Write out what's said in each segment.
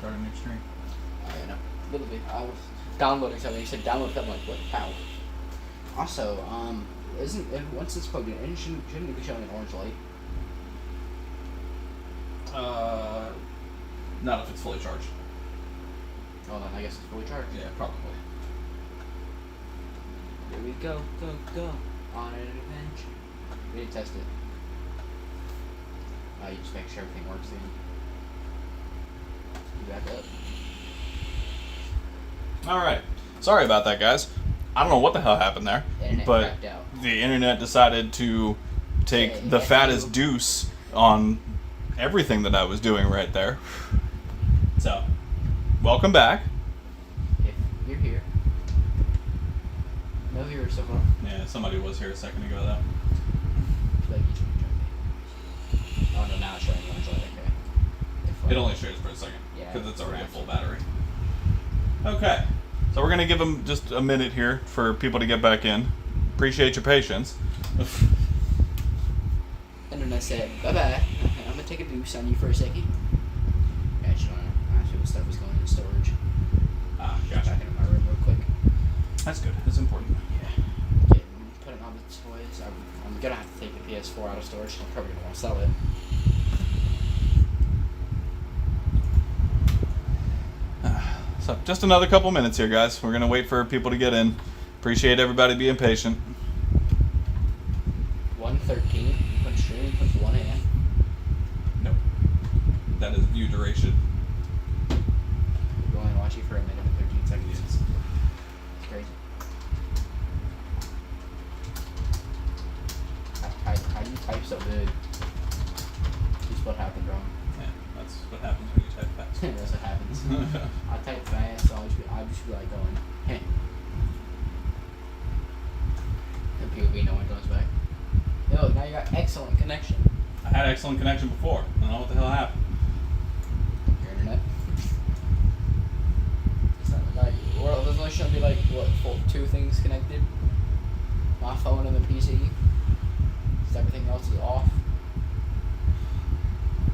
start a new stream. I know. A little bit. I was downloading something. You said download something. Like, what? How? Also, once it's plugged in, shouldn't it be showing an orange light? Not if it's fully charged. Oh, then I guess it's fully charged. Yeah, probably. Here we go, go, on an adventure. We didn't test it. You just make sure everything works then. You back up. Alright. Sorry about that, guys. I don't know what the hell happened there. But the internet decided to take the fattest deuce on everything that I was doing right there. So, welcome back. If you're here. No viewers so far. Yeah, somebody was here a second ago, though. Oh no, now it's showing orange light, okay. It only shows for a second, because it's already a full battery. Okay, so we're going to give them just a minute here for people to get back in. Appreciate your patience. Internet said, bye-bye. I'm going to take a boost on you for a second. Actually, the stuff was going into storage. Ah, gotcha. Back into my room real quick. That's good. That's important. Yeah. Put it on the toys. I'm going to have to take the PS4 out of storage. I'm probably going to want to sell it. So, just another couple minutes here, guys. We're going to wait for people to get in. Appreciate everybody being patient. 1:13. You put stream, put 1 a.m. Nope. That is view duration. We're only watching for a minute and 13 seconds. Yes. It's crazy. How do you type so good? Just what happened wrong. Yeah, that's what happens when you type fast. That's what happens. I type fast, so I'll just be like going, hey. And people be no one goes back. Yo, now you got excellent connection. I had excellent connection before. I don't know what the hell happened. Your internet. It's not like, well, there's only showing me like, what, 2 things connected? My phone and the PC. So everything else is off.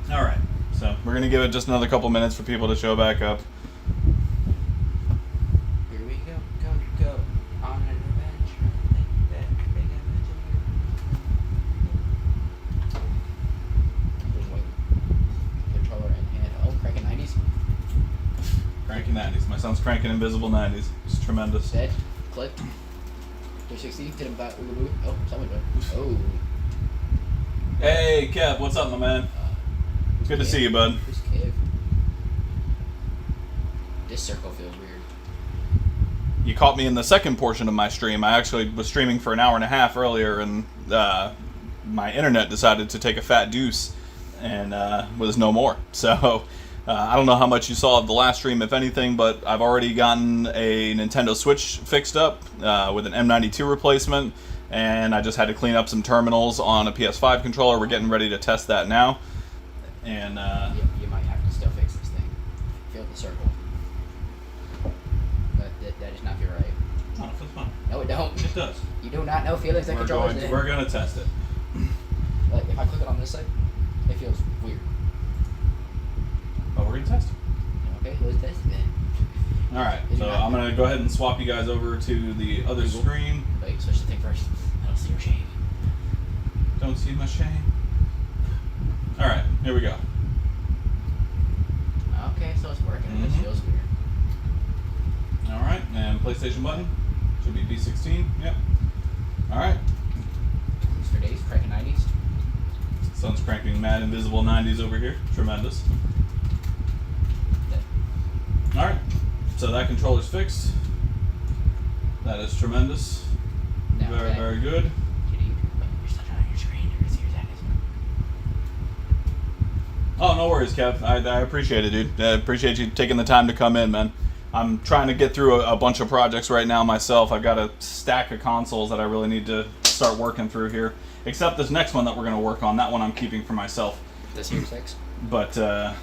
Alright, so we're going to give it just another couple minutes for people to show back up. Here we go, on an adventure. Big adventure. Just wait. Controller in hand. Oh, cranking 90s. Cranking 90s. My son's cranking Invisible 90s. It's tremendous. Dead. Click. 360. Hit him back. Ooh. Oh, someone did. Oh. Hey, Kev, what's up, my man? Good to see you, bud. Who's Kev? This circle feels weird. You caught me in the second portion of my stream. I actually was streaming for an hour and a half earlier, and my internet decided to take a fat deuce and was no more. So I don't know how much you saw of the last stream, if anything, but I've already gotten a Nintendo Switch fixed up with an M92 replacement, and I just had to clean up some terminals on a PS5 controller. We're getting ready to test that now. And you might have to still fix this thing. Feel the circle. But that does not feel right. oh, it feels fun. No, it don't. It does. You do not know feelings that controllers do. We're going to test it. Like, if I click it on this side, it feels weird. But we're going to test it. Okay, let's test it then. Alright, so I'm going to go ahead and swap you guys over to the other screen. Wait, switch the thing first. I don't see your shame. Don't see my shame. Alright, here we go. Okay, so it's working. It just feels weird. Alright, and PlayStation button. Should be B16. Yep. Alright. Mr. Dave's cranking 90s. Son's cranking Mad Invisible 90s over here. Tremendous. Alright, so that controller's fixed. That is tremendous. Now Very, very good. You're still on your screen. You're serious at this. Oh, no worries, Kev. I appreciate it, dude. I appreciate you taking the time to come in, man. I'm trying to get through a bunch of projects right now myself. I've got a stack of consoles that I really need to start working through here. Except this next one that we're going to work on. That one I'm keeping for myself. The Series X? But, The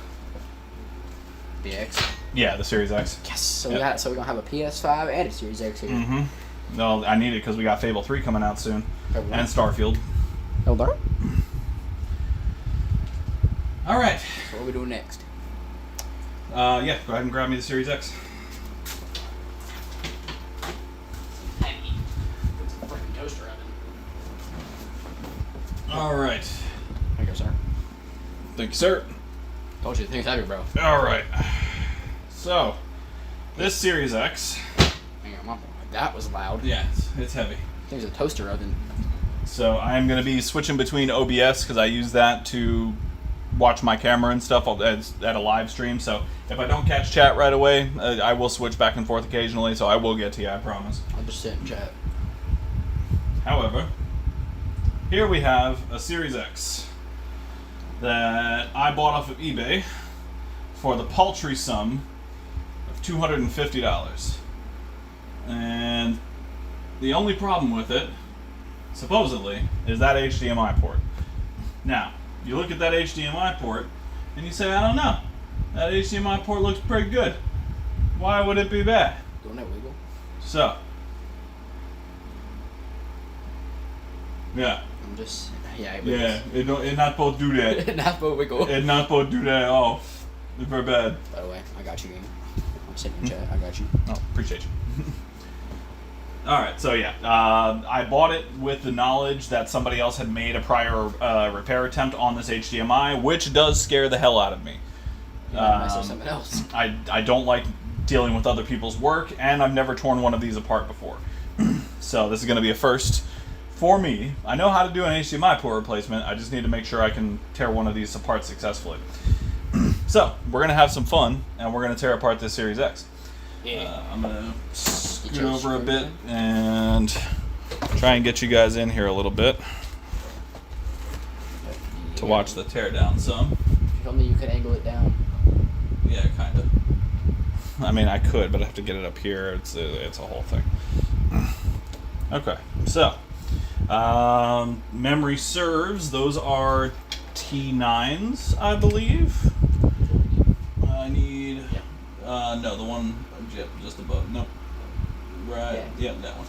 X? yeah, the Series X. Yes! So we're going to have a PS5 and a Series X here. Mm-hmm. No, I need it because we got Fable 3 coming out soon. Fable And Starfield. Hold on. Alright. So what are we doing next? Yeah, go ahead and grab me the Series X. Heavy. It's a freaking toaster oven. All right. There you go, sir. Thank you, sir. Told you the thing's heavy, bro. All right. So, this Series X. Hang on, that was loud. Yeah, it's heavy. Thing's a toaster oven. So I'm going to be switching between OBS because I use that to watch my camera and stuff at a live stream. So if I don't catch chat right away, I will switch back and forth occasionally. So I will get to you, I promise. I'll just sit and chat. However, here we have a Series X that I bought off of eBay for the paltry sum of $250. And the only problem with it, supposedly, is that HDMI port. Now, you look at that HDMI port and you say, I don't know, that HDMI port looks pretty good. Why would it be bad? Don't it wiggle? So, yeah. I'm just, yeah, it Yeah, it's not supposed to do that. Not supposed to wiggle. It's not supposed to do that at all. It's very bad. By the way, I got you, game. I'm sitting in chat. I got you. Oh, appreciate you. Alright, so yeah, I bought it with the knowledge that somebody else had made a prior repair attempt on this HDMI, which does scare the hell out of me. Mess up something else. I don't like dealing with other people's work, and I've never torn one of these apart before. So this is going to be a first for me. I know how to do an HDMI port replacement, I just need to make sure I can tear one of these apart successfully. So, we're going to have some fun, and we're going to tear apart this Series X. Yeah. I'm going to scoot over a bit and try and get you guys in here a little bit to watch the teardown some. You told me you could angle it down. Yeah, kind of. I mean, I could, but I have to get it up here. It's a whole thing. Okay, so memory serves. Those are T9s, I believe. I need. No, the one just above. No, right. Yeah, that one.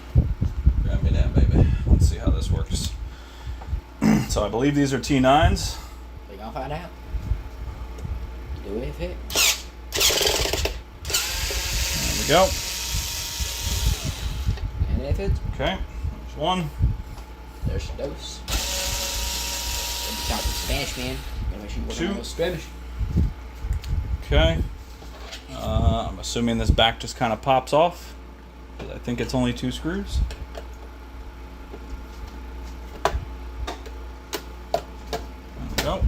Grab me that, baby. Let's see how this works. So I believe these are T9s. We gonna find out. Do it fit? There we go. And if it's Okay, there's one. there's a dose. Count the Spanish, man. Gotta make sure you work on those Spanish. Okay. I'm assuming this back just kind of pops off, because I think it's only 2 screws. There we go.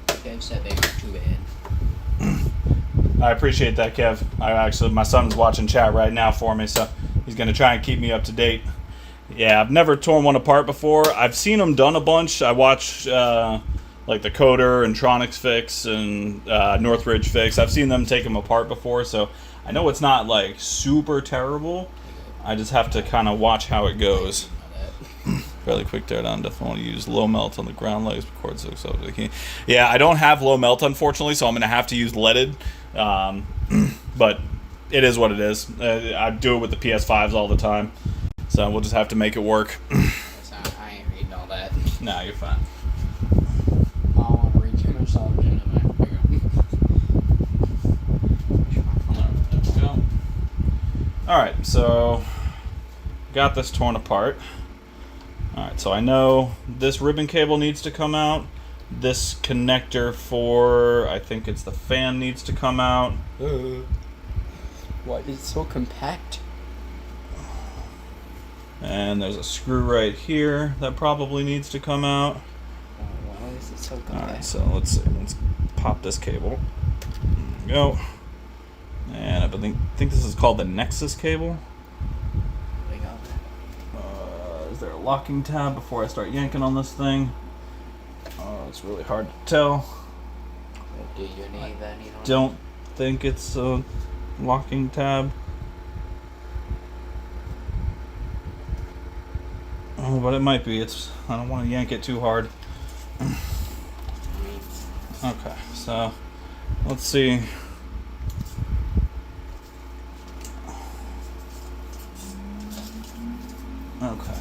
Kev said they were too bad. I appreciate that, Kev. My son's watching chat right now for me, so he's going to try and keep me up to date. Yeah, I've never torn one apart before. I've seen them done a bunch. I watch like the Coder and Tronix fix and Northridge fix. I've seen them take them apart before, so I know it's not like super terrible. I just have to kind of watch how it goes. Fairly quick teardown. Definitely want to use low melt on the ground legs. Yeah, I don't have low melt, unfortunately, so I'm going to have to use leaded. But it is what it is. I do it with the PS5s all the time, so we'll just have to make it work. I ain't reading all that. Nah, you're fine. I want to read too much Solid Gen in there. Alright, there we go. Alright, so got this torn apart. Alright, so I know this ribbon cable needs to come out. This connector for, I think it's the fan, needs to come out. Why is it so compact? And there's a screw right here that probably needs to come out. Why is it so compact? Alright, so let's see. Let's pop this cable. There we go. And I think this is called the Nexus cable. Is there a locking tab before I start yanking on this thing? It's really hard to tell. Do you need that? Don't think it's a locking tab. Oh, but it might be. I don't want to yank it too hard. Okay, so let's see. Okay.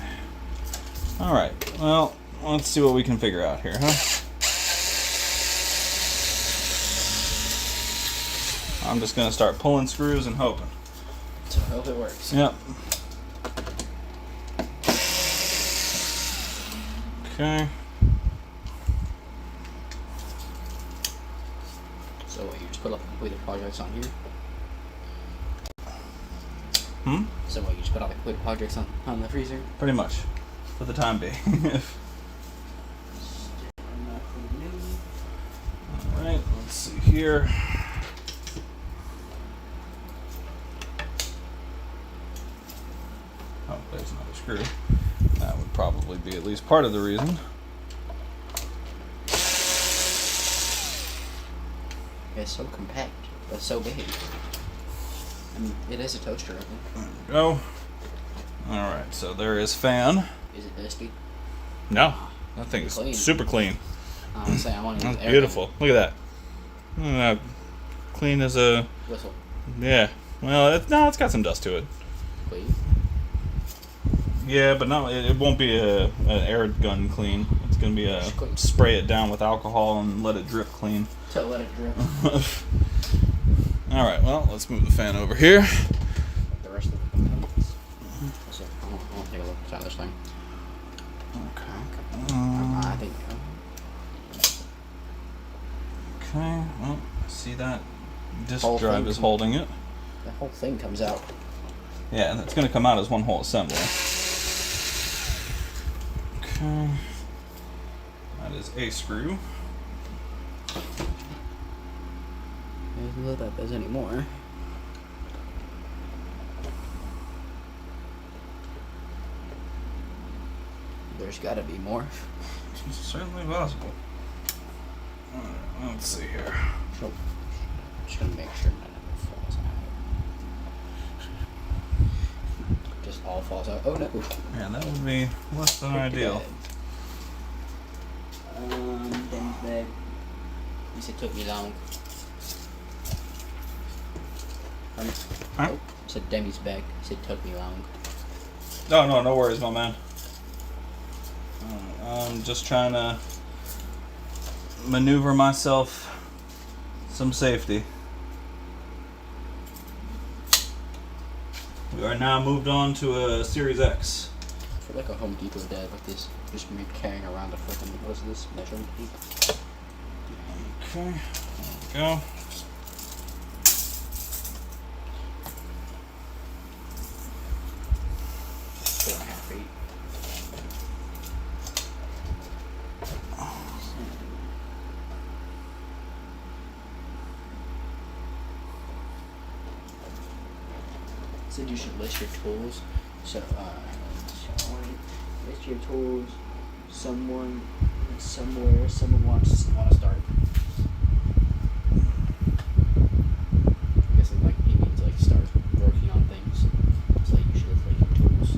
Alright, well, let's see what we can figure out here, huh? I'm just gonna start pulling screws and hoping. So I hope it works. Yep. Okay. So what, you just put up completed projects on here? So what, you just put all the completed projects on the freezer? Pretty much. For the time being. Alright, let's see here. Oh, there's another screw. That would probably be at least part of the reason. It's so compact, but so big. I mean, it is a toaster oven. There we go. Alright, so there is fan. Is it dusty? No, that thing is Clean. super clean. Honestly, I want to use That's air beautiful. Look at that. Clean as a... whistle. Yeah. Well, it's got some dust to it. Clean. Yeah, but no, it won't be an air gun clean. It's going to be a spray it down with alcohol and let it drip clean. To let it drip. Alright, well, let's move the fan over here. The rest of the components. So, I want to take a look at this thing. Okay. I think. Okay, well, I see that disk Whole drive thing is holding it. The whole thing comes out. Yeah, and it's going to come out as one whole assembly. Okay. That is a screw. I don't know that there's any more. There's gotta be more. It's certainly possible. Alright, let's see here. So, just gonna make sure none of it falls out. Just all falls out. Oh no. Yeah, that would be less than ideal. Then the. You said took me long. Huh? Oh, said Demi's back. Said took me long. No worries, my man. I'm just trying to maneuver myself some safety. We are now moved on to a Series X. I feel like a Home Depot dad like this. Just me carrying around a freaking, what's this, measuring tape. Okay, there we go. 4.5 feet. Said you should list your tools. So, list your tools. Someone, somewhere, someone want to start. I'm guessing like he means like start working on things. So you should list your tools.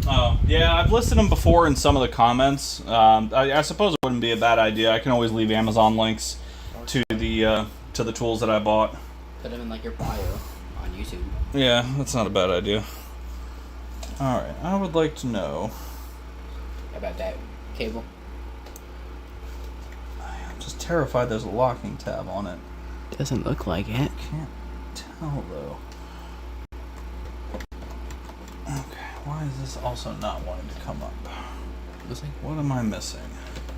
Oh, yeah, I've listed them before in some of the comments. I suppose it wouldn't be a bad idea. I can always leave Amazon links to the tools that I bought. Put them in like your bio on YouTube. Yeah, that's not a bad idea. Alright, I would like to know... About that cable. I'm just terrified there's a locking tab on it. Doesn't look like it. Can't tell, though. Okay, why is this also not wanting to come up? What am I missing?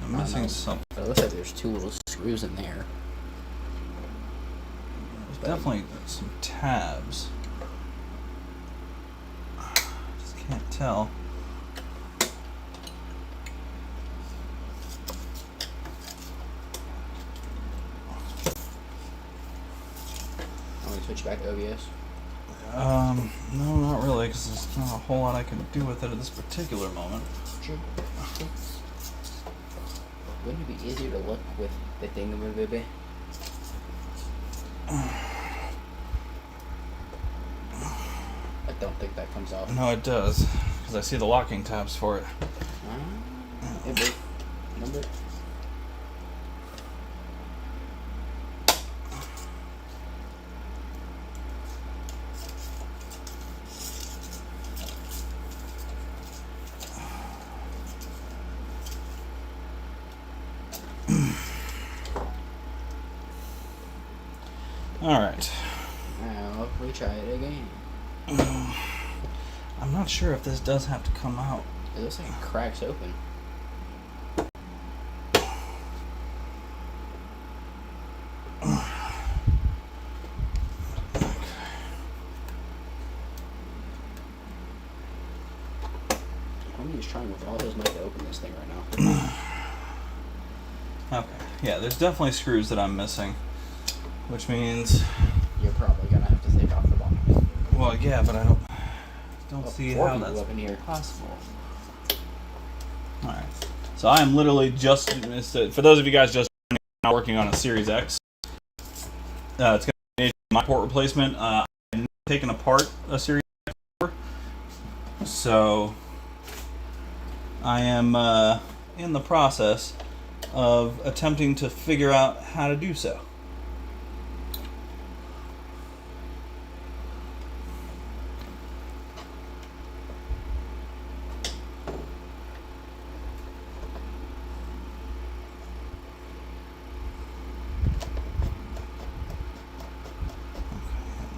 I'm missing something. It looks like there's two little screws in there. There's definitely some tabs. Just can't tell. I'm gonna switch back to OBS. No, not really, because there's not a whole lot I can do with it at this particular moment. Sure. Wouldn't it be easier to look with the thingamabobby? I don't think that comes off. No, it does, because I see the locking tabs for it. Number. Alright. Now we try it again. I'm not sure if this does have to come out. It looks like it cracks open. I'm just trying with all his might to open this thing right now. Okay. Yeah, there's definitely screws that I'm missing, which means You're probably gonna have to take off the bottom. well, yeah, but I don't see how that's up in here. possible. All right. So I am literally just for those of you guys just working on a Series X. It's going to be my port replacement. I've taken apart a Series X before, so I am in the process of attempting to figure out how to do so.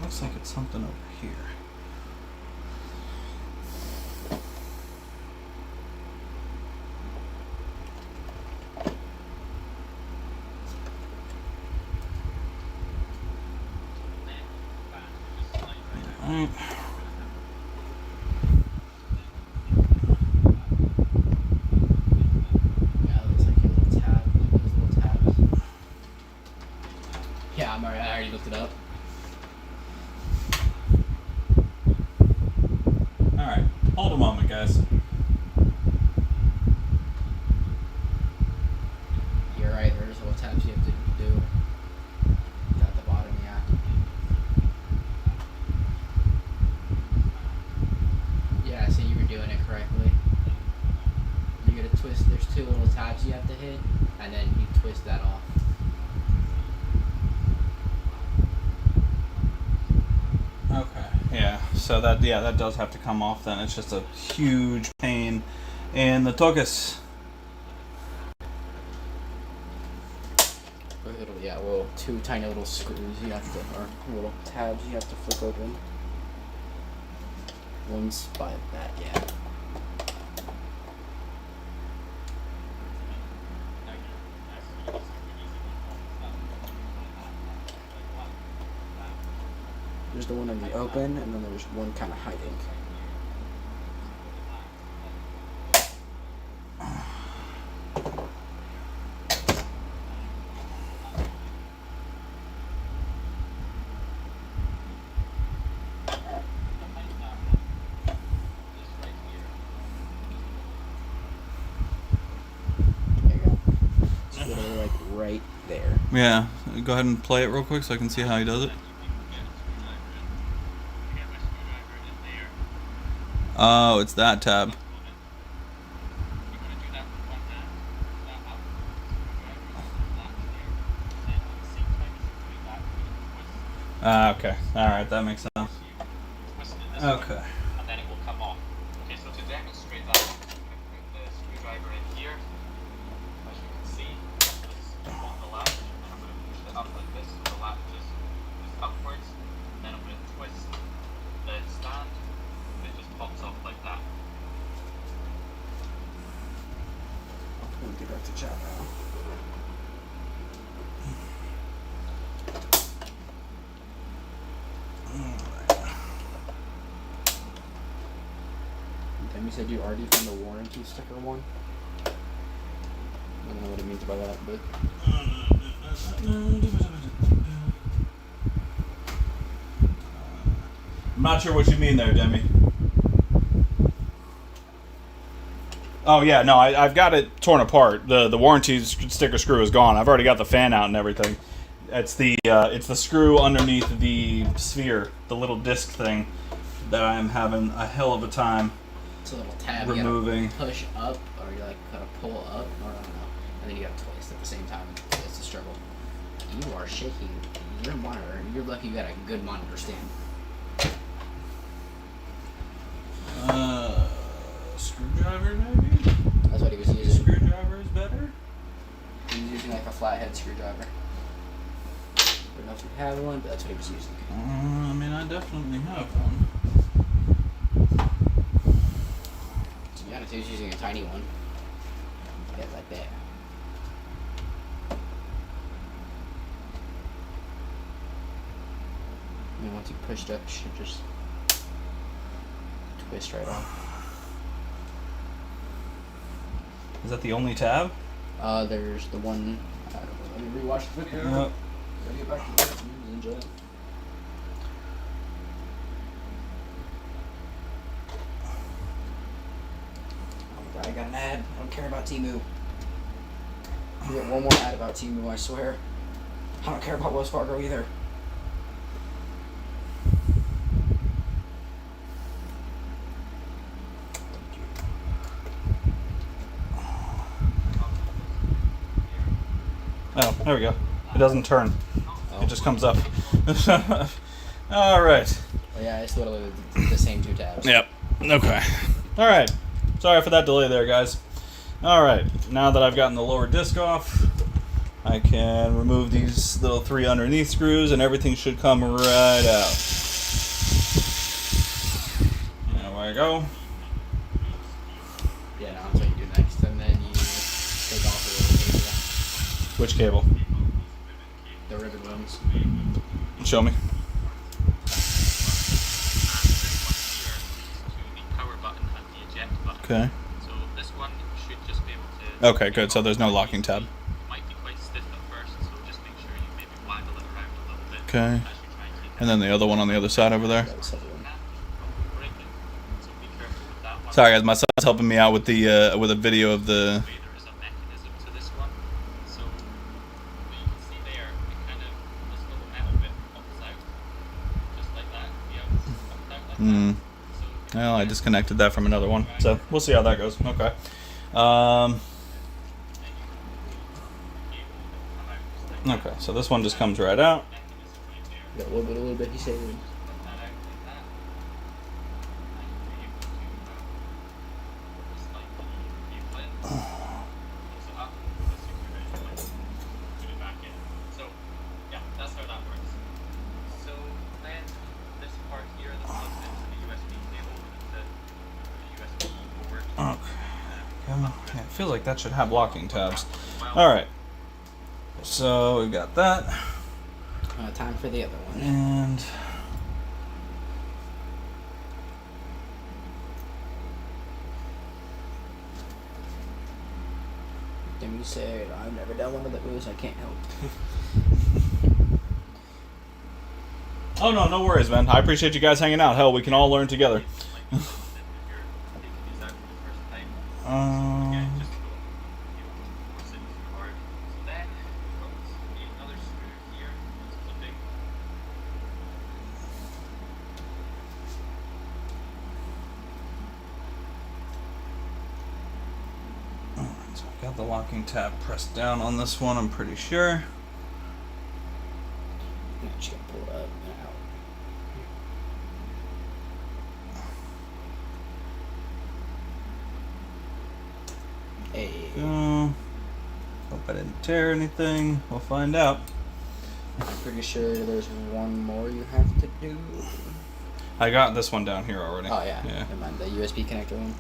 Looks like it's something over here. Alright. Yeah, it looks like a little tab. Those little tabs. Yeah, I already looked it up. Alright, hold a moment, guys. You're right, there's little tabs you have to do. At the bottom, yeah. Yeah, so you were doing it correctly. You're gonna twist, there's two little tabs you have to hit, and then you twist that off. Okay. Yeah, so that does have to come off then. It's just a huge pain in the tuchus. Yeah, well, two tiny little screws you have to, or little tabs you have to flip open. One's by that, yeah. There's the one in the open, and then there's one kind of hiding. There you go. It's literally like right there. Yeah, go ahead and play it real quick so I can see how he does it. Oh, it's that tab. Okay. Alright, that makes sense. Okay. And then it will come off. Okay, so to demonstrate that, we put the screwdriver in here. As you can see, it's on the latch, and I'm going to push it up like this, so the latch just is upwards. And then I'm going to twist the stand, and it just pops off like that. We'll get back to chat now. You said you already found the warranty sticker one? I don't know what it means by that, but... I'm not sure what you mean there, Demi. Oh yeah, no, I've got it torn apart. The warranty sticker screw is gone. I've already got the fan out and everything. It's the screw underneath the sphere, the little disc thing, that I'm having a hell of a time. It's a little tab removing. You gotta push up, or you like gotta pull up, or I don't know, and then you gotta twist at the same time. It's a struggle. You are shaking your monitor. You're lucky you got a good monitor stand. Screwdriver maybe? That's what he was using. Screwdriver is better? He was using like a flathead screwdriver. But know if you have one, but that's what he was using. I mean, I definitely have one. To be honest, he was using a tiny one. Yeah, like that. And once you pushed up, it should just twist right off. Is that the only tab? There's the one. I don't know. Let me rewatch the video. Yep. Gotta get back to this. Enjoy it. Oh, I got an ad. I don't care about Temu. We get one more ad about Temu, I swear. I don't care about Wells Fargo either. Oh, there we go. It doesn't turn. Oh. It just comes up. All right. Oh, yeah, it's literally the same two tabs. Yep. Okay. All right. Sorry for that delay there, guys. All right. Now that I've gotten the lower disc off, I can remove these little 3 underneath screws, and everything should come right out. There we go. Yeah, no, that's what you do next, and then you take off the little cable. Which cable? The ribbon ones. Show me. Okay. So this one should just be able to... Okay, good. So there's no locking tab. It might be quite stiff at first, so just make sure you maybe waggle it around a little bit. Okay. As you try and keep And then the other one on the other side over there. That was the other one. breaking. So be careful with that one. Sorry, guys. My son's helping me out with the with a video of the. There is a mechanism to this one. So what you can see there, it kind of, this little metal bit pops out. Just like that. The out popped out like that. So Well, I disconnected that from another one, so we'll see how that goes. Okay. Okay, so this one just comes right out. Got a little bit, he said. Okay. Yeah, it feels like that should have locking tabs. All right. So we've got that, Time for the other one. and Then you said, I've never done one of those, I can't help. oh no worries, man. I appreciate you guys hanging out. Hell, we can all learn together. So I've got the locking tab pressed down on this one, I'm pretty sure. I'm just gonna pull it up and out. Hey. Hope I didn't tear anything. We'll find out. I'm pretty sure there's one more you have to do. I got this one down here already. Oh, yeah. Yeah. Never mind, the USB connector one.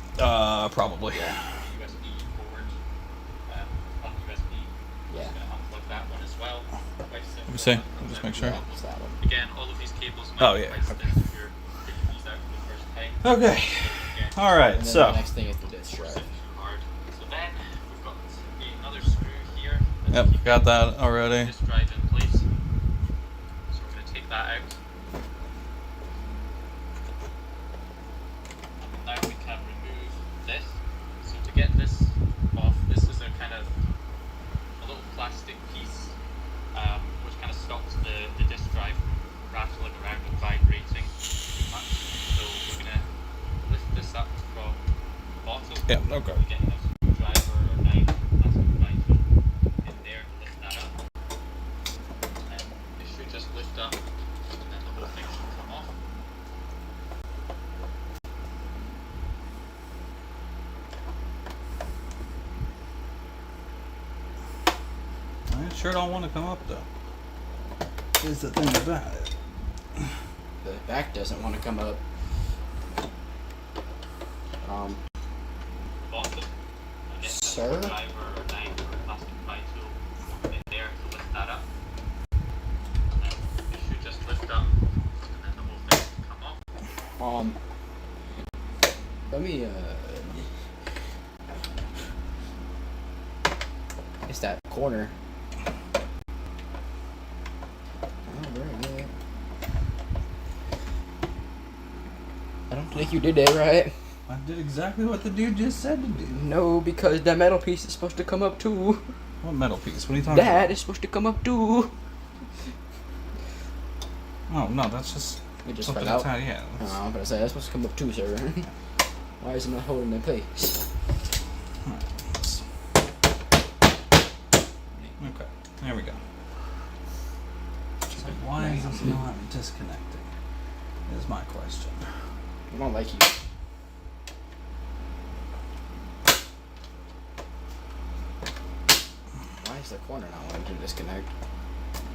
Probably. USB forward, on USB. Yeah. Just gonna unplug that one as well. Quite simple. Let me see. I'll just make sure. Yeah, it's that one. Again, all of these cables might Oh, be yeah, quite stiff if you're taking these out for the first time. Okay. Again, All right. And then So. the next thing is the disc drive. too hard. So then we've got another screw here. Yep. Got that already. This drive in place. So we're going to take that out. Now we can remove this. So to get this off, this is a kind of a little plastic piece which kind of stops the disk drive from rattling around and vibrating too much. So we're going to lift this up from the bottom. Yeah. Okay. We're getting a screwdriver or knife, that's what knife in there to lift that up. And it should just lift up and then the whole thing should come off. I sure don't want to come up though. is the thing about it. The back doesn't want to come up. Bottom. And get the Sir? screwdriver or knife or plastic pry tool in there to lift that up. And then you should just lift up, and then the whole thing will come off. Let me, it's that corner. Oh, very good. I don't think you did that right. I did exactly what the dude just said to do. No, because that metal piece is supposed to come up too. What metal piece? What are you talking That is supposed to come up too. about? Oh, no, that's just It just something fell out. that's yeah. Oh, but I said that's supposed to come up too, sir. Why is it not holding in place? Okay, there we go. Why is this not disconnecting? Is my question. I don't like you. Why is the corner not wanting to disconnect?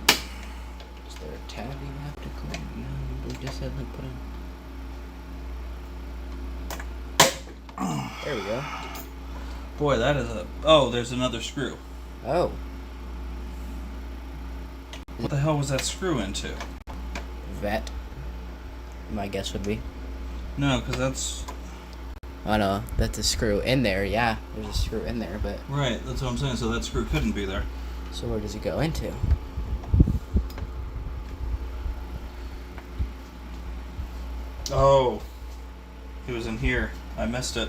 Is there a tab you have to click? No, we just haven't put in. There we go. Boy, that is a... Oh, there's another screw. Oh, What the hell was that screw into? that. My guess would be. No, because that's... Oh no, that's a screw in there. Yeah, there's a screw in there, but Right, that's what I'm saying. So that screw couldn't be there. so where does it go into? Oh. It was in here. I missed it.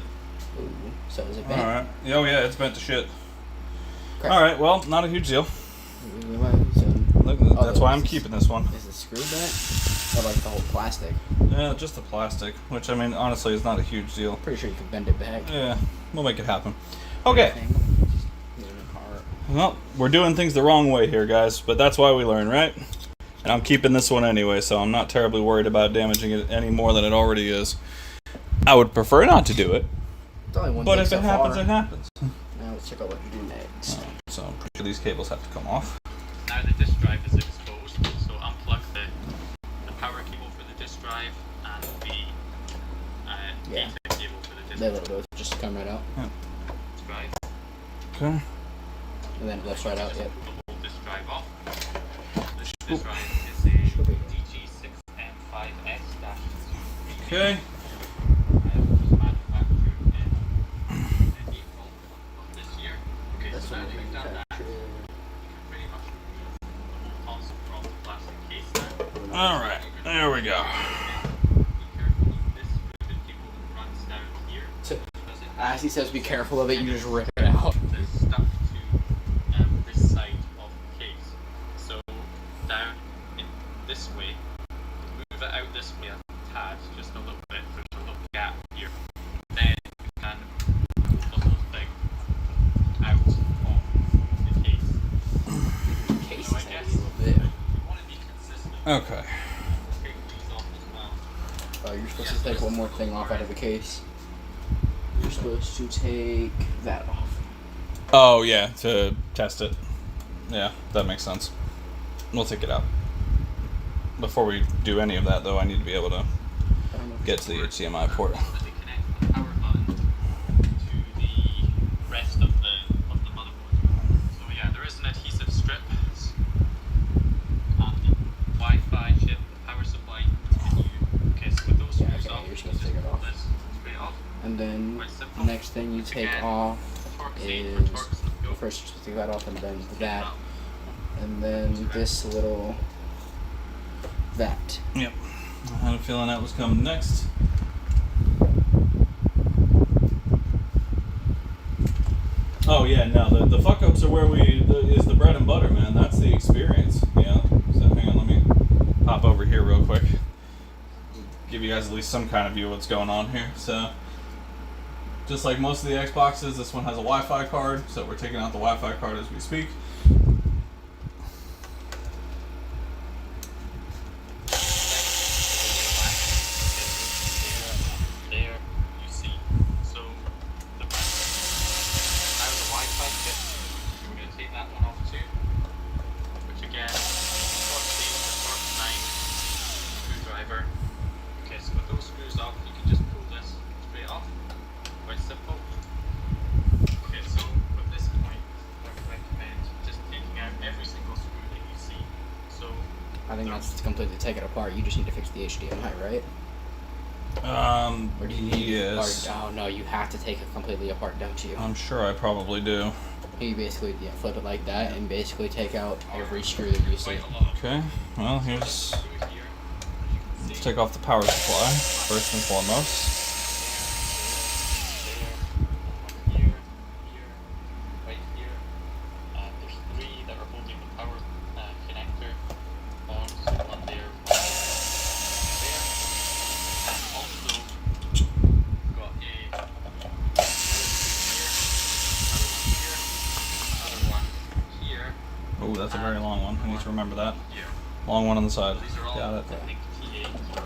Ooh, so is it bent? Alright. Oh, yeah, it's bent to shit. Crap. Alright, well, not a huge deal. Look, Oh, that's why I'm is- keeping this one. Is the screw bent? Or like the whole plastic? Yeah, just the plastic, which, I mean, honestly, is not a huge deal. Pretty sure you can bend it back. Yeah, we'll make it happen. Okay. Get in a car. Well, we're doing things the wrong way here, guys, but that's why we learn, right? And I'm keeping this one anyway, so I'm not terribly worried about damaging it any more than it already is. I would prefer not to do it, It's only one but thing if so it happens, far. it happens. Now let's check out what to do next. So I'm pretty sure these cables have to come off. Now the disk drive is exposed, so unplug the power cable for the disk drive and the Yeah. data cable for the disk They let those just come right out. drive. Okay. And then it lifts right out, Just yep. the whole disk drive off. This disk drive is a DG6M5S-3. Okay. Was manufactured in April of this year. Okay, That's so now what that we we've done that, manufacture. you can pretty much remove the whole console from the plastic case now. Alright, there we go. Be careful of this ribbon cable that runs down here. So, Because it as he says, be careful of it, you just rip it out. is stuck to this side of the case. So down in this way, move it out this way a tad, just a little bit. There's a little gap here. Then you can pull the whole thing out of the case. Case So I is heavy guess a little bit. you want to be consistent. Okay. Take these off as well. Oh, you're supposed to take one more thing off out of the case. You're supposed to take that off. Oh, yeah, to test it. Yeah, that makes sense. We'll take it out. Before we do any of that, though, I need to be able to I don't know. get to the HDMI port. That they connect the power button to the rest of the motherboard. So yeah, there is an adhesive strip on the Wi-Fi chip, the power supply menu. Okay, so with those Yeah, screws okay, off, you're just you gonna take it pull off. this straight off. And then Quite simple. the next thing you take Again, off Torque C is for torques and go. first take that off and then that, Up. and then this little that. Yep. I had a feeling that was coming next. Oh yeah, no, the fuck ups are where is the bread and butter, man. That's the experience, you know. So hang on, let me hop over here real quick. Give you guys at least some kind of view of what's going on here. So, just like most of the Xboxes, this one has a Wi-Fi card, so we're taking out the Wi-Fi card as we speak. There, you see. So the now the Wi-Fi chip, we're going to take that one off too. Which again, torque C for think that's to completely take it apart. You just need to fix the HDMI, right? Or do you need yes. Oh no, you have to take it completely apart, don't you? I'm sure I probably do. You basically flip it like that and basically take out every screw that you see. Okay, well, here's... Let's take off the power supply, first and foremost. Here, right here. There's 3 that are holding the power connector on, so one there, there. And also, got another one here, Oh, that's a very long one. I need to remember that. here. Long one on the side. These are all, Got it. I think, T8 or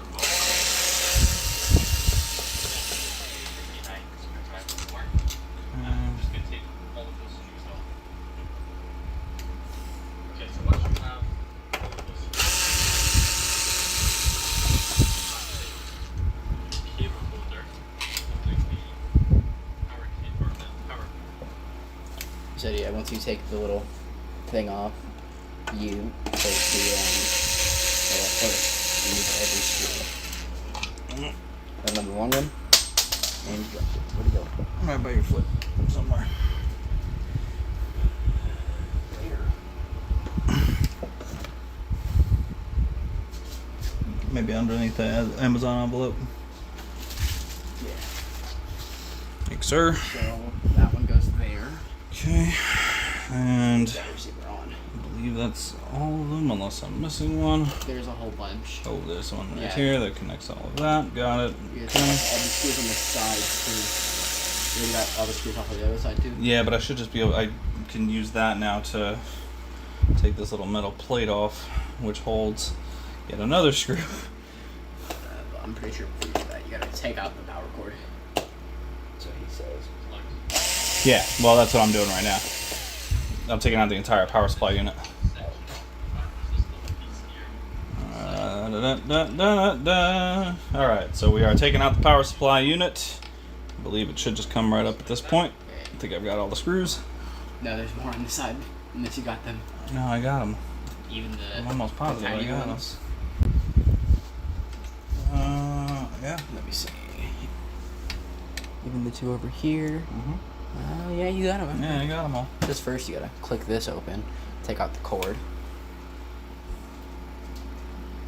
I'm just going to take all of those screws off. Okay, so once you have all of those screws, cable holder holding the power kit or the power. So yeah, once you take the little thing off, you take the first. You use every screw. And then the long one, and you dropped it. Where'd it go? Right by your foot, somewhere. Maybe underneath the Amazon envelope. Yeah. Thanks, sir. So that one goes there. Okay, and Got receiver on. I believe that's all of them, unless I'm missing one. There's a whole bunch. Oh, there's one right Yeah. here that connects all of that. Got it. You Okay. have all the screws on the side too. You got all the screws off of the other side too. Yeah, but I should just be able. I can use that now to take this little metal plate off, which holds yet another screw. But I'm pretty sure before you do that, you gotta take out the power cord. That's what he says. Yeah, well, that's what I'm doing right now. I'm taking out the entire power supply unit. Alright, so we are taking out the power supply unit. I believe it should just come right up at this point. I think I've got all the screws. No, there's more on the side. Unless you got them. No, I got them. Even the I'm almost positive I tiny got them. ones. Yeah. Let me see. Even the two over here. Mm-hmm. Yeah, you got them. Yeah, I got them all. Just first, you gotta click this open. Take out the cord.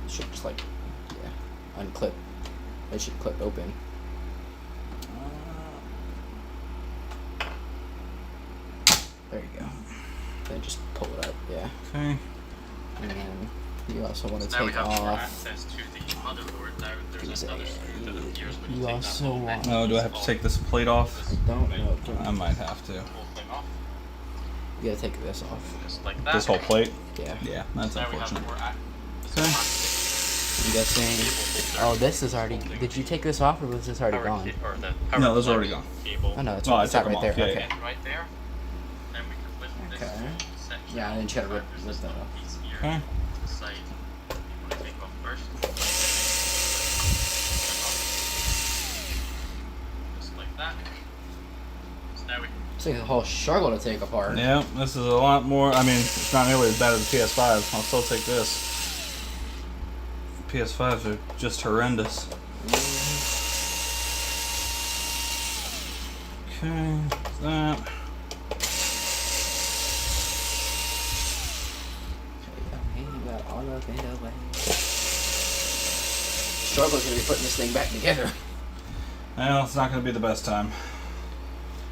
It should just like, yeah, unclip. It should clip open. There you go. Then just pull it up, yeah. Okay. And then you also want to Now we take have more off. access to the motherboard. Now there's another screw that appears when You you take also that whole want- metal Oh, do I have to take this plate off? I don't know. I might have to. whole thing off, You gotta take this off. just like that. This whole plate? Yeah. Yeah, that's Now we have unfortunate. more Okay. You guessing? Oh, this is already. Did you take this off or was this already gone? No, those are already gone. Cable. Oh no, it's, Oh, I it's not took right them there. off, yeah, Okay. Right there. Then we can lift this Okay. section. Yeah, and then try to rip There's that this little off. piece here Okay. to the side. You want to take off first. Just like that. So now we can It's like a whole struggle to take apart. Yeah, this is a lot more. I mean, it's not nearly as bad as the PS5. I'll still take this. PS5s are just horrendous. Okay, that. Struggle's gonna be putting this thing back together. Well, it's not going to be the best time.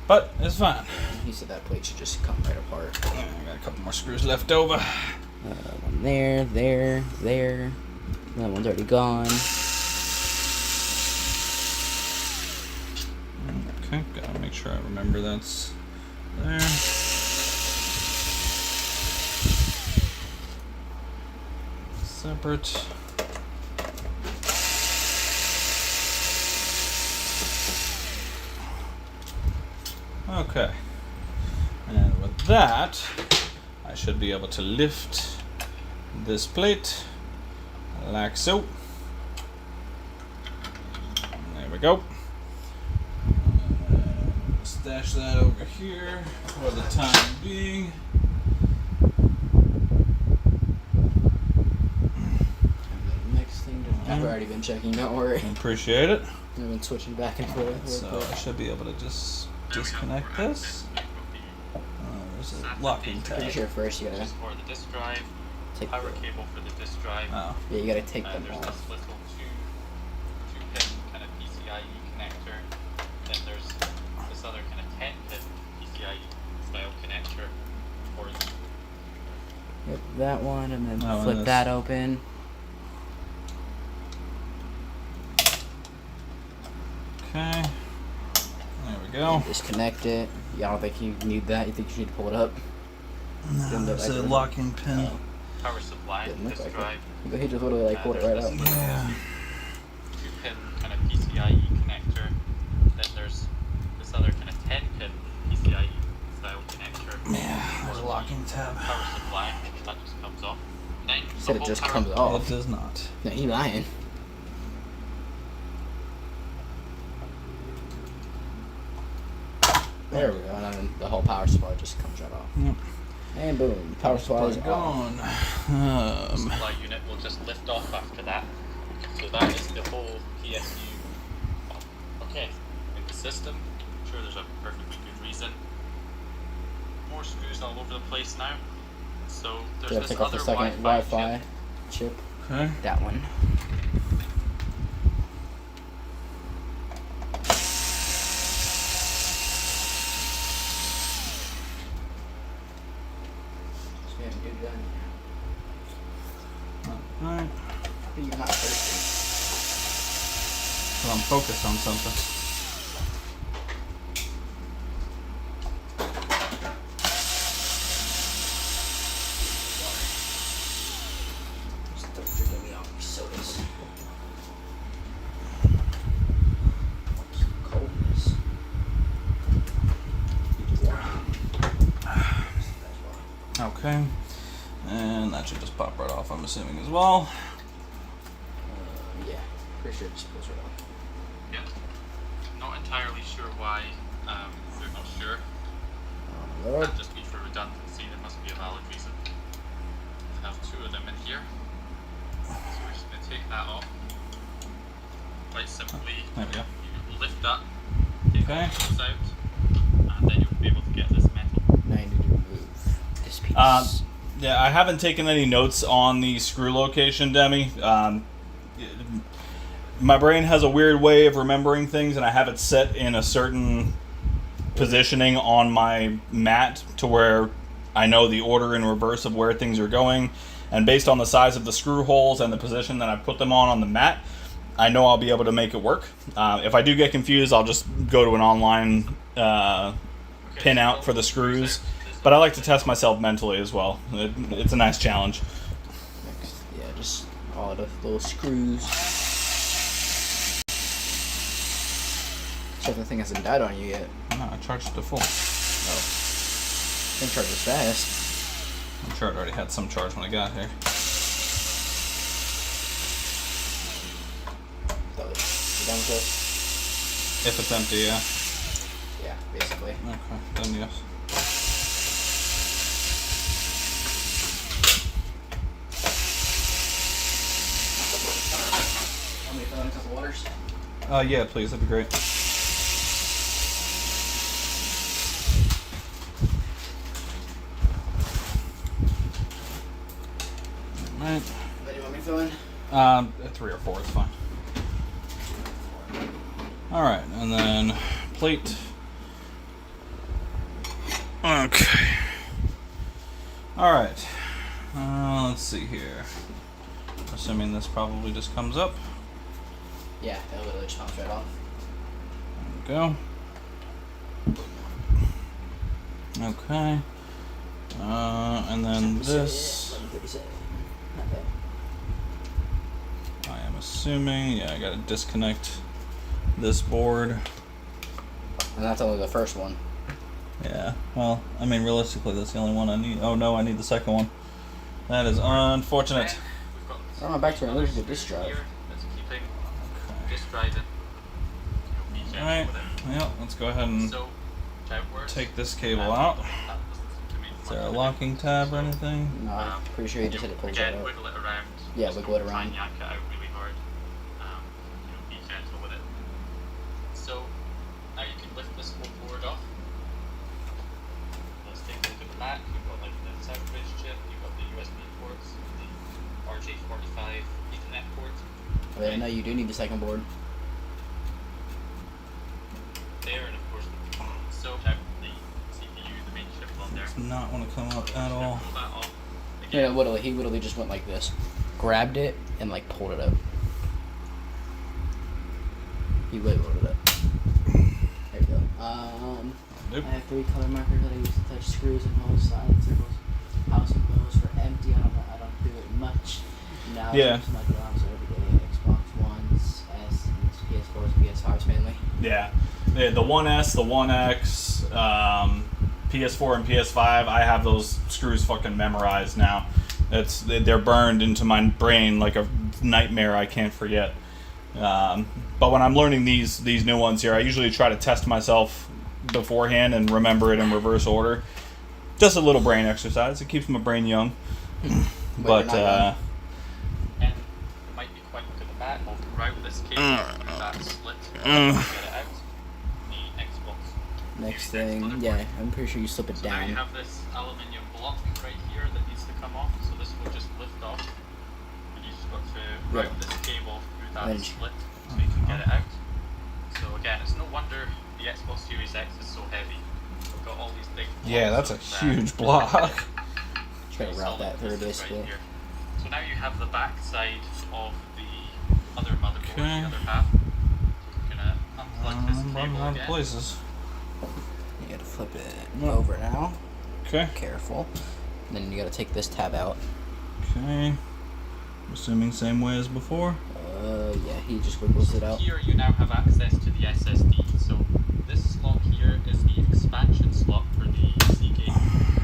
But it's fine. He said that plate should just come right apart. Yeah, I got a couple more screws left over. One there. That one's already gone. Okay, gotta make sure I remember that's there. Separate. Okay. And with that, I should be able to lift this plate like so. There we go. Stash that over here for the time being. I've already been checking, don't worry. Appreciate it. I've been switching back and forth. So I should be able to just disconnect this. There's a locking tab. Pretty sure first you gotta For the disk drive, take power the, cable for the disk drive. Oh. yeah, you gotta take them There's off. this little two pin kind of PCIe connector. Then there's this other kind of 10 pin PCIe style connector for Yep, that one, and then Oh, flip and that this. open. Okay. There we go. Disconnect it. Yeah, I don't think you need that. You think you need to pull it up? No, Didn't look there's like a it. locking pin. power supply, Didn't look disk like it. drive. But he just literally like pulled it right out. Yeah. 2-pin kind of PCIe connector. Then there's this other kind of 10-pin PCIe style connector. Yeah, there's a locking tab. Power supply, that just comes off. Then He said the it whole just power- comes It off. does not. No, he lying. There we go, and then the whole power supply just comes right off. Yep. And boom, power supply is off. gone. supply unit will just lift off after that. So that is the whole PSU. Okay, in the system, I'm sure there's a perfectly good reason. More screws all over the place now. So there's Gotta this take off other the second Wi-Fi chip. Okay. That one. Alright. You're not thirsty. So I'm focused on something. Stop drinking me off these sodas. Coldness. Okay. And that should just pop right off, I'm assuming, as well. Yeah, pretty sure it just pulls right off. Yeah. Not entirely sure why. They're not sure. Oh, Lord. That'd just be for redundancy. There must be a valid reason. I have two of them in here. So we're just going to take that off. Quite simply, There we go. you lift up, take Okay. all those out, and then you'll be able to get this metal. Now you need to remove this piece. Yeah, I haven't taken any notes on the screw location, Demi. My brain has a weird way of remembering things, and I have it set in a certain positioning on my mat to where I know the order in reverse of where things are going. And based on the size of the screw holes and the position that I put them on the mat, I know I'll be able to make it work. If I do get confused, I'll just go to an online pin out for the screws. But I like to test myself mentally as well. It's a nice challenge. Next, yeah, just all the little screws. So the thing hasn't died on you yet. No, I charged it to full. Oh. Think charge was fast. I'm sure it already had some charge when I got here. So, you done with this? If it's empty, yeah. Yeah, basically. Okay, then yes. Want me to throw in a couple waters? Yeah, please, that'd be great. Alright. What do you want me to throw in? 3 or 4 is fine. Alright, and then plate. Okay. Alright. Let's see here. Assuming this probably just comes up. Yeah, that literally just pops right off. There we go. Okay. And then this, 11:37. Not bad. I am assuming, yeah, I gotta disconnect this board. And that's only the first one. Yeah, well, I mean, realistically, that's the only one I need. Oh no, I need the second one. That is unfortunate. We've got Oh, back to where's the disk drive? here that's keeping Okay. disk drive in. Alright, yeah, let's go ahead and So, outwards. take this cable out. Is there a locking tab or anything? No, I'm pretty sure you just hit it pulls right Again, out. wiggle it around. Yeah, Just wiggle it don't try and around. yank it out really hard. back, you've got like the South Bridge chip, you've got the USB ports, the RJ45 Ethernet port. Oh, yeah, no, you do need the second board. There, and of course, so have the CPU, the main chip on there. Does not want to come up at all. Pull that off. Yeah, Again, he literally just went like this, grabbed it, and like pulled it up. He wiggled it up. There you go. Nope. I have 3 color markers that I use to touch screws and holes, solid circles, house and close for empty. I don't do it much. Now Yeah. it's my drums every day. Xbox Ones, S, and PS4s, PS5s mainly. Yeah. The 1S, the 1X, PS4 and PS5, I have those screws fucking memorized now. They're burned into my brain like a nightmare I can't forget. But when I'm learning these new ones here, I usually try to test myself beforehand and remember it in reverse order. Just a little brain exercise. It keeps my brain young. But and it might be quite good at the back. We'll route this cable through that slit and get it out. The Xbox. Next thing, yeah, I'm pretty sure you slip it So now you down. have this aluminium block right here that needs to come off. So this will just lift off, and you just got to route this cable through that Then- slit so you can get it out. So again, it's no wonder the Xbox Series X is so heavy. We've got all these big blocks yeah, that's a of, huge block. Just gotta route that through basically. here. So now you have the back side of the other motherboard, Okay. the other half. So we're gonna unplug this I'm running cable out of again. places. You gotta flip it over now. Okay. Careful. And then you gotta take this tab out. Okay. I'm assuming same way as before. Yeah, he just wiggles it out. Here you now have access to the SSD. So this slot here is the expansion slot for the Seagate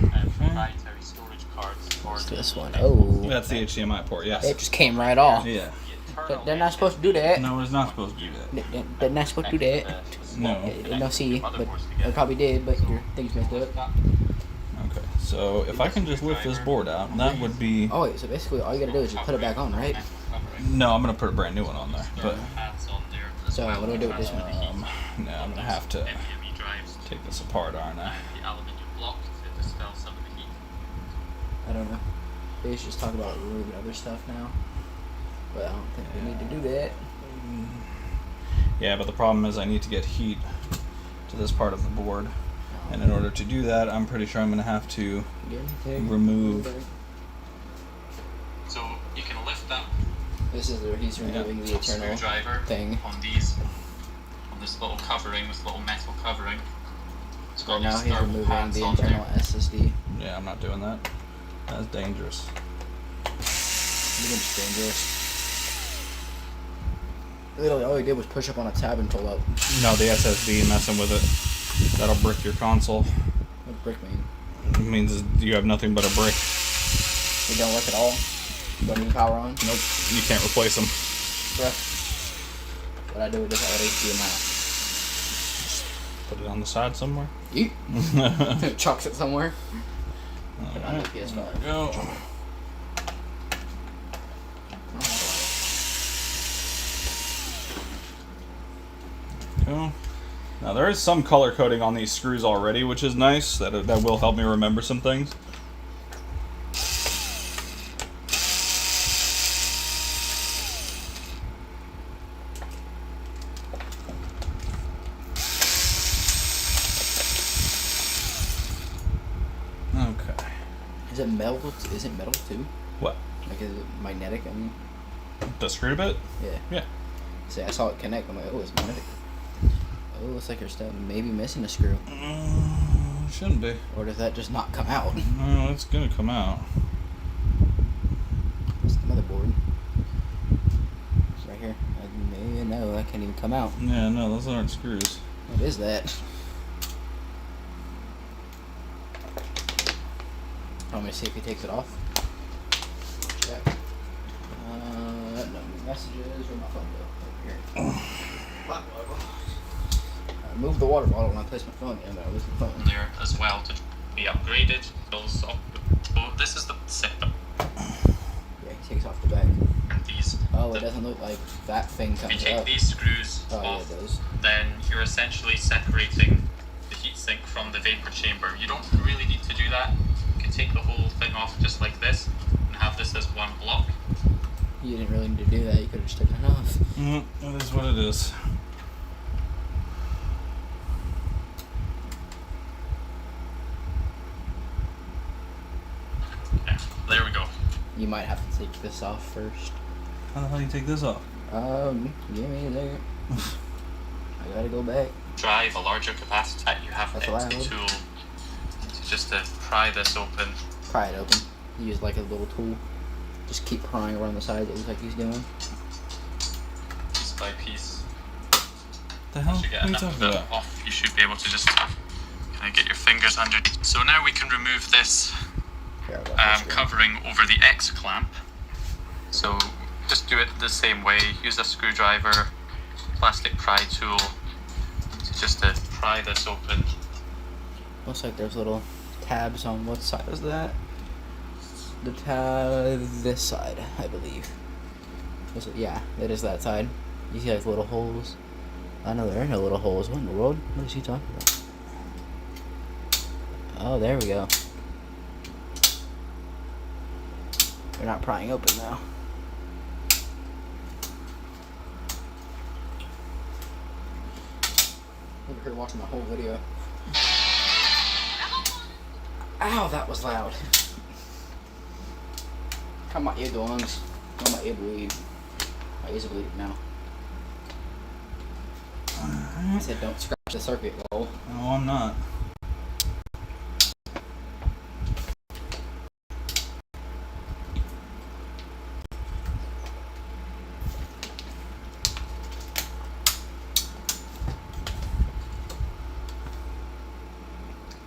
proprietary storage cards. For What's this the one? Xbox Oh. That's the HDMI port, yes. It just came right off. Yeah. The internal They're not supposed to do that. No, it's not supposed to do that. They're not supposed to do that. No. No, see, but they probably did, but your thing's messed up. Okay, so if I can just lift this board out, that would be... Oh wait, so basically all you gotta do is just put it back on, right? No, I'm going to put a brand new one on there. But So what do I do with this one? no, I'm going to have to NVMe drives take this apart, aren't I? the aluminium block to dispel some of the heat. I don't know. They should just talk about removing other stuff now. But I don't think we need to do that. Yeah, but the problem is I need to get heat to this part of the board. And in order to do that, I'm pretty sure I'm going to have to remove... So you can lift up This is where he's removing the eternal screwdriver thing. on these, on this little covering, this little metal covering. It's Right got now these he's thermal removing pads the on there. internal SSD. Yeah, I'm not doing that. That's dangerous. It's dangerous. Literally, all he did was push up on a tab and pull up. No, the SSD messing with it. That'll brick your console. What brick mean? It means you have nothing but a brick. It don't work at all. Don't even power on. Nope, you can't replace them. Bruh. What I do with this HDMI? Put it on the side somewhere. Yeet. Chucks it somewhere. Put it on the Alright, PS5. there we go. Cool. Now there is some color coding on these screws already, which is nice. That will help me remember some things. Okay. Is it metal? Is it metal too? What? Like, is it magnetic? I mean, The screw bit? yeah. Yeah. See, I saw it connect. I'm like, oh, it's magnetic. Oh, looks like you're still maybe missing a screw. Shouldn't be. Or does that just not come out? No, it's gonna come out. It's the motherboard. It's right here. No, that can't even come out. Yeah, no, those aren't screws. What is that? Want me to see if he takes it off? Check. No messages. Where'd my phone go? Over here. I moved the water bottle and I placed my phone in there. I lose the phone. There as well to be upgraded. So this is the setup. Yeah, he takes off the back. And these. Oh, it doesn't look like that thing If you comes take up. these screws Oh, yeah, off, it does. then you're essentially separating the heatsink from the vapor chamber. You don't really need to do that. could take the whole thing off just like this and have this as one block. You didn't really need to do that. You could have just taken it off. That is what it is. Yeah, there we go. You might have to take this off first. How the hell do you take this off? Give me a second. I gotta go back. Drive a larger capacitor. You have That's the allowed. tool to just pry this open. Pry it open. Use like a little tool. Just keep prying around the sides. It looks like he's doing. Piece by piece. The hell? Once you get What are you enough talking of it about? off, you should be able to just kind of get your fingers under. So now we can remove this Here, I'll go first. covering over the X clamp. So just do it the same way. Use a screwdriver, plastic pry tool to just pry this open. Looks like there's little tabs on what side is that? The tab this side, I believe. Yeah, it is that side. You see like little holes. I know there are no little holes. What in the world? What is he talking about? Oh, there we go. They're not prying open now. Look at her watching the whole video. Ow, that was loud. Come on, ear doings. Come on, ear bleed. My ears are bleeding now. I said don't scratch the circuit, lol. No, I'm not.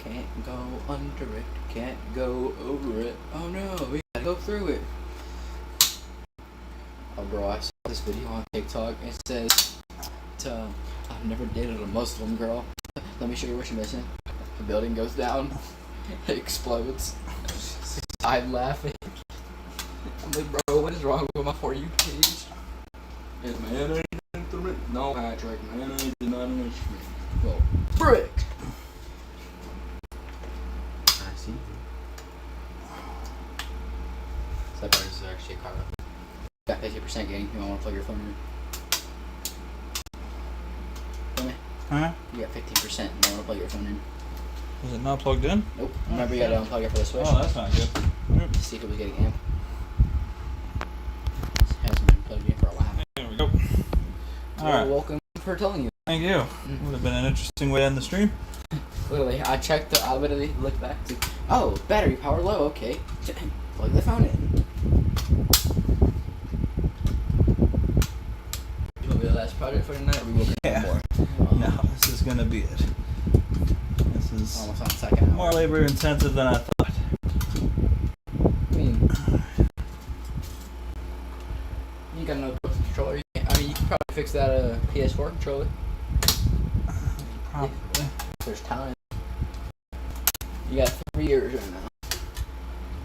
Can't go under it, can't go over it. Oh no, we gotta go through it. Oh bro, I saw this video on TikTok. It says, I've never dated a Muslim girl. Let me show you what you're missing. The building goes down. It explodes. I'm laughing. I'm like, bro, what is wrong with my For You page? And man, I ain't through it. No, Patrick, man, I did not understand. Well, frick! I see. So that is actually a car. Got 50% gain. You want to plug your phone in? Feel me? Huh? You got 15%. You want to plug your phone in? Is it not plugged in? Nope. Remember, you got to unplug it for the switch. Oh, that's not good. Oops. See if it was getting amp. This hasn't been plugged in for a while. There we go. Well, Alright. welcome for telling you. Thank you. Would have been an interesting way to end the stream. Literally, I literally looked back to, oh, battery power low, okay. Plug the phone in. You want to be the last project for tonight, or we will Yeah. more? No, this is going to be it. This is Almost on the second hour. more labor intensive than I thought. I mean, you got another controller. I mean, you can probably fix that PS4 controller. Probably. There's time. You got 3 years right now.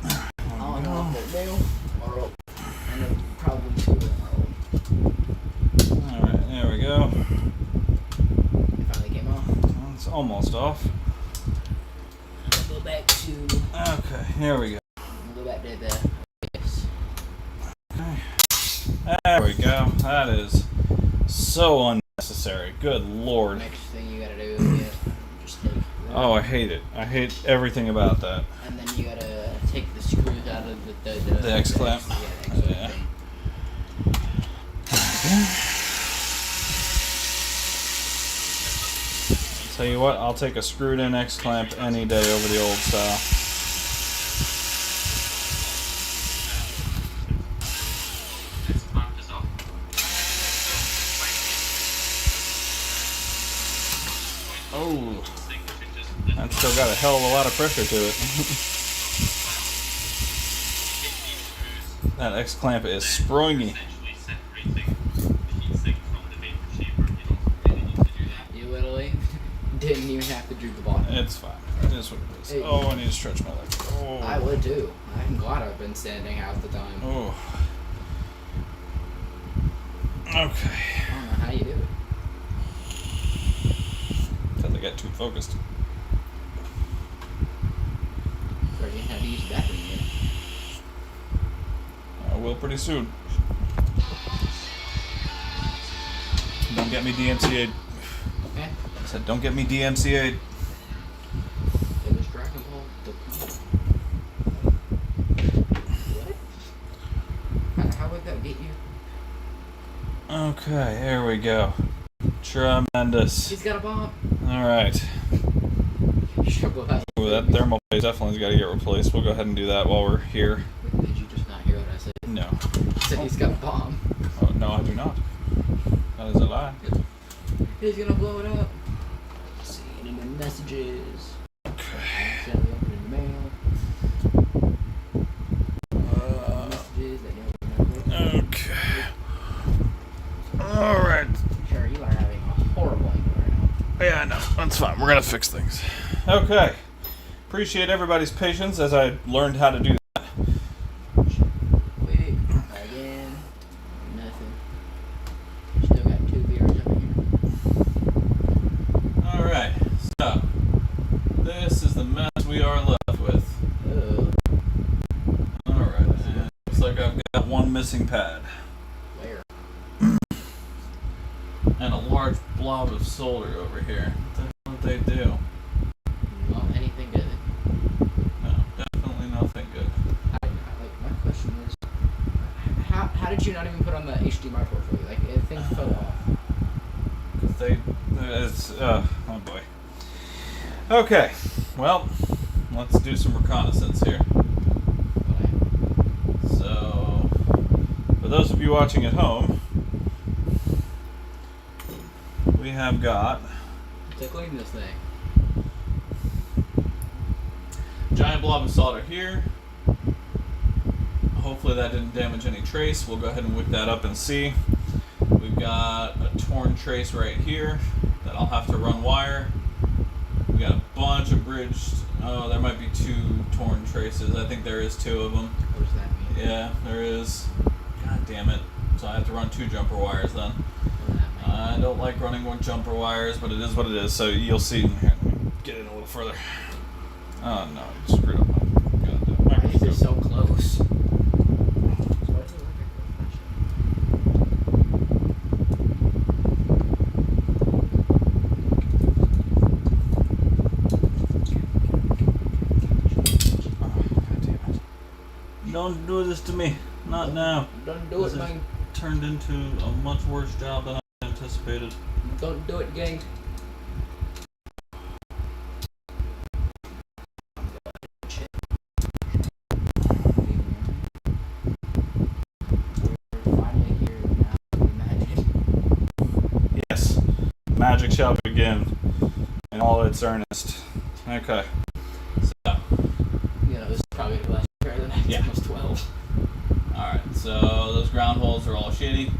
I don't know if they're new or old. I know probably 2 of them are old. Alright, there we go. It finally came off. Well, it's almost off. We'll go back to. Okay, here we go. We'll go back to the. Yes. Okay. There we go. That is so unnecessary. Good lord. Next thing you gotta do is just take. Oh, I hate it. I hate everything about that. And then you gotta take the screws out of The X clamp. Yeah, the X clamp Yeah. thing. Tell you what, I'll take a screwed in X clamp any day over the old style. This clamp is off. Oh, that's still got a hell of a lot of pressure to it. That X clamp is springy. Essentially separating the heatsink from the vapor chamber. You don't really need to do that. You literally didn't even have to do the bottom. It's fine. It is what it is. Hey. Oh, I need to stretch my leg. Oh. I would too. I'm glad I've been standing half the time. Oh. Okay. I don't know how you do it. Because I got too focused. Are forgetting how to use the bathroom again. I will pretty soon. Don't get me DMCA'd. Okay. I said, don't get me DMCA'd. It was Dragon Ball. What? How would that get you? Okay, here we go. Tremendous. He's got a bomb. Alright. Ooh, that thermal plate definitely got to get replaced. We'll go ahead and do that while we're here. Did you just not hear what I said? No. I said he's got a bomb. Oh, no, I do not. That is a lie. He's gonna blow it up. Let's see, any new messages? Okay. Accidentally opening the mail. Messages that never Okay. Alright. Sure, you are having a horrible angle right now. Yeah, I know. That's fine. We're going to fix things. Okay. Appreciate everybody's patience as I learned how to do that. Wait, again. Nothing. Still got 2 beers up in here. Alright. So, this is the mess we are left with. Oh, Alright. Looks like I've got one missing pad. where? And a large blob of solder over here. What the hell did they do? Well, anything good. No, definitely nothing good. My question is, how did you not even put on the HDMI port for you? Like, the thing fell off. Oh boy. Okay, well, let's do some reconnaissance here. So, for those of you watching at home, we have got To clean this thing. giant blob of solder here. Hopefully that didn't damage any trace. We'll go ahead and wick that up and see. We've got a torn trace right here that I'll have to run wire. We got a bunch of bridged. Oh, there might be 2 torn traces. I think there is 2 of them. What does that mean? Yeah, there is. God damn it. So I have to run 2 jumper wires then. What does that mean? I don't like running 1 jumper wires, but it is what it is. So you'll see. Here, let me get in a little further. Oh no, I screwed up my goddamn Why is microscope. it so close? Don't do this to me. Not now. Don't do it, This has man. turned into a much worse job than I anticipated. Don't do it, gang. We're finally here now. Magic. Yes, magic shall begin in all its earnest. Okay. So, You know, this is probably the last pair of the night. Yeah. Almost 12. alright, so those ground holes are all shitty.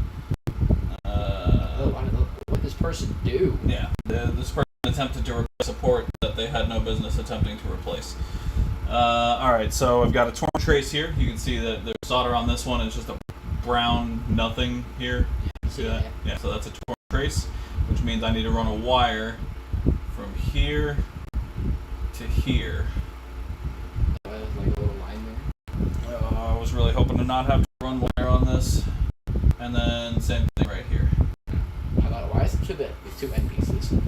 What did this person do? Yeah, this person attempted to replace a port that they had no business attempting to replace. Alright, so I've got a torn trace here. You can see that there's solder on this one. It's just a brown nothing here. See that? Yeah, so that's a torn trace, which means I need to run a wire from here to here. There's like a little line there. I was really hoping to not have to run wire on this. And then same thing right here. Why is it too big with 2 end pieces? Yeah,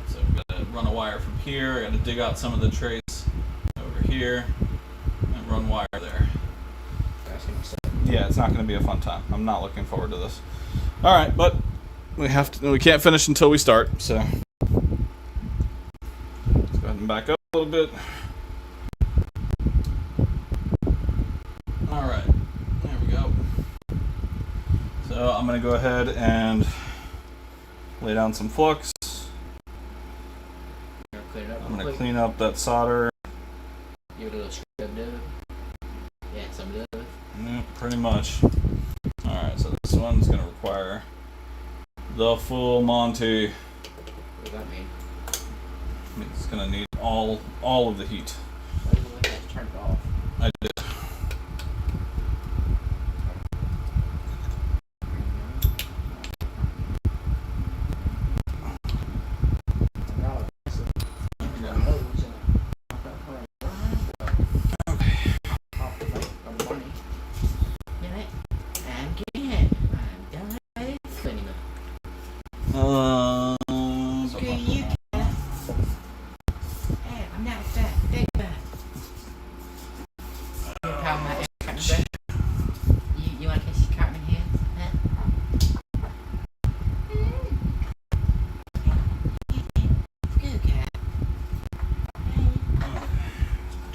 so I've got to run a wire from here. I got to dig out some of the trace over here and run wire there. That's gonna suck. Yeah, it's not going to be a fun time. I'm not looking forward to this. All right, but we can't finish until we start. So let's go ahead and back up a little bit. All right, there we go. So I'm going to go ahead and lay down some flux. You're gonna clean it up. I'm going to quick. clean up that solder. Give it a little scrub dub. Yeah, some dub. Yeah, pretty much. Alright, so this one's going to require the full Monty. What does that mean? It's going to need all of the heat. Why does it look like it's turned off? I did.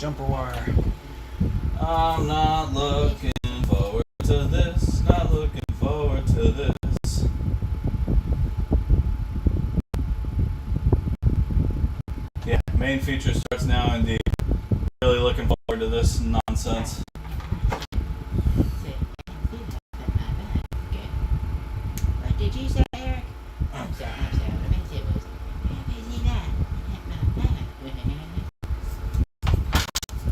jumper wire. I'm not looking forward to this. Not looking forward to this. Yeah, main feature starts now indeed. Really looking forward to this nonsense. What did you say, Eric? I'm sorry. What I meant to say was, see that?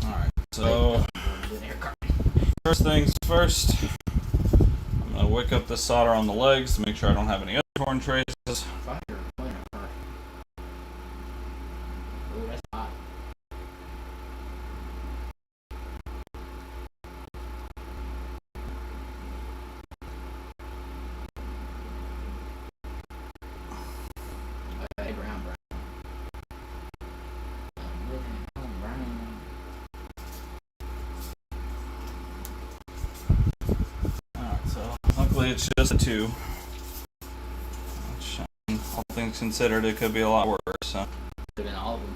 Alright, so first things first, I'm going to wick up the solder on the legs to make sure I don't have any other torn traces. Fire. Ooh, that's hot. Hey, brown. Alright, so luckily it's just a 2. Which, all things considered, it could be a lot worse. So. Could have been all of them.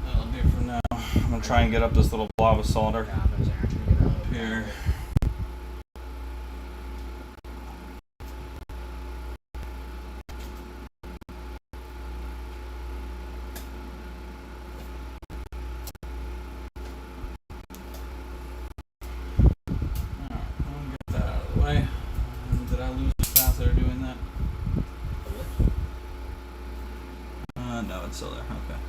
That'll do for now. I'm going to try and get up this little blob of solder here. Way. Did I lose the path that are doing that? No, it's still there. Okay.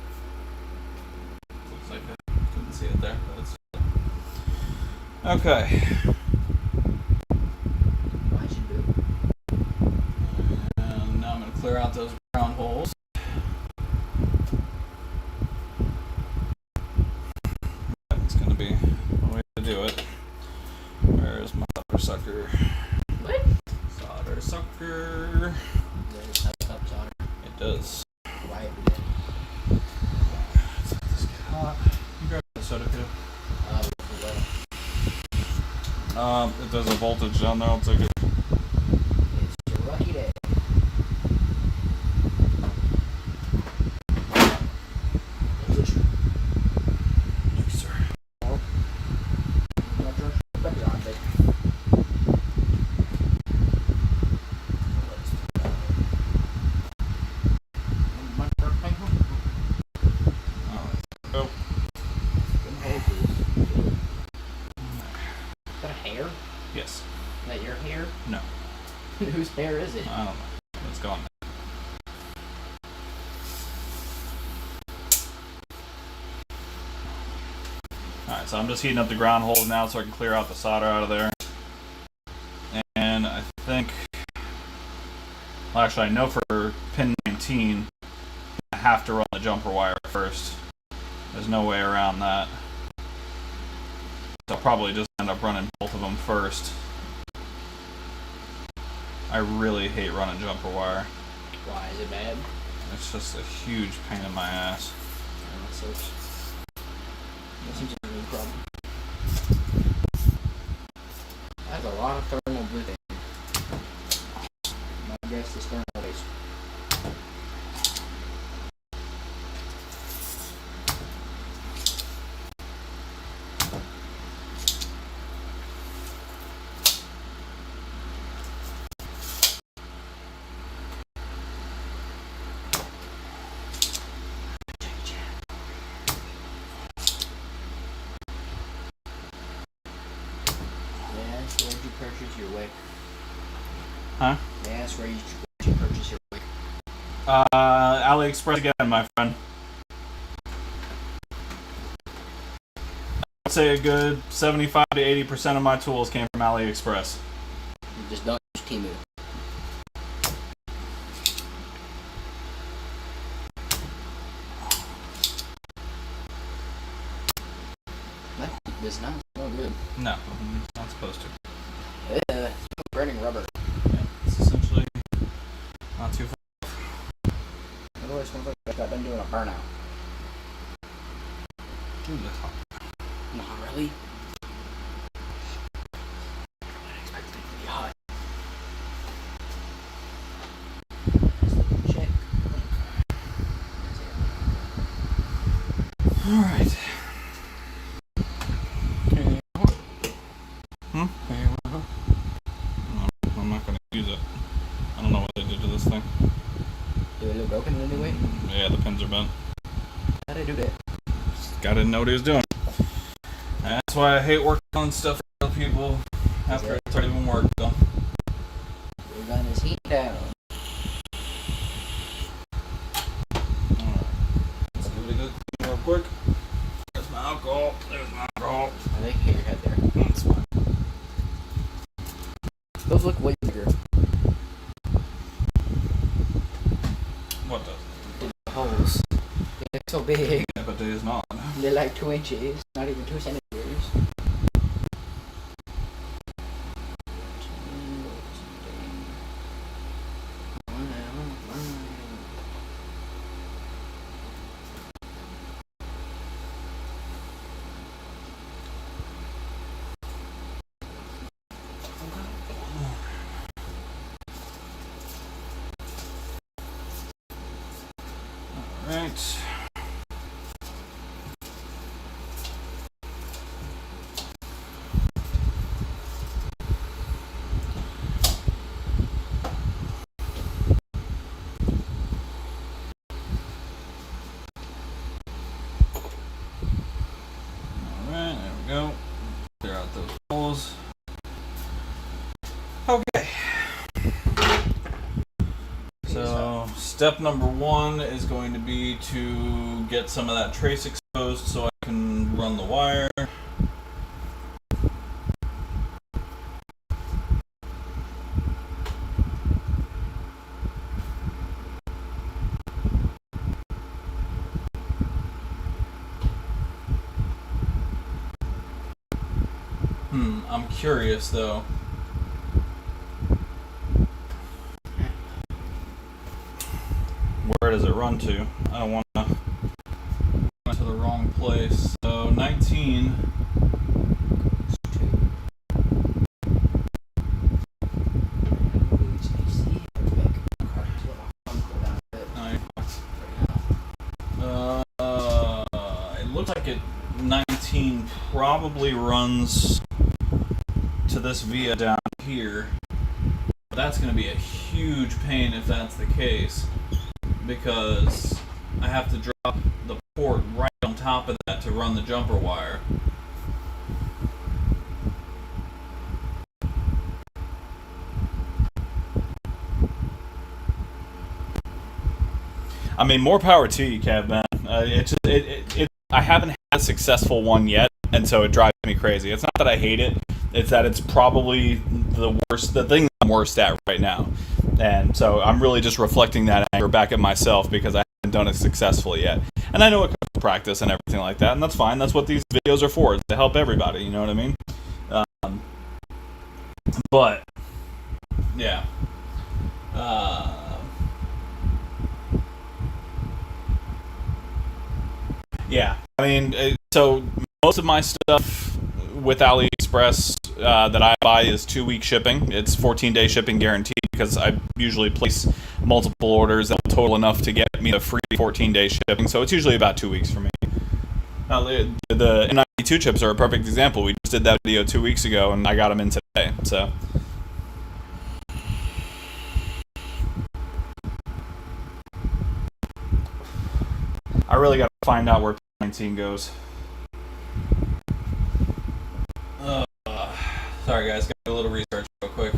Looks like I couldn't see it there, but it's still there. Okay. And now I'm going to clear out those ground holes. That's going to be the way to do it. Where is my solder sucker? What? Solder sucker. Does it have solder? It does. Why every day? Let's let this get hot. You grab the soda too. If there's a voltage down there, I'll take it. It's your lucky day. Yes, sir. Go. Is that a hair? Yes. Is that your hair? No. Whose hair is it? I don't know. It's gone. Alright, so I'm just heating up the ground holes now so I can clear out the solder out of there. And I think... Well, actually, I know for pin 19, I have to run the jumper wire first. There's no way around that. So I'll probably just end up running both of them first. I really hate running jumper wire. Why is it bad? It's just a huge pain in my ass. That seems to be a problem. That's a lot of thermal blipping. My guess is thermal base. Where'd you purchase your wick? Huh? May I ask where you purchase your wick? AliExpress again, my friend. I'd say a good 75 to 80% of my tools came from AliExpress. You just don't use Temu. This not so good. No, it's not supposed to. It's burning rubber. Yeah, it's essentially not too far. Otherwise, it smells like I've been doing a burnout. Ooh, that's hot. Really? I expected it to be hot. Check. Alright. I'm not gonna use it. I don't know what they did to this thing. Do it look broken in any way? Yeah, the pins are bent. How'd I do that? This guy didn't know what he was doing. That's why I hate working on stuff for other people after it's already been worked on. We're gonna heat down. Alright. Let's give it a good clean real quick. There's my alcohol. There's my alcohol. I think hit your head there. That's fine. Those look way bigger. What does? The holes. They look so big. Yeah, but it is not. They're like 2 inches, not even 2 centimeters. Alright. Alright, there we go. Clear out those holes. Okay. So, step number 1 is going to be to get some of that trace exposed so I can run the wire. I'm curious though. Where does it run to? I don't want to run to the wrong place. So 19. It looks like 19 probably runs to this via down here. But that's going to be a huge pain if that's the case, because I have to drop the port right on top of that to run the jumper wire. I mean, more power to you, Kev, man. I haven't had a successful one yet, and so it drives me crazy. It's not that I hate it; it's that it's probably the thing I'm worst at right now. And so I'm really just reflecting that anger back at myself because I haven't done it successfully yet. And I know it comes with practice and everything like that, and that's fine. That's what these videos are for, to help everybody. You know what I mean? But yeah. Yeah, I mean, so most of my stuff with AliExpress that I buy is 2-week shipping. It's 14-day shipping guaranteed because I usually place multiple orders that will total enough to get me the free 14-day shipping. So it's usually about 2 weeks for me. The N92 chips are a perfect example. We just did that video 2 weeks ago, and I got them in today. So. I really got to find out where 19 goes. Sorry guys, got to do a little research real quick.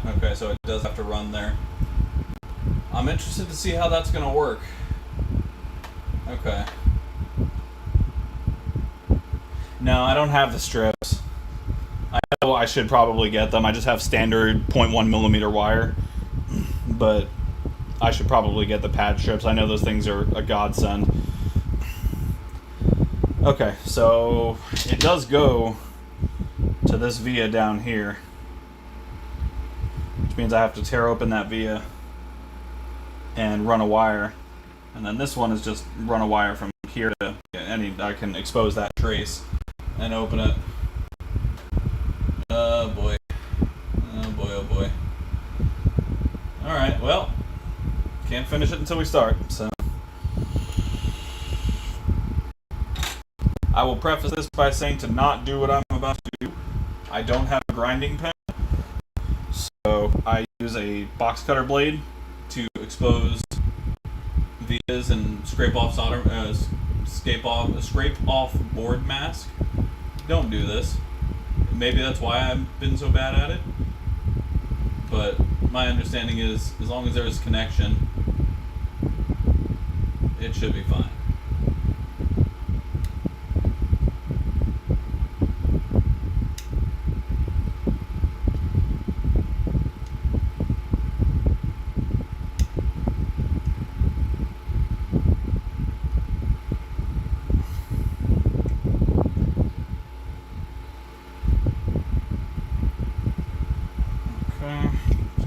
Yeah, okay, so it does have to run there. I'm interested to see how that's going to work. Okay. No, I don't have the strips. I know I should probably get them. I just have standard 0.1 millimeter wire. But I should probably get the pad strips. I know those things are a godsend. Okay, so it does go to this via down here, which means I have to tear open that via and run a wire, and then this one is just run a wire from here to any. I can expose that trace and open it. Oh boy, oh boy, oh boy. All right, well, can't finish it until we start. So I will preface this by saying to not do what I'm about to do. I don't have a grinding pen, so I use a box cutter blade to expose vias and scrape off scrape off board mask. Don't do this. Maybe that's why I've been so bad at it. But my understanding is, as long as there is connection, it should be fine.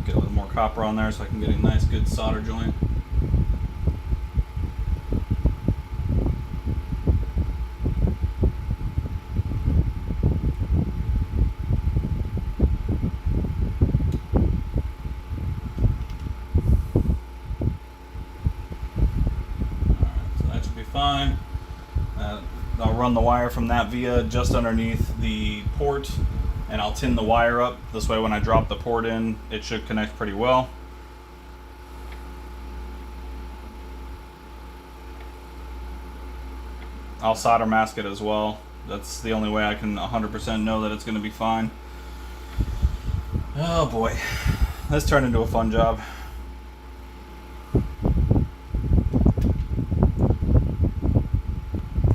Get a little more copper on there so I can get a nice good solder joint. Alright, so that should be fine. I'll run the wire from that via just underneath the port, and I'll tin the wire up. This way when I drop the port in, it should connect pretty well. I'll solder mask it as well. That's the only way I can 100% know that it's going to be fine. Oh boy, this turned into a fun job.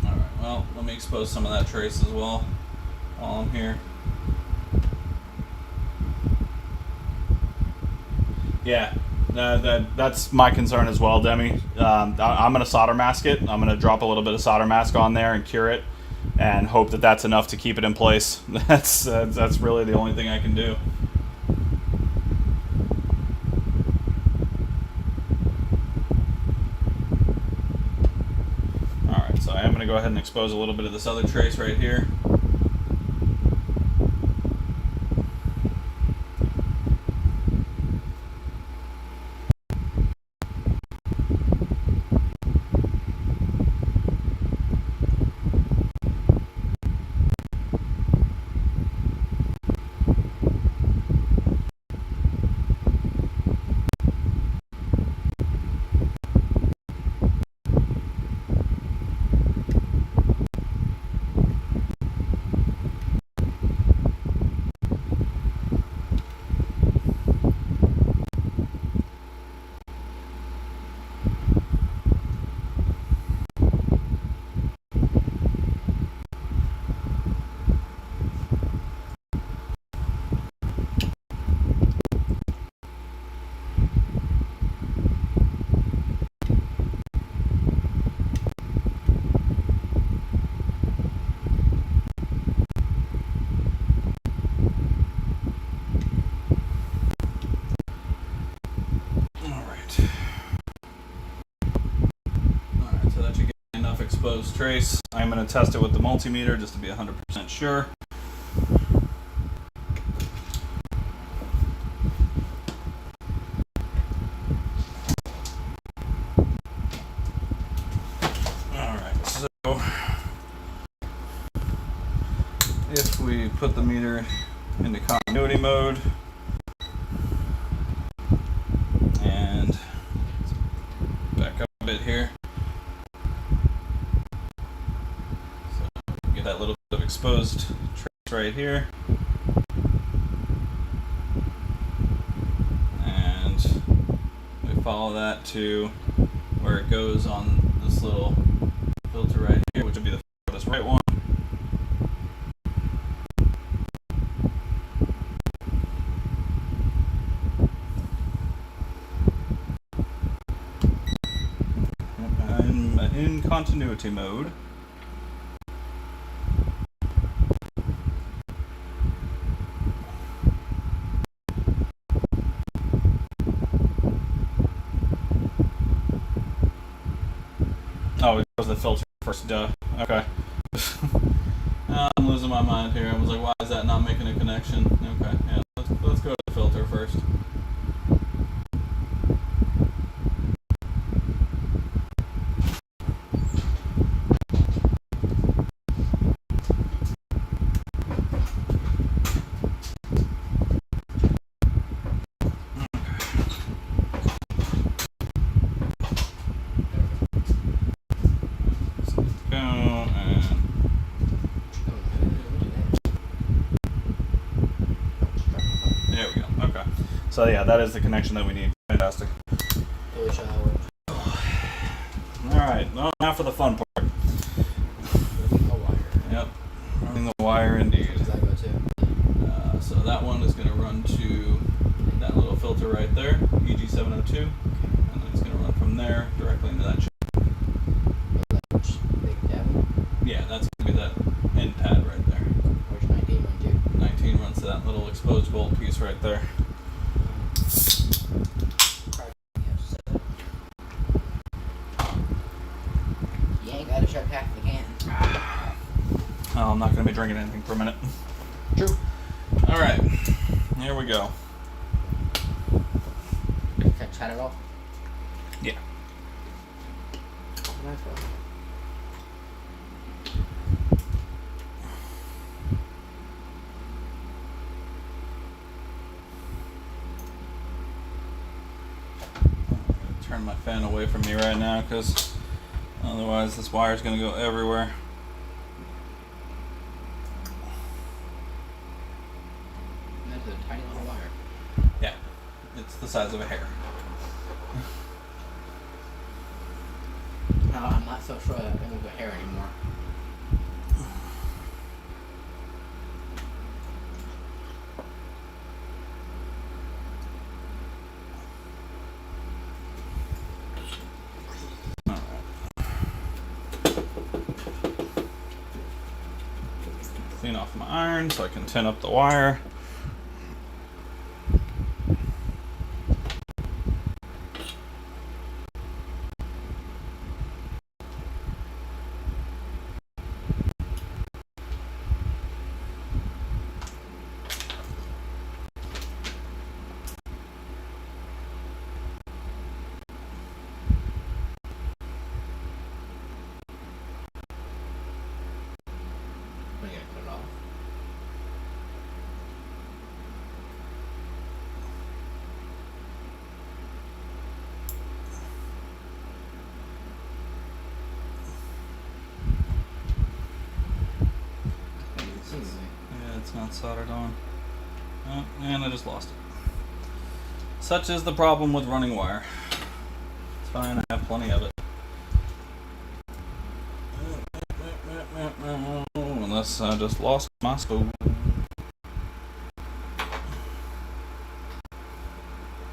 Alright, well, let me expose some of that trace as well while I'm here. Yeah, that's my concern as well, Demi. I'm going to solder mask it. I'm going to drop a little bit of solder mask on there and cure it, and hope that that's enough to keep it in place. That's really the only thing I can do. Alright, so I am going to go ahead and expose a little bit of this other trace right here. Exposed trace. I'm going to test it with the multimeter just to be 100% sure. Alright, so if we put the meter into continuity mode and back up a bit here. That little bit of exposed trace right here. follow that to where it goes on this little filter right here, which would be the farthest right one. I'm in continuity mode. Oh, it was the filter first, duh. Okay. I'm losing my mind here. I was like, why is that not making a connection? Okay, yeah, let's go to the filter first. Go and there we go. Okay. So yeah, that is the connection that we need. Fantastic. Holy shower. Alright, well, now for the fun part. A wire. Yep. Running the wire indeed. Does that go to? So that one is going to run to that little filter right there, EG702. And then it's going to run from there directly into that chip. Big tab. Yeah, that's going to be that end pad right there. Where's 19 run to? 19 runs to that little exposed gold piece right there. You ain't gotta shut half the can. Oh, I'm not going to be drinking anything for a minute. True. Alright, here we go. Can I chat it off? Yeah. My phone. Turn my fan away from me right now because otherwise this wire is going to go everywhere. That's a tiny little wire. Yeah, it's the size of a hair. No, I'm not so sure that it won't go hair anymore. Clean off my iron so I can tin up the wire. I'm gonna cut it off. I can't even see anything. Yeah, it's not soldered on. Oh, and I just lost it. Such is the problem with running wire. It's fine, I have plenty of it. Unless I just lost my spool.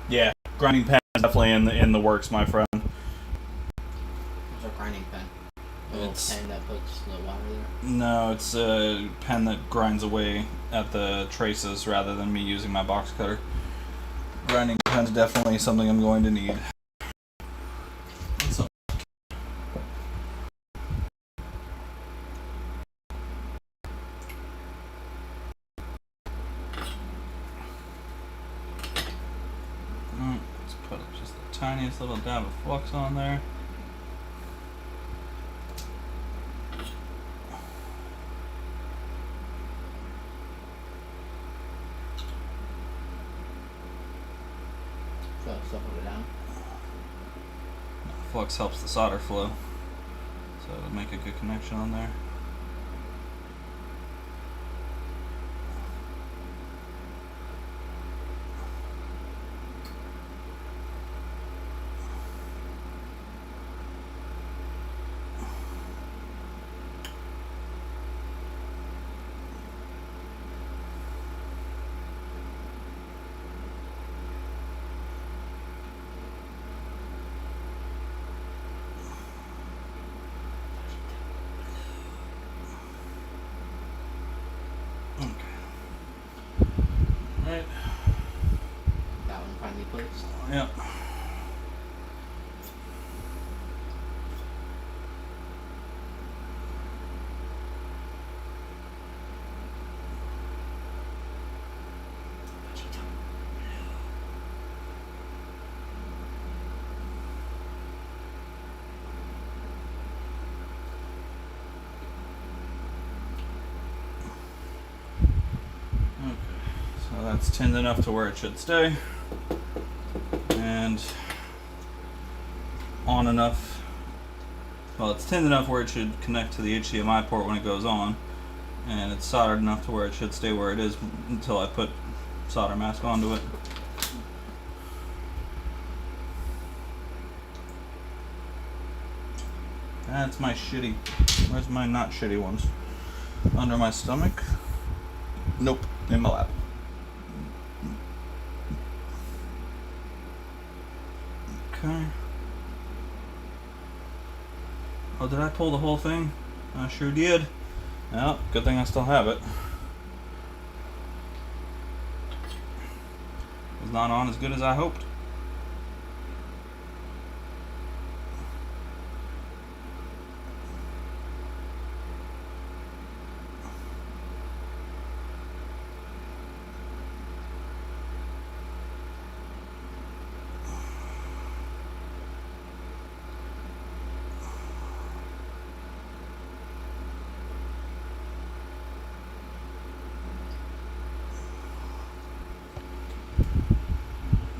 Yeah, grinding pen is definitely in the works, my friend. What's a grinding pen? A little It's- pen that puts the wire there. No, it's a pen that grinds away at the traces rather than me using my box cutter. Grinding pen's definitely something I'm going to need. So, let's put just the tiniest little dab of flux on there. So shuffle it down. Flux helps the solder flow, so it'll make a good connection on there. Alright. That one finally placed. Yep. Okay, so that's tinned enough to where it should stay, and on enough. Well, it's tinned enough where it should connect to the HDMI port when it goes on, and it's soldered enough to where it should stay where it is until I put solder mask onto it. That's my shitty. Where's my not shitty ones? Under my stomach? Nope, in my lap. Okay. Oh, did I pull the whole thing? I sure did. Well, good thing I still have it. It was not on as good as I hoped.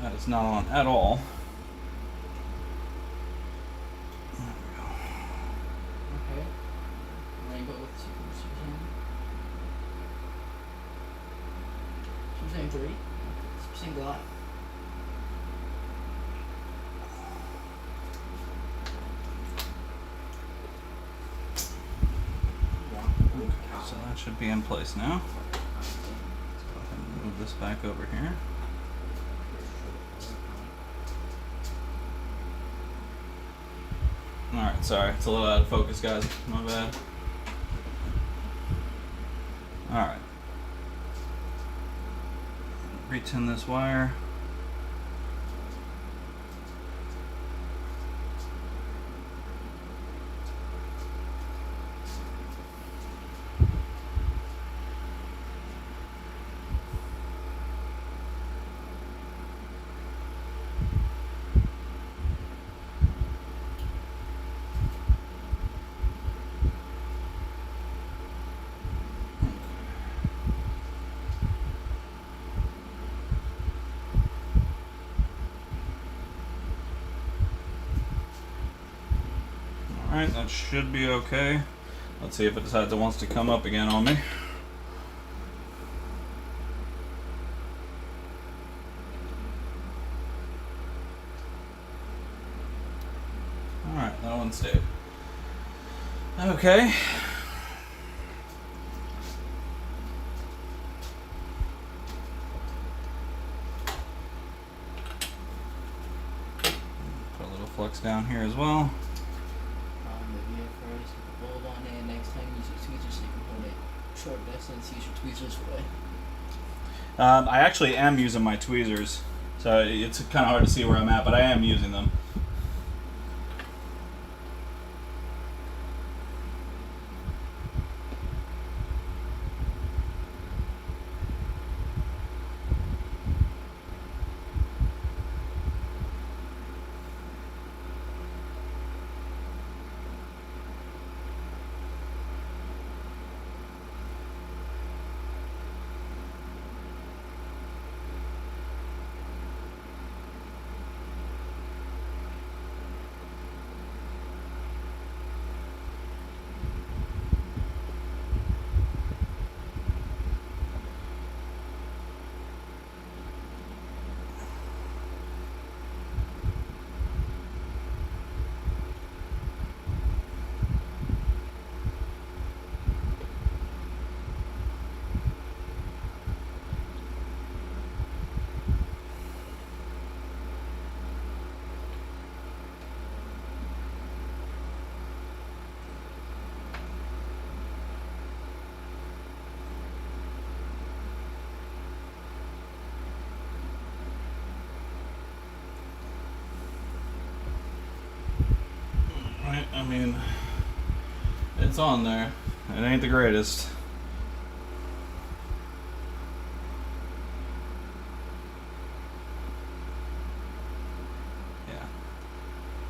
That is not on at all. Okay. Rainbow with two. She's saying 3. She's saying a lot. So that should be in place now. Let's go ahead and move this back over here. Alright, sorry, it's a little out of focus, guys. My bad. Alright. Retin this wire. Alright, that should be okay. Let's see if it decides it wants to come up again on me. Alright, that one stayed. Okay. Put a little flux down here as well. Maybe at first, hold on it. Next time, use your tweezers so you can hold it short distance. Use your tweezers away. I actually am using my tweezers, so it's kind of hard to see where I'm at, but I am using them. I mean, it's on there. It ain't the greatest. Yeah.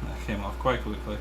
That came off quite quickly.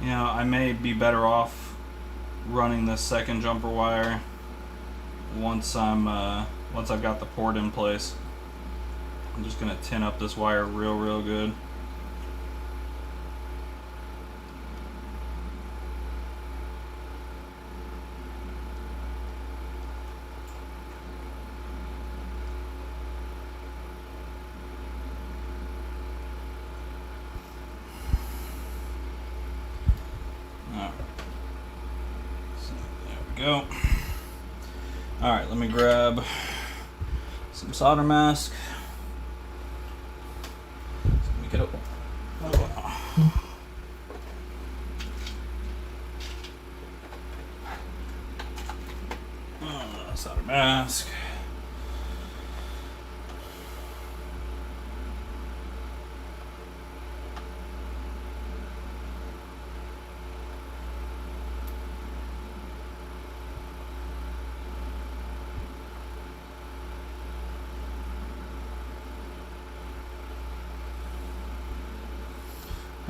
You know, I may be better off running this second jumper wire once I've got the port in place. I'm just gonna tin up this wire real good. Alright. So there we go. Alright, let me grab some solder mask. Let me get up. Solder mask.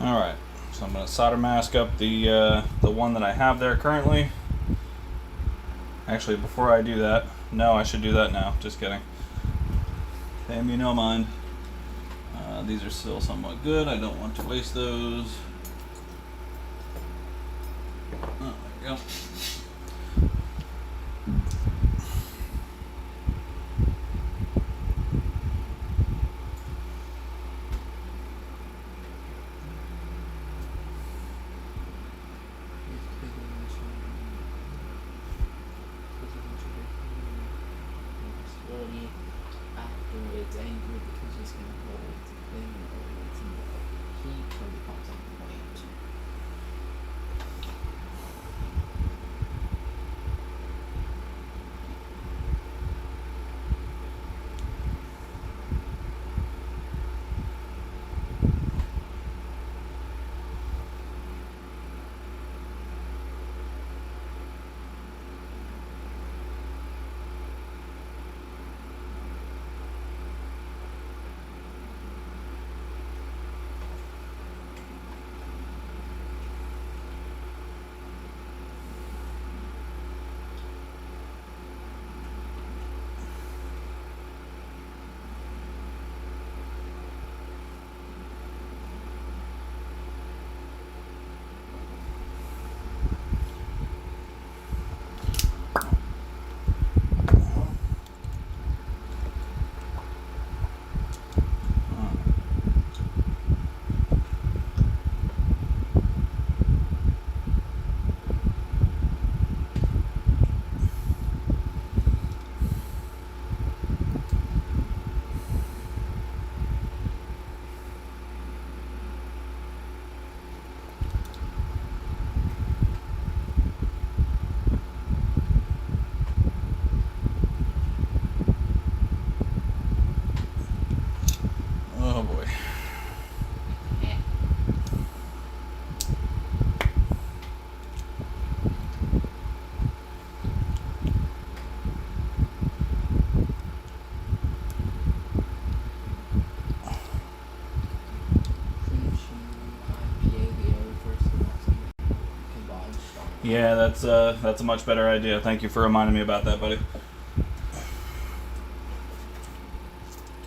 Alright, so I'm going to solder mask up the one that I have there currently. Actually, before I do that, no, I should do that now. Just kidding. Pay me no mind. These are still somewhat good. I don't want to waste those. Oh, there we go. Afterwards, angry because it's going to hold the thing or heat when it comes on point. Oh boy. Yeah, that's a much better idea. Thank you for reminding me about that, buddy.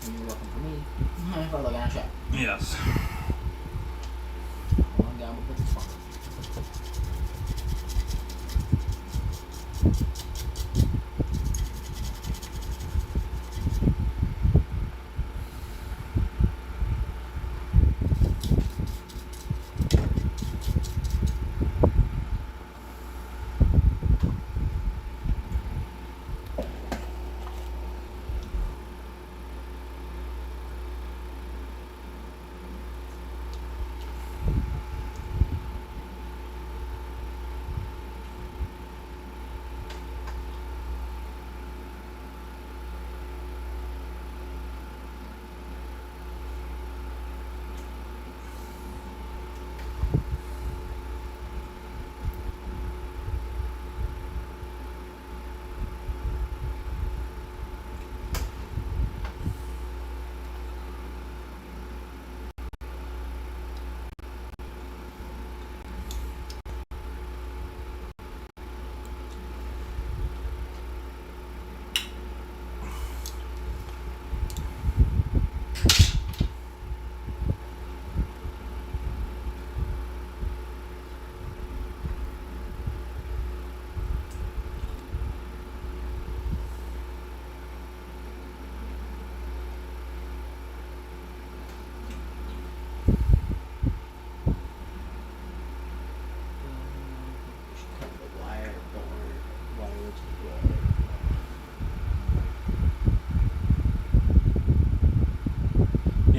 You're welcome for me. For looking at shit. Yes. One guy will put this one.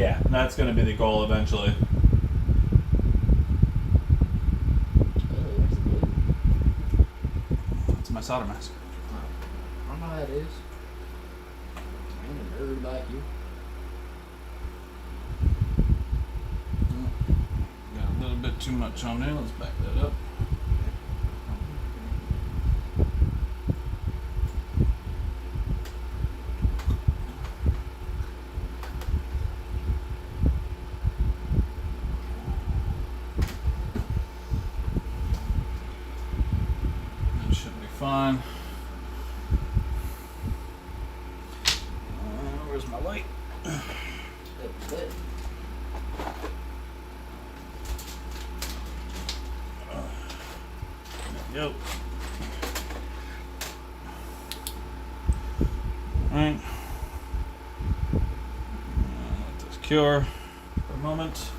Yeah, that's going to be the goal eventually. Oh, where's the blue? It's my solder mask. Oh, I don't know how that is. I ain't a nerd like you. Got a little bit too much on there. Let's back that up. That should be fine. Where's my light? But Yep. Alright. Let this cure for a moment.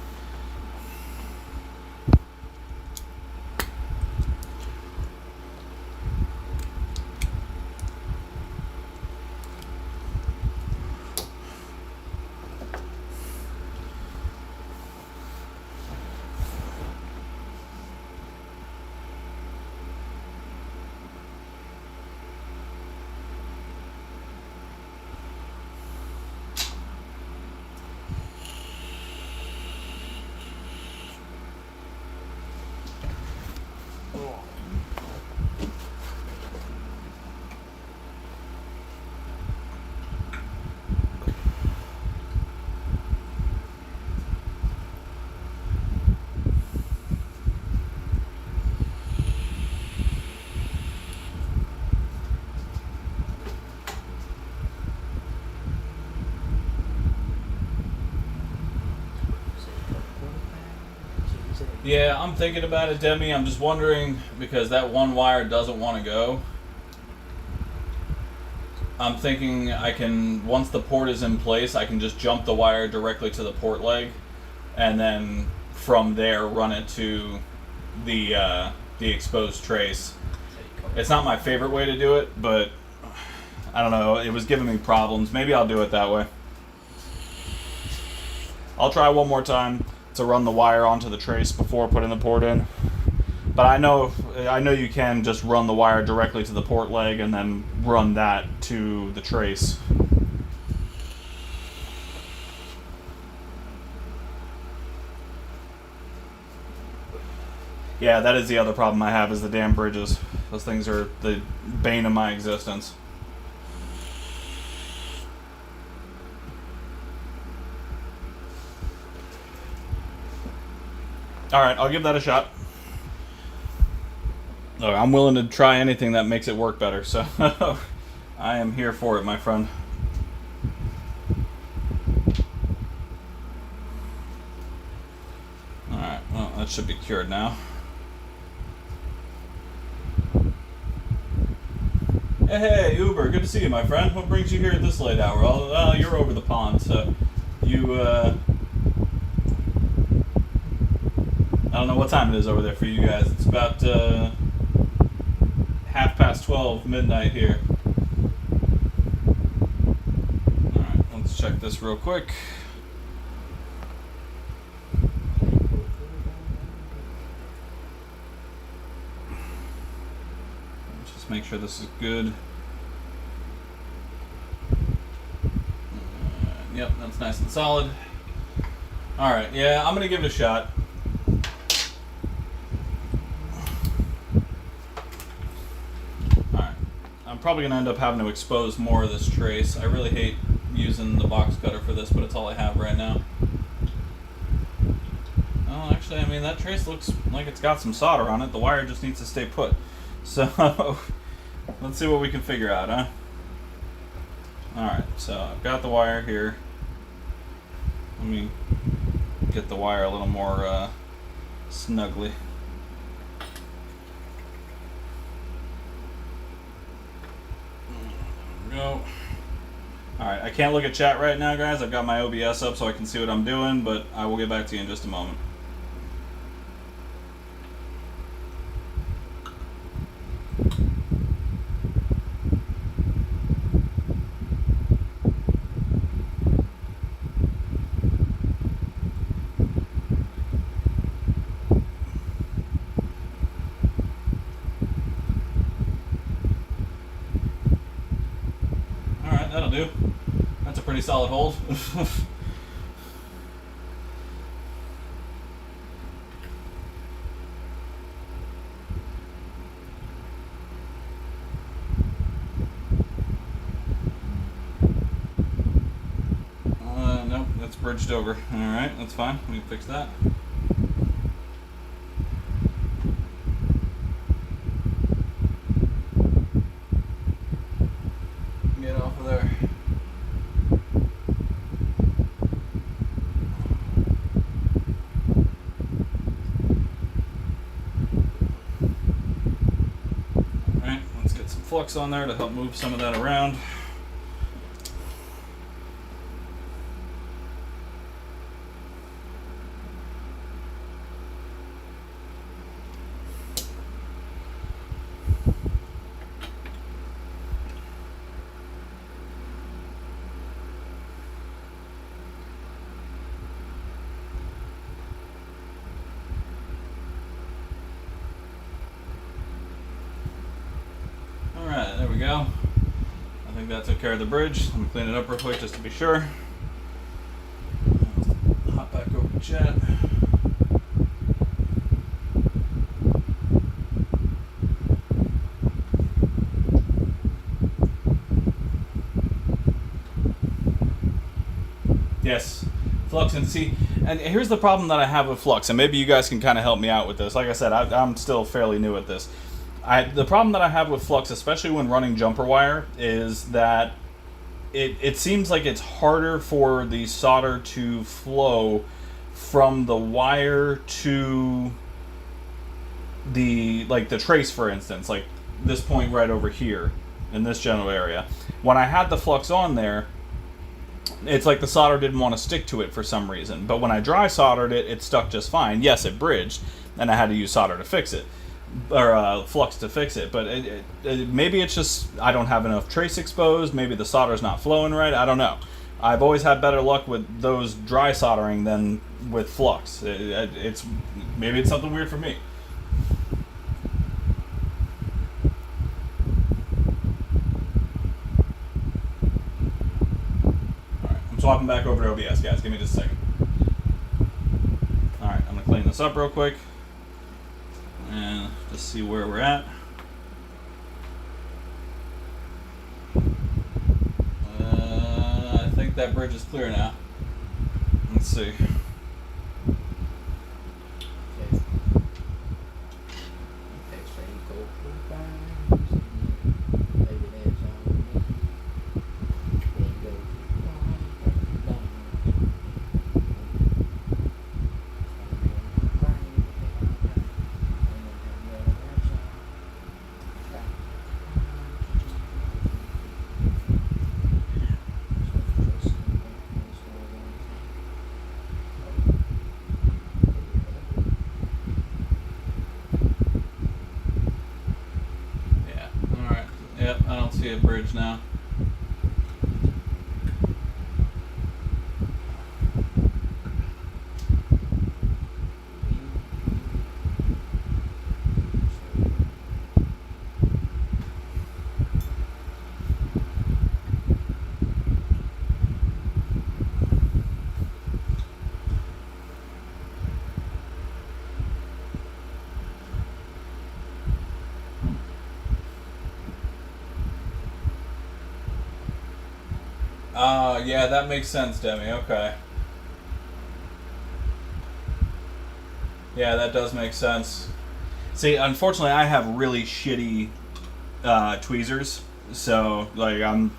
Yeah, I'm thinking about it, Demi. I'm just wondering, because that one wire doesn't want to go. I'm thinking I can, once the port is in place, I can just jump the wire directly to the port leg, and then from there run it to the exposed trace. It's not my favorite way to do it, but I don't know. It was giving me problems. Maybe I'll do it that way. I'll try one more time to run the wire onto the trace before putting the port in. But I know you can just run the wire directly to the port leg and then run that to the trace. Yeah, that is the other problem I have, is the damn bridges. Those things are the bane of my existence. Alright, I'll give that a shot. Look, I'm willing to try anything that makes it work better, so I am here for it, my friend. Alright, well, that should be cured now. Hey, Uber, good to see you, my friend. What brings you here at this late hour? Well, you're over the pond, so you, I don't know what time it is over there for you guys. It's about 12:30 midnight here. Alright, let's check this real quick. Let's just make sure this is good. Yep, that's nice and solid. Alright, yeah, I'm going to give it a shot. I'm probably going to end up having to expose more of this trace. I really hate using the box cutter for this, but it's all I have right now. Oh, actually, I mean, that trace looks like it's got some solder on it. The wire just needs to stay put. So, let's see what we can figure out, huh? Alright, so I've got the wire here. Let me get the wire a little more snugly. Go. Alright, I can't look at chat right now, guys. I've got my OBS up so I can see what I'm doing, but I will get back to you in just a moment. do. That's a pretty solid hold. Nope, that's bridged over. Alright, that's fine. We can fix that. Get off of there. Alright, let's get some flux on there to help move some of that around. Alright, there we go. I think that took care of the bridge. Let me clean it up real quick just to be sure. Hop back over to chat. Yes, flux and see, and here's the problem that I have with flux, and maybe you guys can kind of help me out with this. Like I said, I'm still fairly new at this. The problem that I have with flux, especially when running jumper wire, is that it seems like it's harder for the solder to flow from the wire to the trace, for instance, like this point right over here in this general area. When I had the flux on there, it's like the solder didn't want to stick to it for some reason. But when I dry soldered it, it stuck just fine. Yes, it bridged, and I had to use solder to fix it, or flux to fix it. But maybe it's just I don't have enough trace exposed. Maybe the solder's not flowing right. I don't know. I've always had better luck with those dry soldering than with flux. Maybe it's something weird for me. Swapping back over to OBS, guys. Give me just a second. Alright, I'm going to clean this up real quick. And just see where we're at. I think that bridge is clear now. Let's see. Yep, I don't see a bridge now. Yeah, that makes sense, Demi. Okay. Yeah, that does make sense. See, unfortunately, I have really shitty tweezers, so like I'm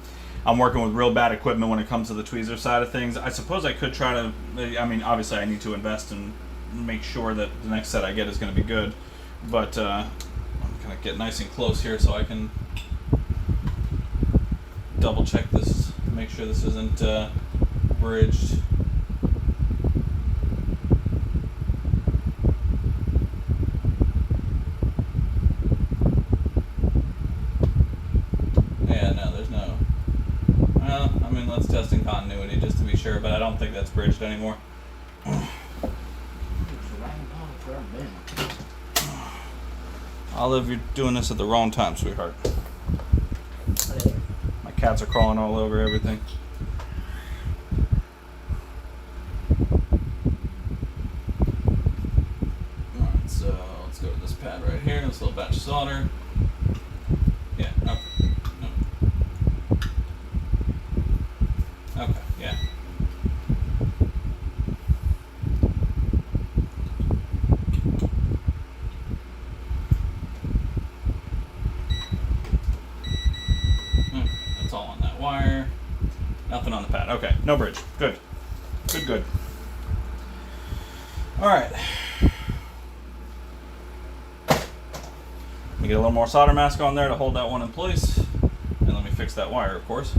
working with real bad equipment when it comes to the tweezer side of things. I suppose I could try to. I mean, obviously, I need to invest and make sure that the next set I get is going to be good. But I'm gonna get nice and close here so I can double check this. Make sure this isn't bridged. Yeah, no, there's no. Well, I mean, let's test in continuity just to be sure, but I don't think that's bridged anymore. Olive, you're doing this at the wrong time, sweetheart. My Cats are crawling all over everything. Alright, so let's go to this pad right here, this little batch of solder. Yeah, okay. No. Okay, yeah. That's all on that wire. Nothing on the pad. Okay, no bridge. Good. Good. Alright. Let me get a little more solder mask on there to hold that one in place. And let me fix that wire, of course.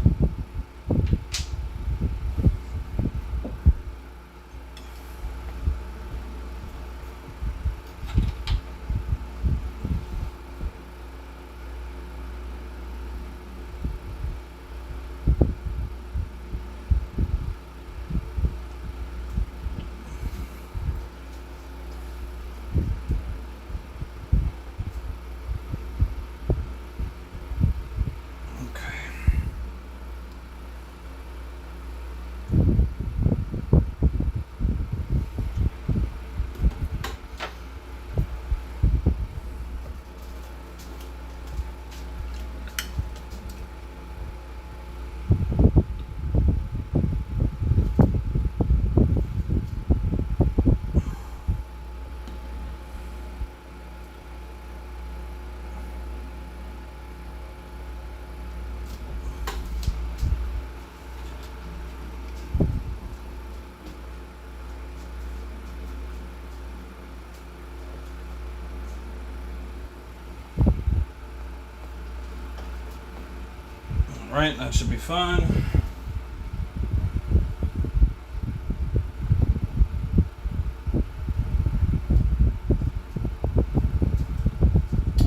Right, that should be fine.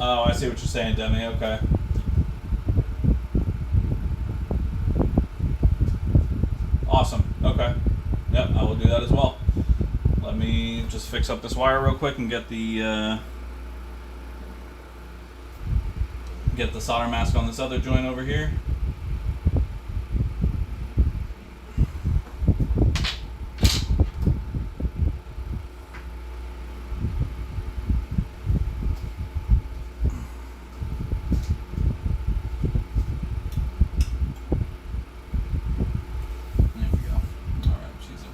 Oh, I see what you're saying, Demi. Okay. Awesome. Okay. Yep, I will do that as well. Let me just fix up this wire real quick and get the solder mask on this other joint over here.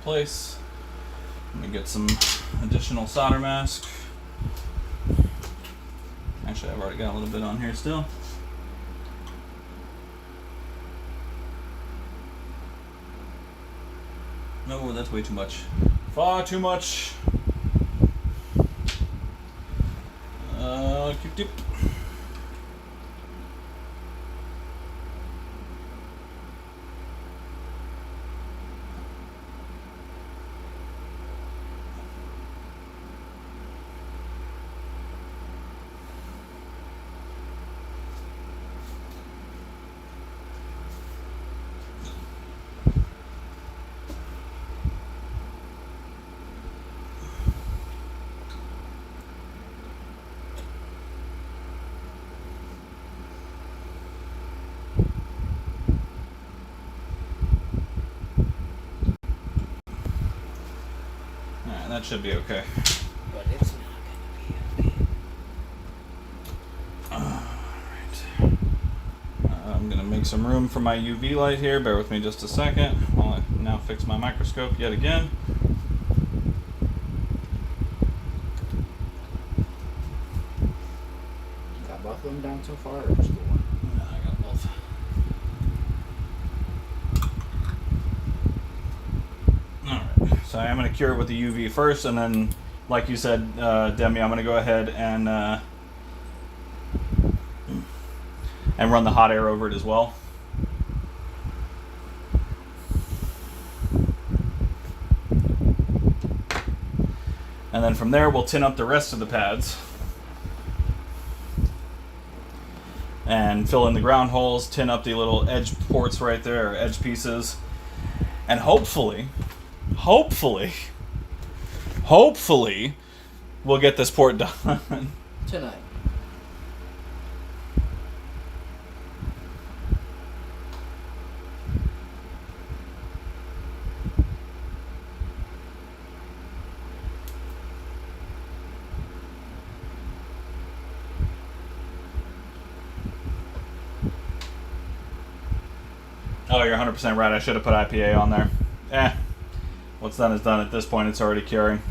Place. Let me get some additional solder mask. Actually, I've already got a little bit on here still. No, that's way too much. Far too much. Keep. That should be okay. But it's not gonna be okay. Alright. I'm gonna make some room for my UV light here. Bear with me just a second while I now fix my microscope yet again. Got both of them down so far, or just the one? I got both. Alright, so I'm going to cure it with the UV first, and then, like you said, Demi, I'm going to go ahead and run the hot air over it as well. And then from there, we'll tin up the rest of the pads. And fill in the ground holes, tin up the little edge ports right there, or edge pieces. And hopefully, we'll get this port done. Tonight. Oh, you're 100% right. I should have put IPA on there. What's done is done at this point. It's already curing.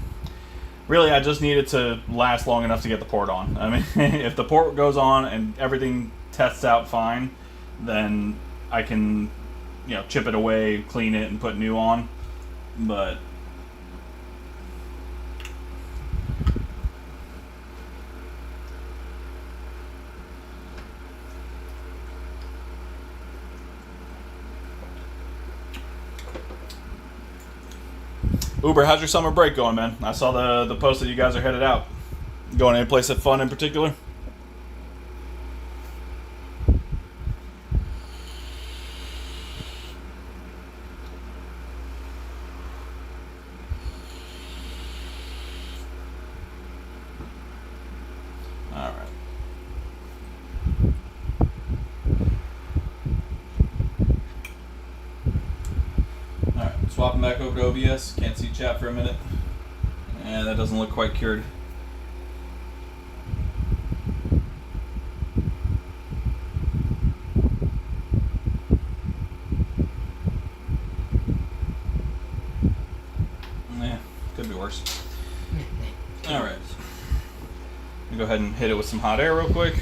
Really, I just need it to last long enough to get the port on. I mean, if the port goes on and everything tests out fine, then I can, chip it away, clean it, and put new on. But Uber, how's your summer break going, man? I saw the post that you guys are headed out. Going any place of fun in particular? All right. Alright, swapping back over to OBS. Can't see chat for a minute. And that doesn't look quite cured. Could be worse. Alright. Let me go ahead and hit it with some hot air real quick.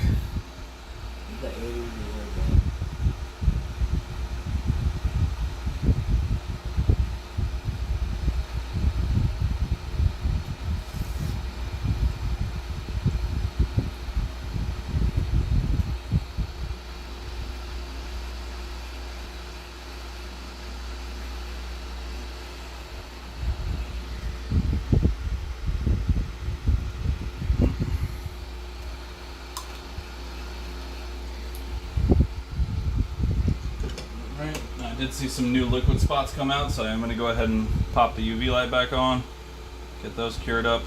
I did see some new liquid spots come out, so I'm going to go ahead and pop the UV light back on, get those cured up.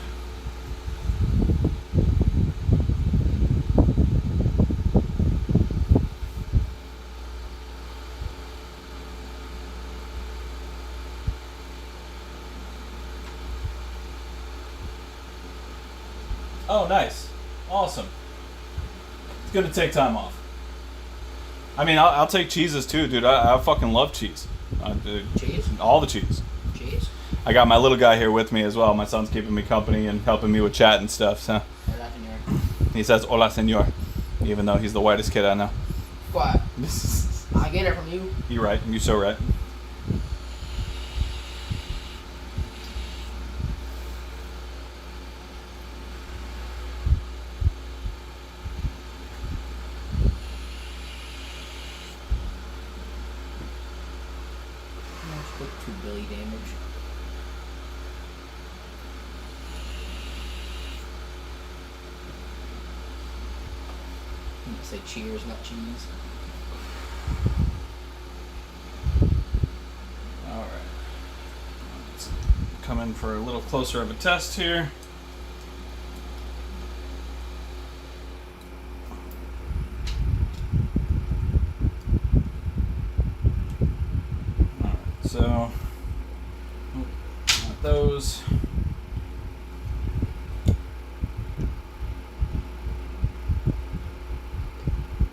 Oh, nice. Awesome. It's going to take time off. I mean, I'll take cheeses too, dude. I fucking love cheese. Cheese? All the cheese. Cheese? I got my little guy here with me as well. My son's keeping me company and helping me with chat and stuff. So Hola, señor. he says "Hola, señor," even though he's the whitest kid I know. What? I get it from you. You're right. You're so right. Took 2 billy damage. I'm gonna say cheers, not cheese. Alright. Let's come in for a little closer of a test here. Alright, so got those.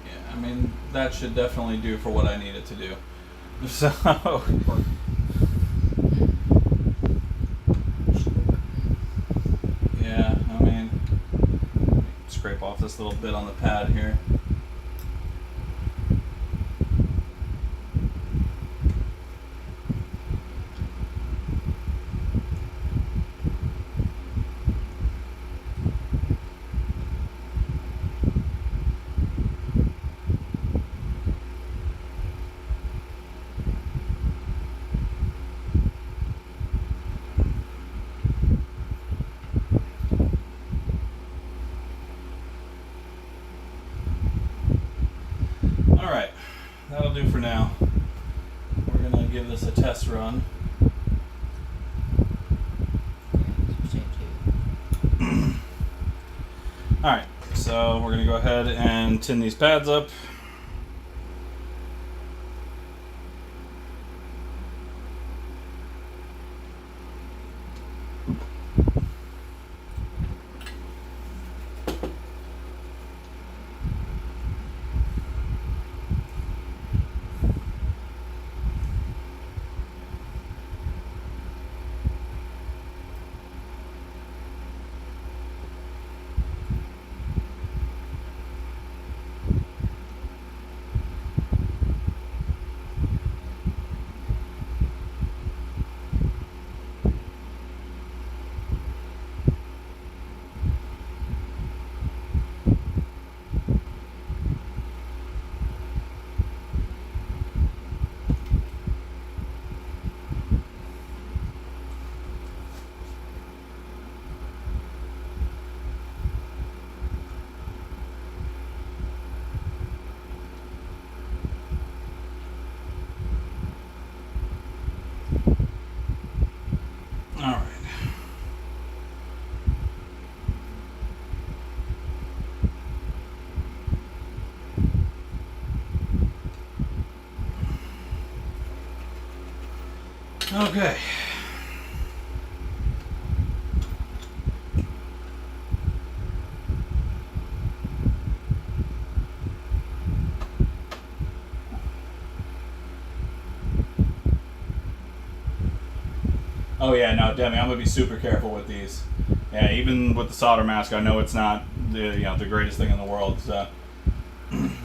Yeah, I mean, that should definitely do for what I need it to do. So yeah, I mean, let me scrape off this little bit on the pad here. Alright, that'll do for now. We're going to give this a test run. Alright, so we're going to go ahead and tin these pads up. Okay. Oh yeah, no, Demi, I'm gonna be super careful with these. Yeah, even with the solder mask, I know it's not the greatest thing in the world. So,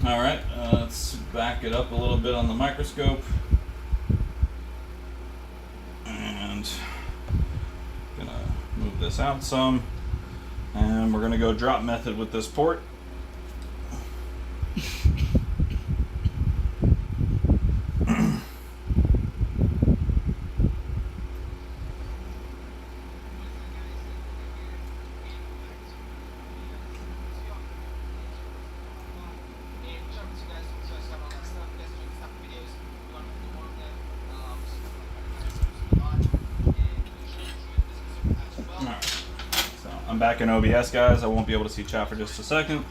all right, let's back it up a little bit on the microscope, and gonna move this out some, and we're gonna go drop method with this port. Alright, so I'm back in OBS, guys. I won't be able to see chat for just a second.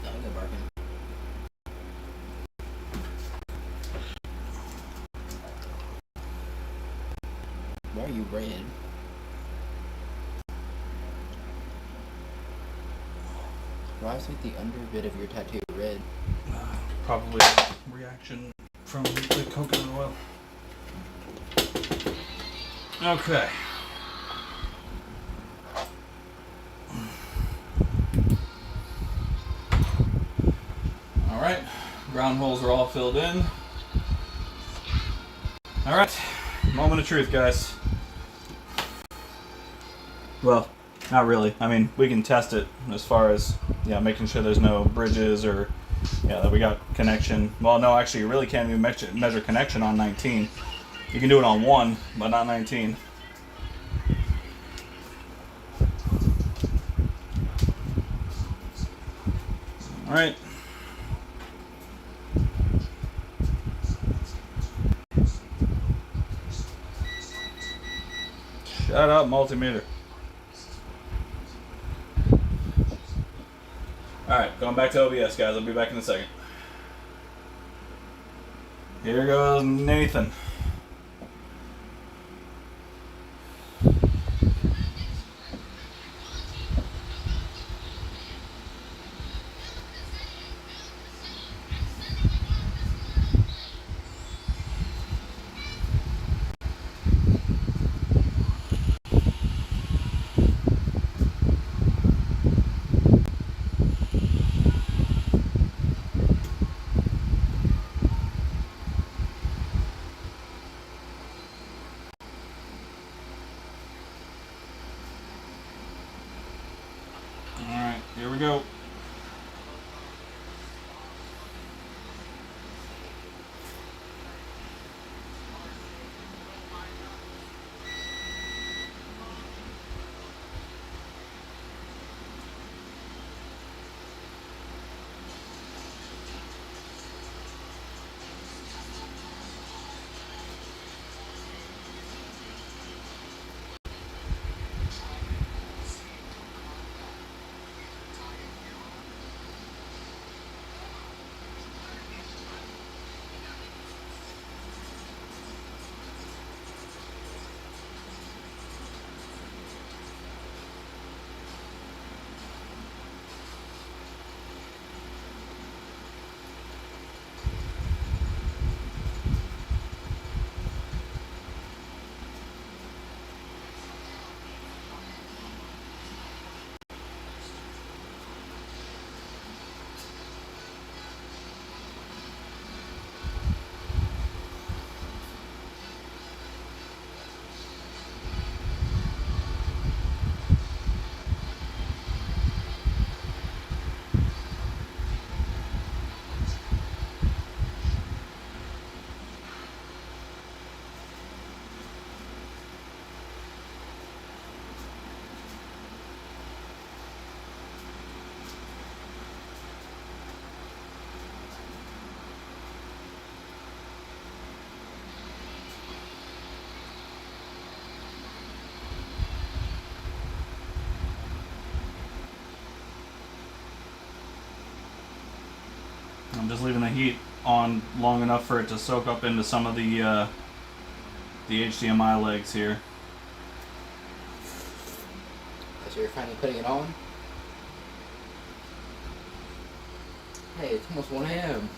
Don't go barking. Why are you red? Why is like the underbit of your tattoo red? Probably reaction from the coconut oil. Okay. All right, ground holes are all filled in. All right, moment of truth, guys. Well, not really. I mean, we can test it as far as making sure there's no bridges or that we got connection. Well, no, actually, you really can't even measure connection on 19. You can do it on 1, but not 19. All right. Shut up, multimeter. Alright, going back to OBS, guys. I'll be back in a second. Here goes Nathan. I'm just leaving the heat on long enough for it to soak up into some of the HDMI legs here. So you're finally putting it on? Hey, it's almost 1 a.m.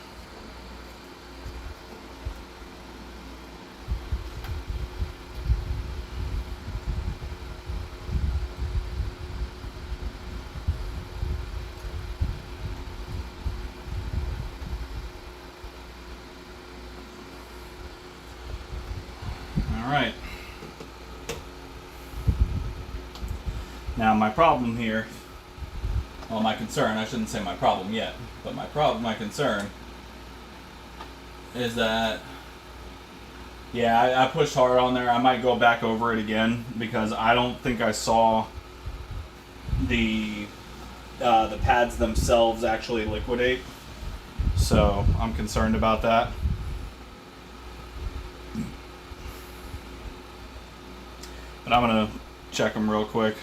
Alright. Now my problem here, well, my concern, I shouldn't say my problem yet, but my concern is that, yeah, I pushed hard on there. I might go back over it again because I don't think I saw the pads themselves actually liquidate. So I'm concerned about that. But I'm gonna check them real quick.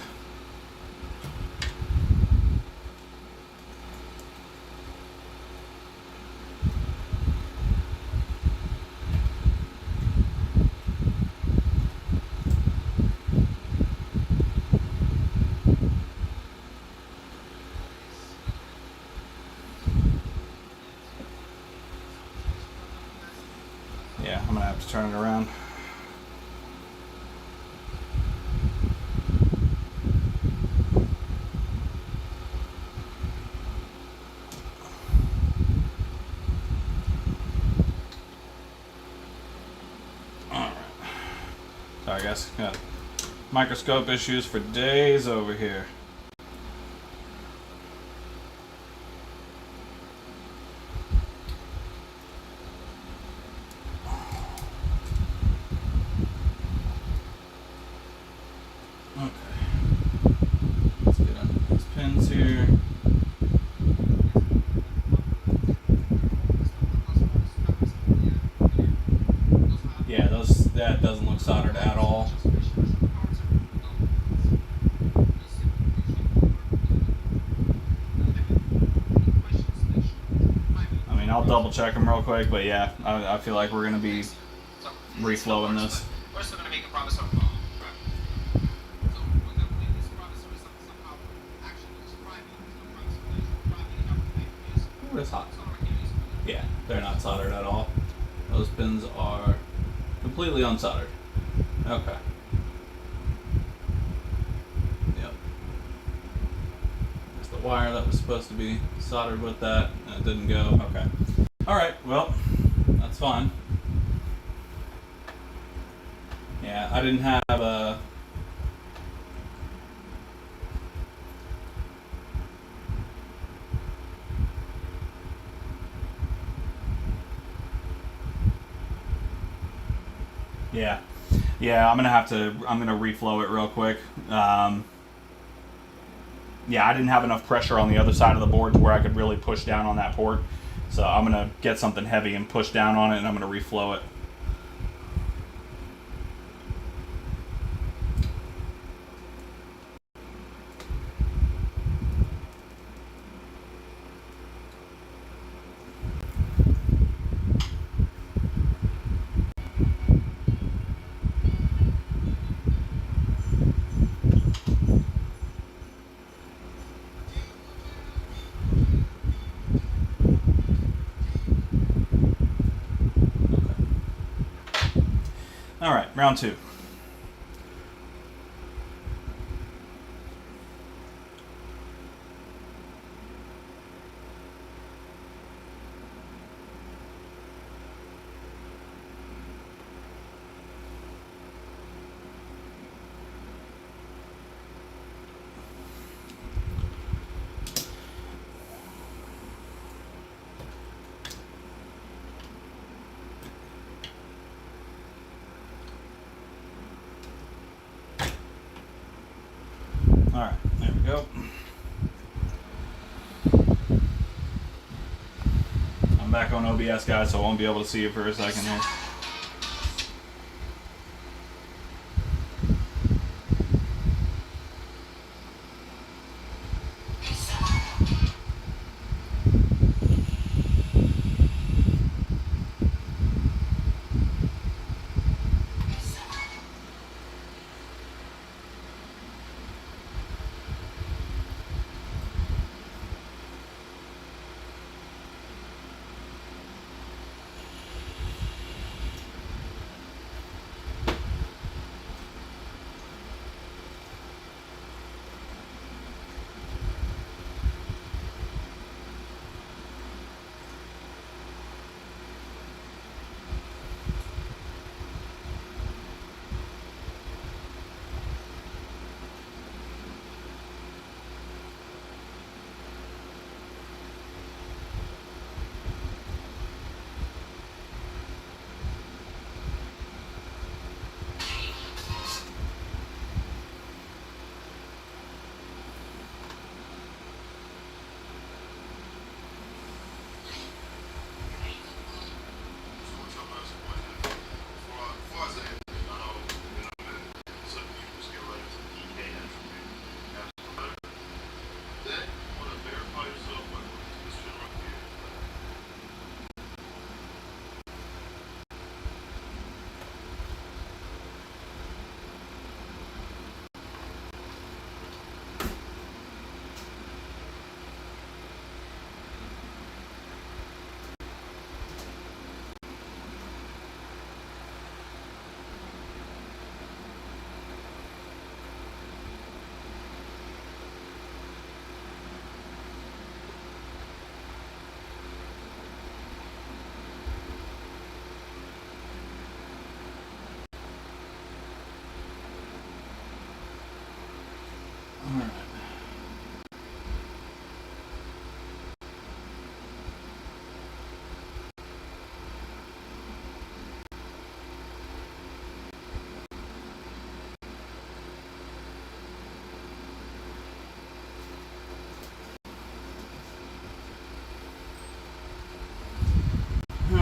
Yeah, I'm gonna have to turn it around. Alright. Sorry guys, got microscope issues for days over here. Let's get under these pins here. Yeah, that doesn't look soldered at all. I mean, I'll double check them real quick, but yeah, I feel like we're gonna be reflowing this. We're still gonna make a promise of Ooh, it's hot. Yeah, they're not soldered at all. Those pins are completely unsoldered. Okay. Yep. There's the wire that was supposed to be soldered with that. That didn't go. Okay. Alright, well, that's fine. Yeah, I didn't have a... Yeah, I'm gonna reflow it real quick. Yeah, I didn't have enough pressure on the other side of the board to where I could really push down on that port. So I'm gonna get something heavy and push down on it, and I'm gonna reflow it. All right, round two. All right, there we go. I'm back on OBS, guys, so I won't be able to see you for a second here.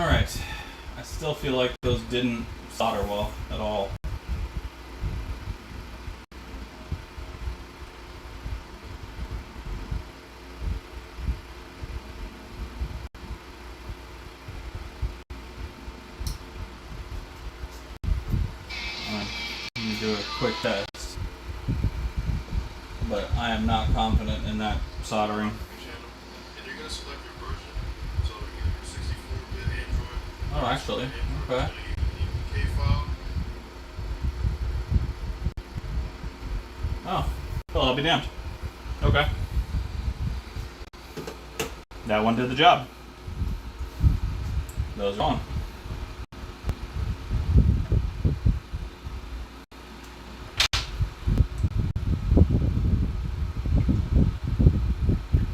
Alright. I still feel like those didn't solder well at all. Alright, let me do a quick test. But I am not confident in that soldering. And you're going to select your version. So either 64-bit Android. Oh, actually, okay. EPK file. Oh, well, I'll be damned. Okay. That one did the job. Those are on.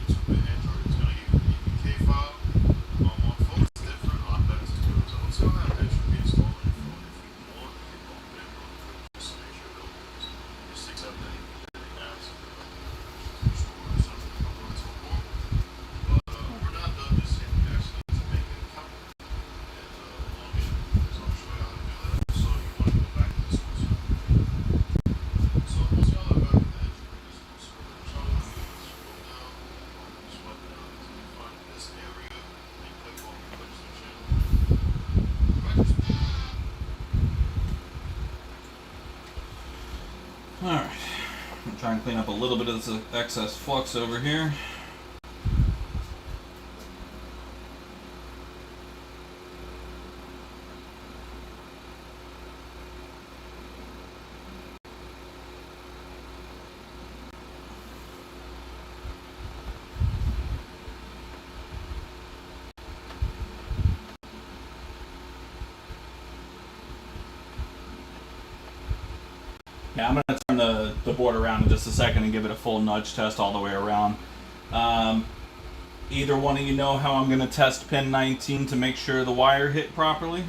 Each of the Android is going to give you an EPK file. On phones, it's different. On that, it's different. So let's see how that should be installed on your phone. If you want, you can open it real quick just to make sure it opens. Just accept any apps or store or something. So cool. But we're not done just yet. We actually need to make an account and log in. So I'll show you how to do that. So you want to go back to the source. So once y'all are back in the Android, just go scroll down, scroll down, swipe down until you find this area and click on register channel. Register. Alright. I'm trying to clean up a little bit of this excess flux over here. Yeah, I'm going to turn the board around in just a second and give it a full nudge test all the way around. Either one of you know how I'm going to test pin 19 to make sure the wire hit properly?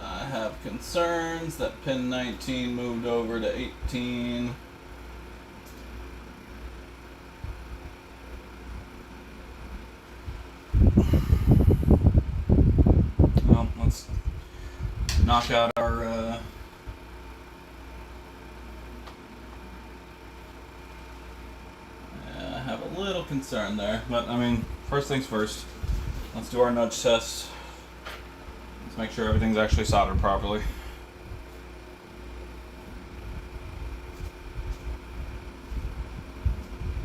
I have concerns that pin 19 moved over to 18. Well, let's knock out our I have a little concern there, but I mean, first things first. Let's do our nudge test. Let's make sure everything's actually soldered properly.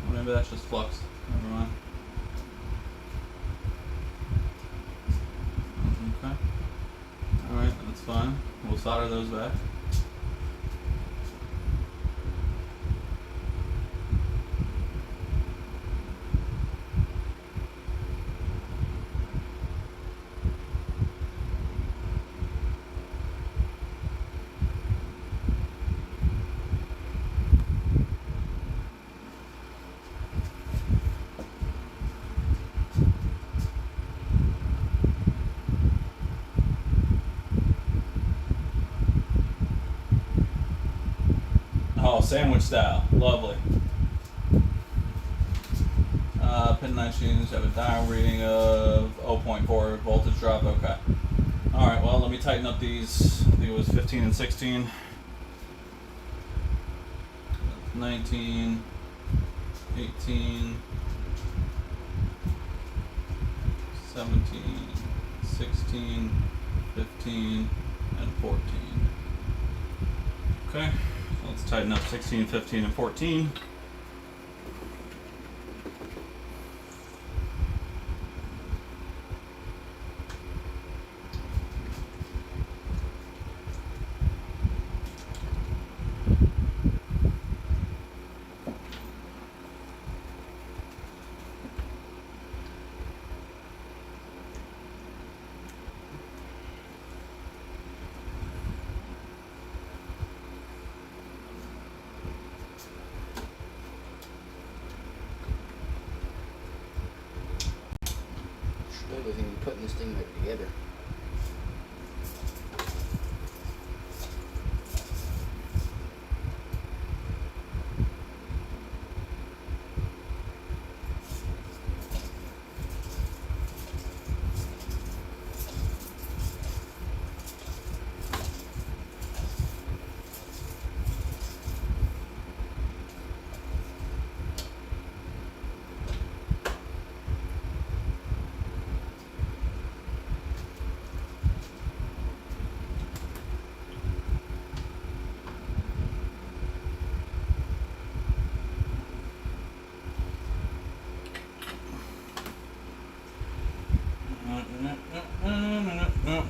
Or maybe that's just flux. Never mind. Okay. Alright, that's fine. We'll solder those back. Oh, sandwich style. Lovely. Pin 19 have a dial reading of 0.4 voltage drop. Okay. Alright, well, let me tighten up these. I think it was 15 and 16. 19, 18, 17, 16, 15, and 14. Okay. Let's tighten up 16, 15, and 14. thing back together.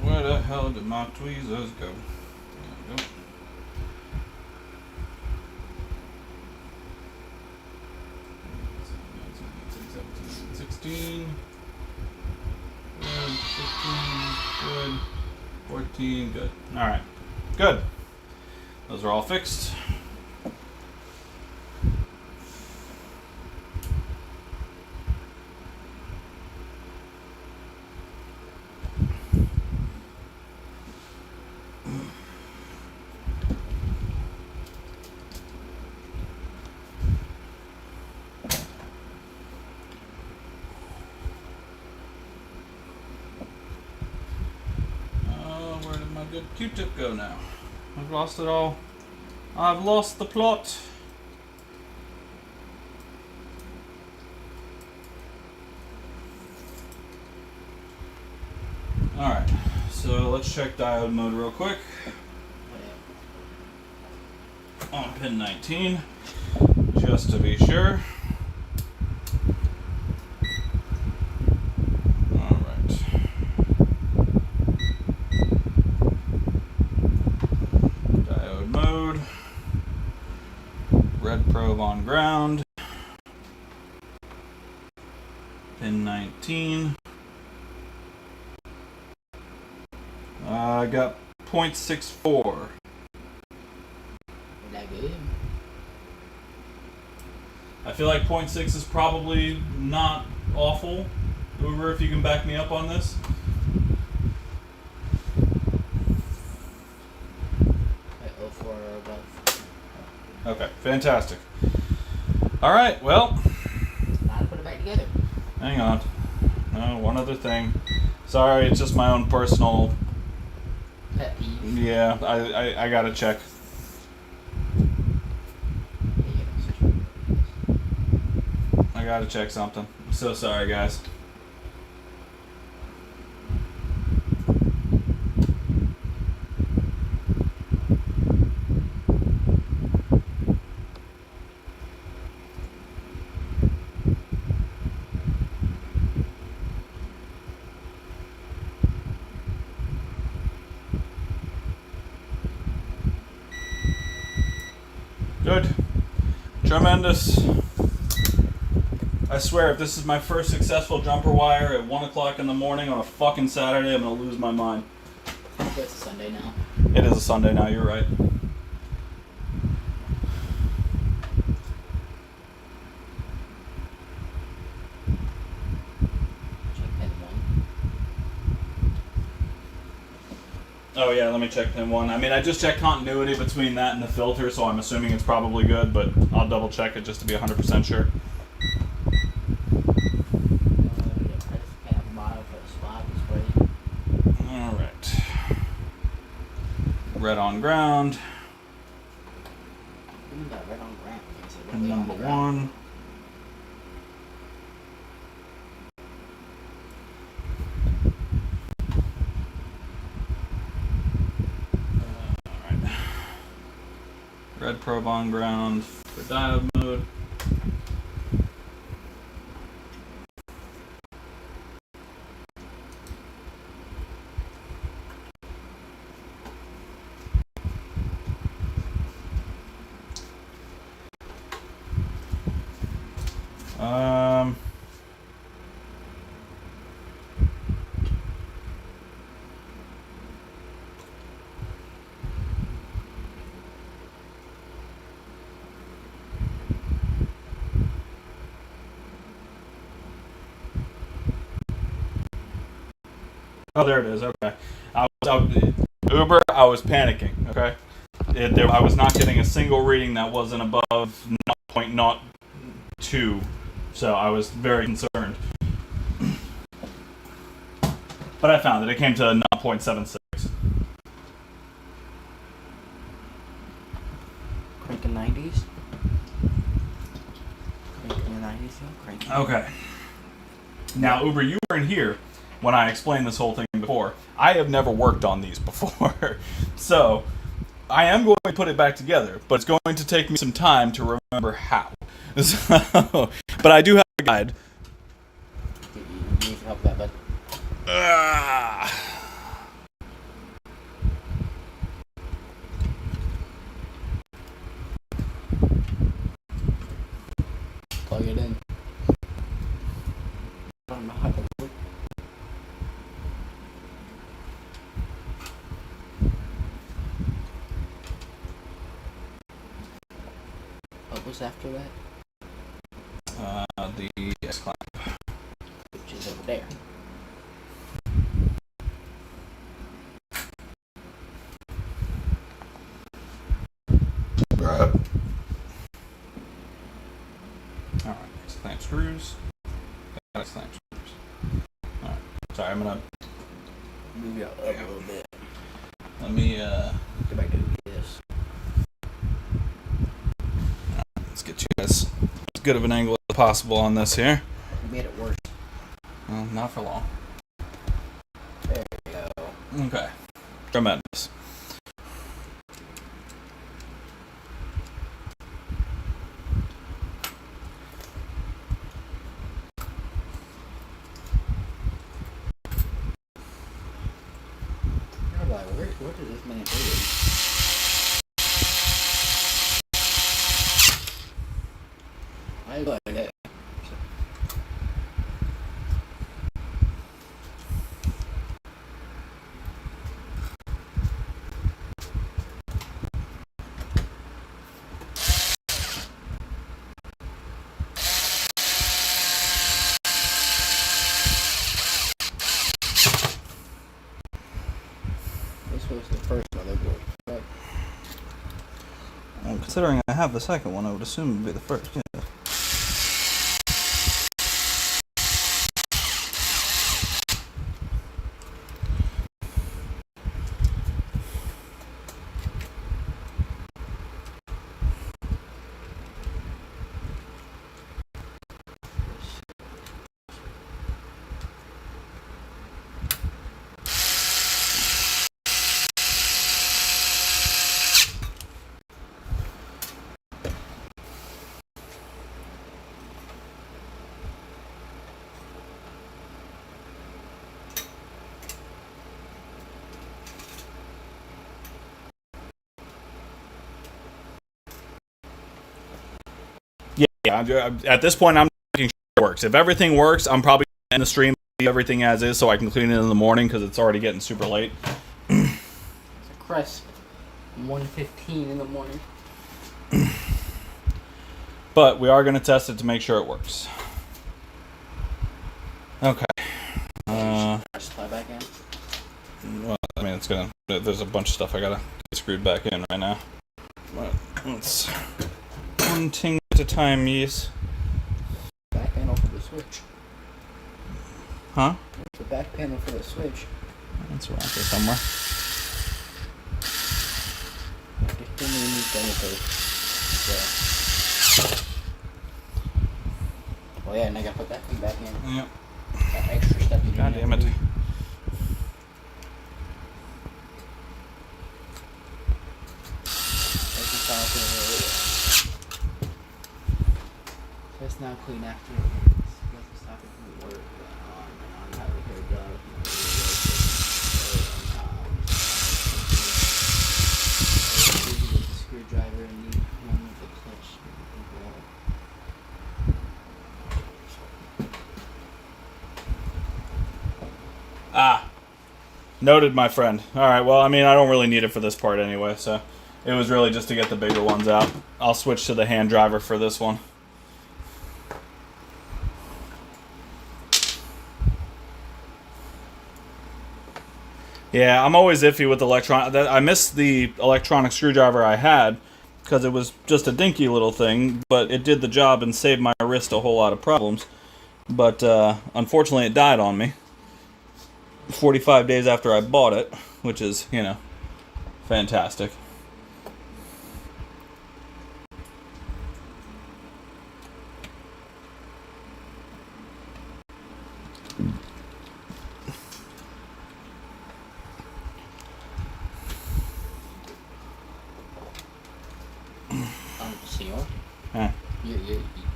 Where the hell did my tweezers go? There we go. $16. Good. 15. Good. 14. Good. All right. Good. Those are all fixed. Where did my good Q-tip go now? I've lost it all. I've lost the plot. Alright, so let's check diode mode real quick. On pin 19, just to be sure. Red probe on ground. Pin 19. I got 0.64. That good? I feel like 0.6 is probably not awful. Uber, if you can back me up on this. Like 04 or above. Okay, fantastic. All right, well. Now to put it back together. Hang on. No, one other thing. Sorry, it's just my own personal. Pet peeve. Yeah, I gotta check. I gotta check something. I'm so sorry, guys. Good. Tremendous. I swear, if this is my first successful jumper wire at 1 o'clock in the morning on a fucking Saturday, I'm gonna lose my mind. So it's a Sunday now. It is a Sunday now, you're right. Check pin 1. Oh yeah, let me check pin 1. I mean, I just checked continuity between that and the filter, so I'm assuming it's probably good, but I'll double check it just to be 100% sure. Alright. Red on ground. Red on ground. Pin number 1. Alright. Red probe on ground for diode mode. Oh, there it is. Okay. Uber, I was panicking. Okay. I was not getting a single reading that wasn't above 0.02, so I was very concerned. But I found it. It came to 0.76. Cranking 90s. Cranking the 90s, yeah. Cranking. Okay. Now, Uber, you weren't here when I explained this whole thing before. I have never worked on these before. So, I am going to put it back together, but it's going to take me some time to remember how. So, but I do have a guide. You need some help with that, bud. Plug it in. I don't know how to work. What was after that? The S-clamp. Which is over there. Alright, S-clamp screws. S-clamp screws. Alright, sorry, I'm gonna... Move it up a little bit. Let me, Go back to this. let's get you guys as good of an angle as possible on this here. You made it worse. Well, not for long. There we go. Okay. Tremendous. You're like, what is this man doing? I like it. This was the first motherboard. Right? Well, considering I have the second one, I would assume it would be the first. Yeah. Yeah, at this point, I'm making sure it works. If everything works, I'm probably going to end the stream, leave everything as is, so I can clean it in the morning because it's already getting super late. It's a crisp 1:15 in the morning. But we are going to test it to make sure it works. Okay. Just fly back in. Well, I mean, it's gonna. There's a bunch of stuff I gotta get screwed back in right now. But let's one thing at a time, yes. Back panel for the switch. Huh? The back panel for the switch. It's around here somewhere. 15 minutes chemicals. Oh yeah, and I gotta put that thing back in. Yep. That extra step you God damn it. It's now clean after let's stop it from work on that repair job. With the screwdriver and the one with the clutch. Noted, my friend. Alright, well, I mean, I don't really need it for this part anyway, so it was really just to get the bigger ones out. I'll switch to the hand driver for this one. Yeah, I'm always iffy with electronic. I missed the electronic screwdriver I had because it was just a dinky little thing, but it did the job and saved my wrist a whole lot of problems. But unfortunately, it died on me 45 days after I bought it, which is, fantastic. Senor, Huh.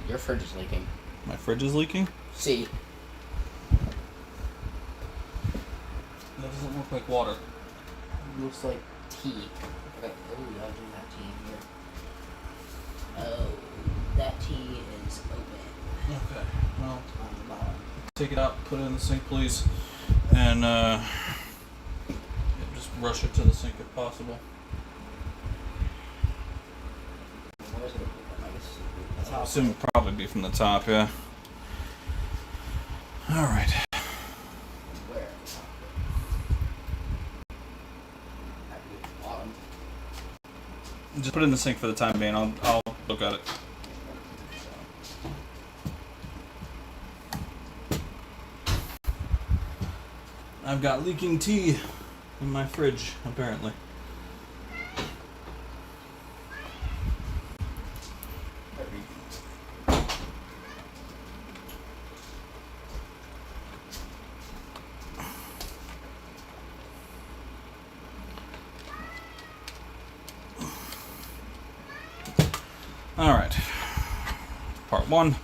your fridge is leaking. My fridge is leaking? See, That doesn't look like water. it looks like tea. Okay. Oh, I'll do that tea in here. Oh, that tea is open Okay, well, On the bottom. take it out, put it in the sink, please, and just rush it to the sink if possible. Where is it? I guess that's I how assume it'd probably be from the top, yeah. Alright. Where? At the bottom. Just put it in the sink for the time being. I'll look at it. I've got leaking tea in my fridge, apparently. Alright. Part 1.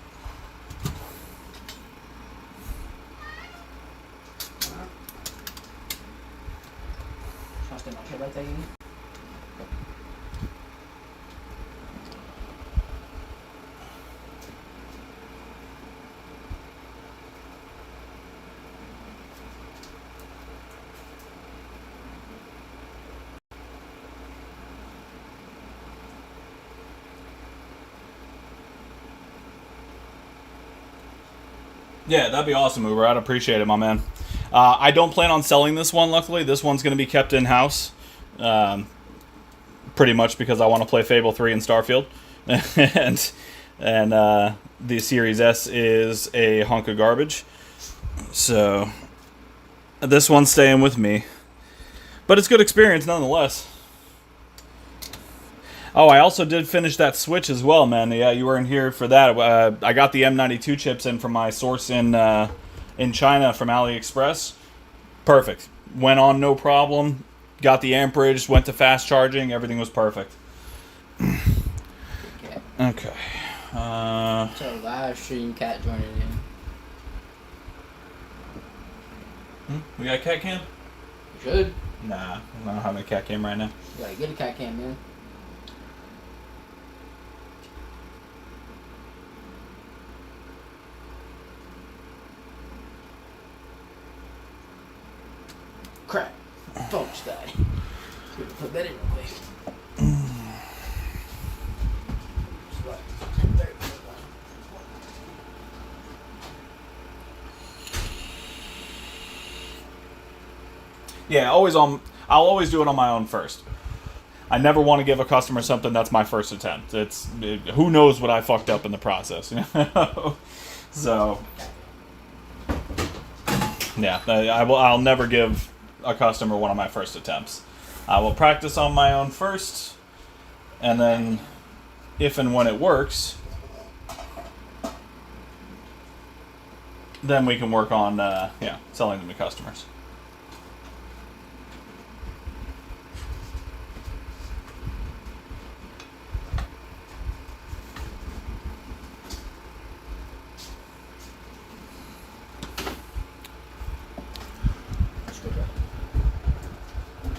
Trust in my trade like that, you mean? Yeah, that'd be awesome, Uber. I'd appreciate it, my man. I don't plan on selling this one, luckily. This one's going to be kept in-house. Pretty much because I want to play Fable 3 and Starfield. and the Series S is a hunk of garbage. So, this one's staying with me. But it's good experience nonetheless. Oh, I also did finish that Switch as well, man. Yeah, you weren't here for that. I got the M92 chips in from my source in China from AliExpress. Perfect. Went on no problem. Got the amperage, went to fast charging. Everything was perfect. Okay. Okay. So live stream cat joining in. We got a cat cam? You should. Nah, I don't have a cat cam right now. You gotta get a cat cam, man. Crap. Phone just died. Put that in real quick. Yeah, I'll always do it on my own first. I never want to give a customer something that's my first attempt. Who knows what I fucked up in the process, you know? So, yeah, I'll never give a customer one of my first attempts. I will practice on my own first, and then if and when it works, then we can work on selling them to customers.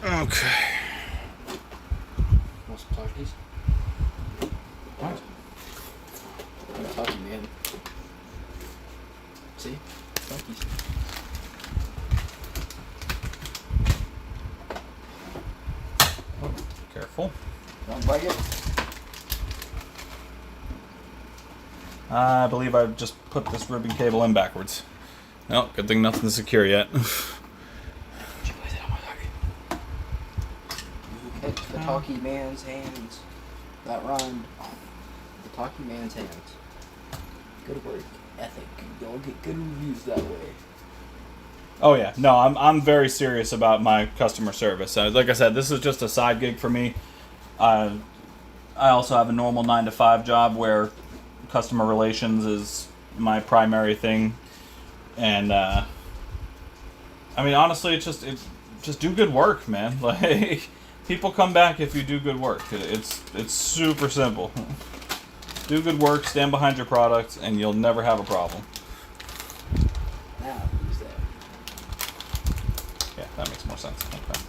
Okay. Want some Sharpies? What? I'm talking, man. See? Sharpies. Careful. Don't break it. I believe I just put this ribbon cable in backwards. No, good thing nothing's secure yet. Did you put that on my target? talkie man's hands. That rhymed. The talkie man's hands. Good work ethic. You'll get good reviews that way. Oh yeah, no, I'm very serious about my customer service. Like I said, this is just a side gig for me. I also have a normal 9-to-5 job where customer relations is my primary thing, and I mean honestly, it's just do good work, man. Like people come back if you do good work. It's super simple. Do good work, stand behind your product, and you'll never have a problem. Now, who's that? Yeah, that makes more sense. Okay.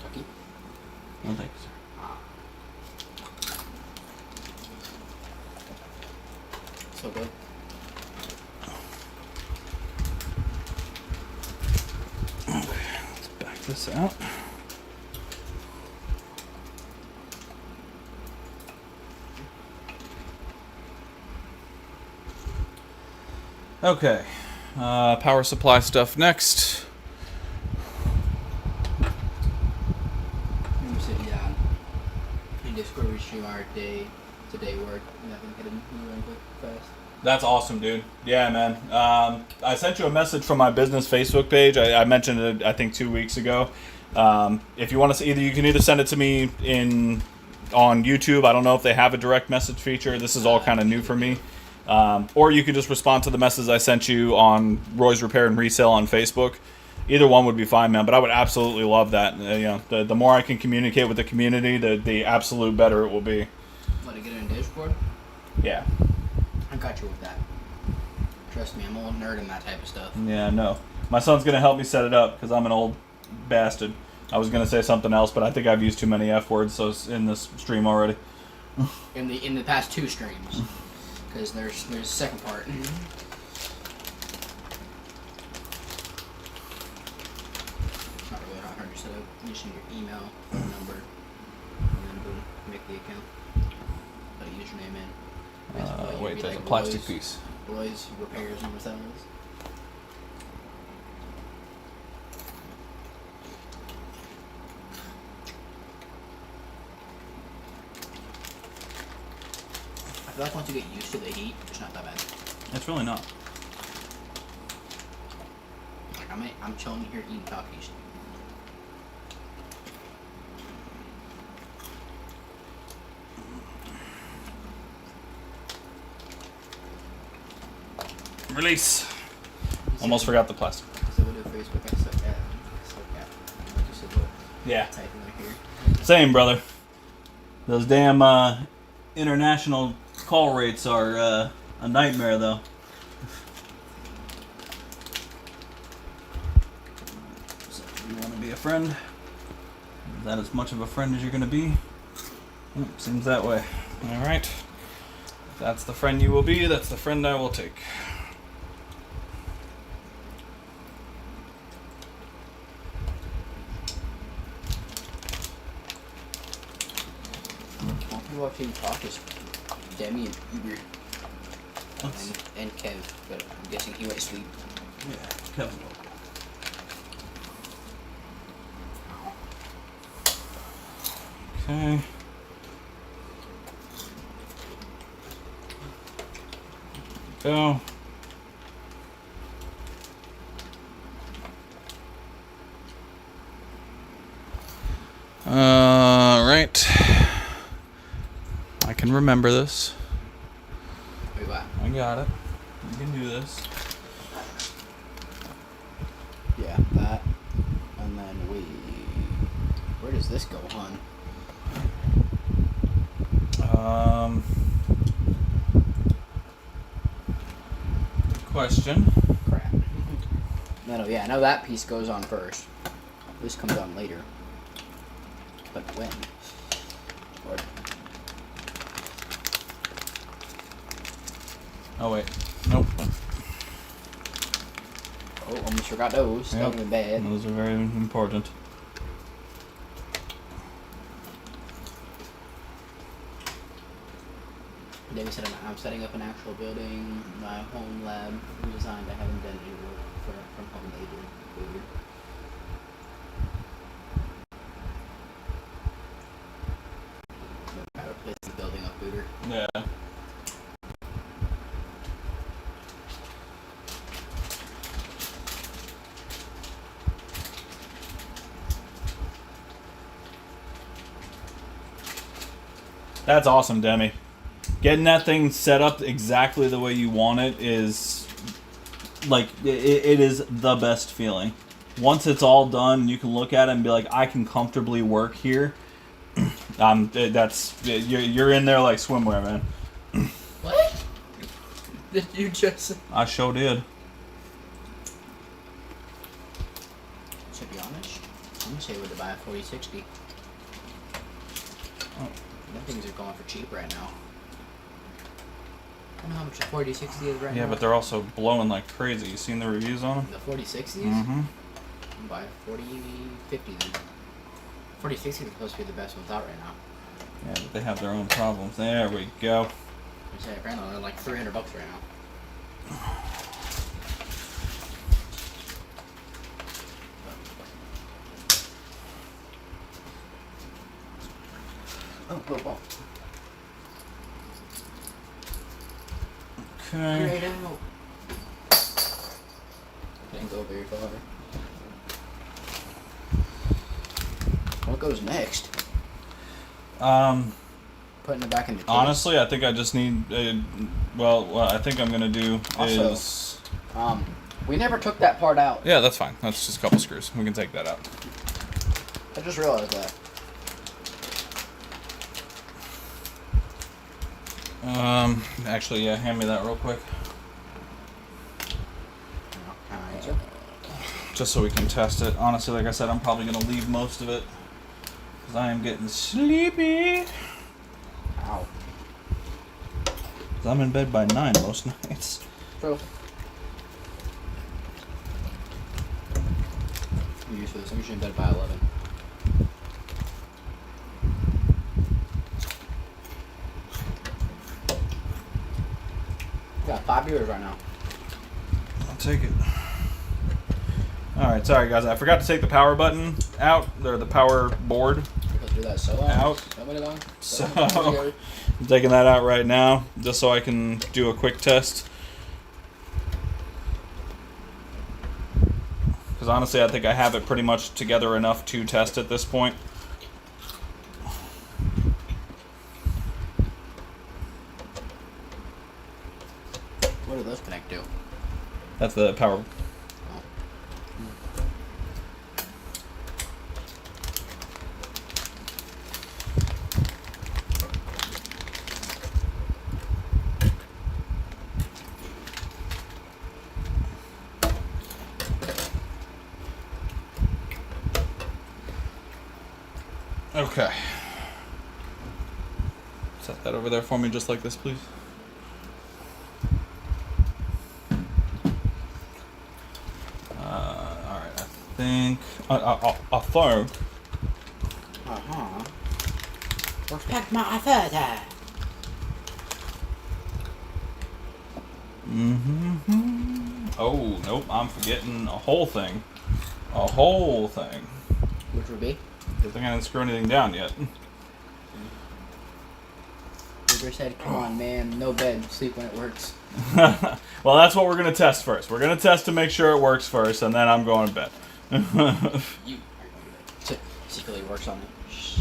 Talkie? No thanks. So good. Let's back this out. Okay, power supply stuff next. I'm sitting down in Discord with stream our today work. Nothing hidden. You want to go fast? That's awesome, dude. Yeah, man. I sent you a message from my business Facebook page. I mentioned it, I think, 2 weeks ago. If you want to see, you can either send it to me on YouTube. I don't know if they have a direct message feature. This is all kind of new for me. Or you could just respond to the message I sent you on Roy's Repair and Resale on Facebook. Either one would be fine, man. But I would absolutely love that. The more I can communicate with the community, the absolute better it will be. Want to get in Discord? Yeah. I got you with that. Trust me, I'm a little nerd in that type of stuff. Yeah, no. My son's going to help me set it up because I'm an old bastard. I was going to say something else, but I think I've used too many F words so it's in this stream already. In the past 2 streams, because there's a second part. Not really hard to set up. You just need your email, phone number, and then boom, make the account. Put a username in. Wait, there's a plastic piece. Roy's Repairs and Resales. I feel like once you get used to the heat, it's not that bad. It's really not. Like I'm chilling here eating Takis. Release. Almost forgot the plastic. So what do Facebook? I suck at. Like you said, what? Yeah. Typing right here. Same, brother. Those damn international call rates are a nightmare, though. So, you want to be a friend? Is that as much of a friend as you're going to be? Seems that way. All right. If that's the friend you will be, that's the friend I will take. People actually talk is Demi and Uber Let's- and Kev, but I'm guessing he went to sleep. Yeah, Kevin. Okay. Go. Right. I can remember this. Wait, what? I got it. You can do this. Yeah, that. And then where does this go, hon? Question. Crap. No, yeah, I know that piece goes on first. This comes on later. But when? What? Oh wait. Nope. Oh, almost forgot those. Yep. That would have been bad. Those are very important. David said I'm setting up an actual building, my home lab redesigned. I haven't done any work from home lately. Weird. I replaced the building up booter. Yeah. That's awesome, Demi. Getting that thing set up exactly the way you want it is like it is the best feeling. Once it's all done, you can look at it and be like, I can comfortably work here. You're in there like swimwear, man. What? Did you just? I sure did. To be honest, I'm gonna say we're to buy a 4060. Oh. Them things are going for cheap right now. I don't know how much a 4060 is right now. Yeah, but they're also blowing like crazy. You seen the reviews on them? The 4060s? Mm-hmm. I'm buy 4050 then. 4060s are supposed to be the best ones out right now. Yeah, but they have their own problems. There we go. I say apparently they're like $300 right now. Oh, whoa, whoa. Okay. Right out. Didn't go very far. What goes next? Putting it back in the case. Honestly, I think I just need. What I think I'm gonna do Also, is. we never took that part out. Yeah, that's fine. That's just a couple screws. We can take that out. I just realized that. Actually, yeah, hand me that real quick. Just so we can test it. Honestly, like I said, I'm probably going to leave most of it. Because I am getting sleepy. Ow. 'Cause I'm in bed by 9 most nights. True. I'm used to this. I'm usually in bed by 11. Got 5 beers right now. I'll take it. Alright, sorry guys. I forgot to take the power button out. Or the power board. Because do that so long. Out. So many long. So, many I'm taking that out right now. Just so I can do a quick test. Because honestly, I think I have it pretty much together enough to test at this point. What do those connect to? That's the power. Okay. Set that over there for me just like this, please. Alright, I think... I think... Uh-huh. Respect my authority. Mm-hmm. Oh, nope, I'm forgetting a whole thing. A whole thing. Which would be? Good thing I didn't screw anything down yet. Uber said, come on, man. No bed. Sleep when it works. Well, that's what we're going to test first. We're going to test to make sure it works first, and then I'm going to bed. You secretly works on it. Shh.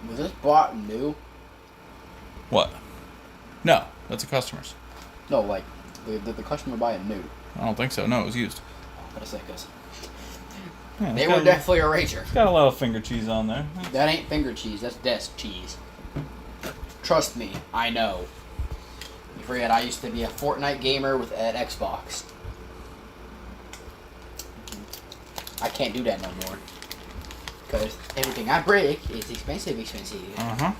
Was this bought new? What? No, that's a customer's. No, like, did the customer buy it new? I don't think so. No, it was used. What a say, cuz. Yeah, They it's were got definitely a rager. Got a lot of finger cheese on there. That ain't finger cheese, that's desk cheese. Trust me, I know. You forget, I used to be a Fortnite gamer with an Xbox. I can't do that no more. Because everything I break is expensive. Uh-huh.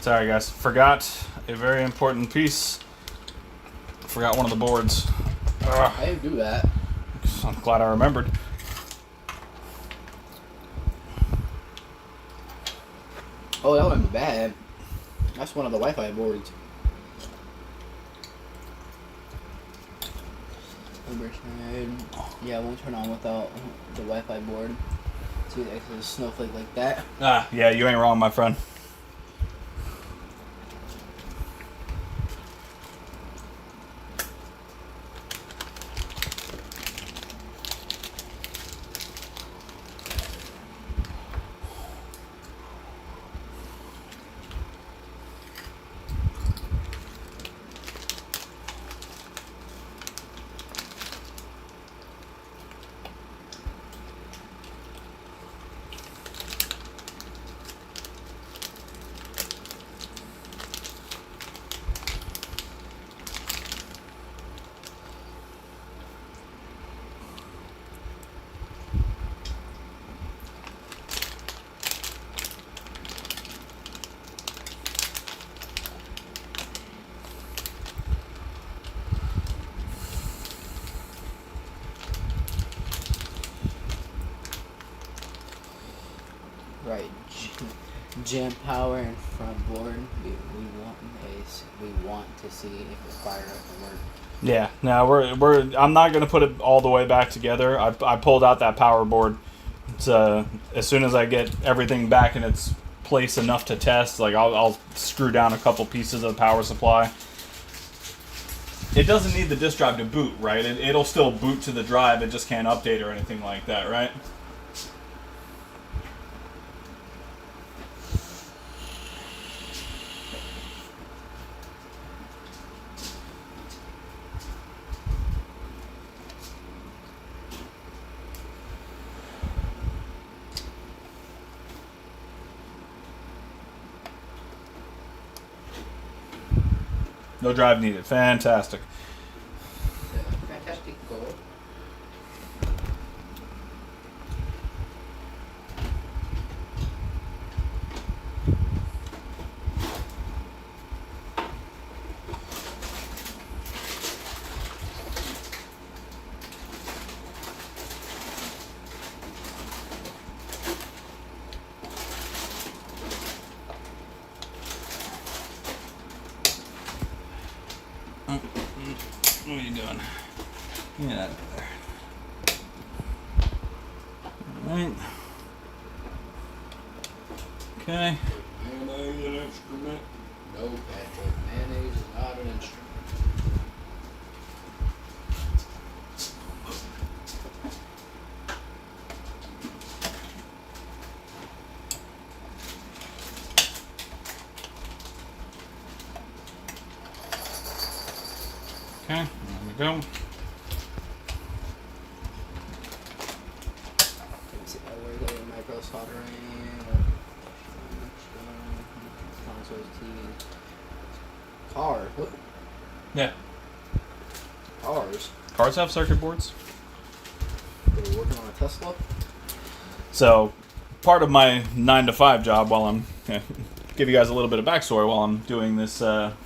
Sorry, guys. Forgot a very important piece. Forgot one of the boards. Ugh. I didn't do that. I'm glad I remembered. Oh, that wouldn't be bad. That's one of the Wi-Fi boards. Yeah, it won't turn on without the Wi-Fi board. See, there's a snowflake like that. Ah, yeah, you ain't wrong, my friend. Right. Jam power and front board. We want to see if it fire up and work. Yeah, no, we're. I'm not gonna put it all the way back together. I pulled out that power board. It's as soon as I get everything back in its place enough to test, like I'll screw down a couple pieces of the power supply. It doesn't need the disk drive to boot, right? It'll still boot to the drive. It just can't update or anything like that, right? No drive needed. Fantastic. Fantastic goal. What are you doing? Get out of there. Alright. Okay. Mayonnaise an instrument? No, Patrick. Mayonnaise is not an instrument. Okay, there we go. Let me see if I work with micro soldering. Consoles, TVs. Cars. What? Yeah. Cars. Cars have circuit boards. They were working on a Tesla. So, part of my 9 to 5 job while I'm give you guys a little bit of backstory while I'm doing this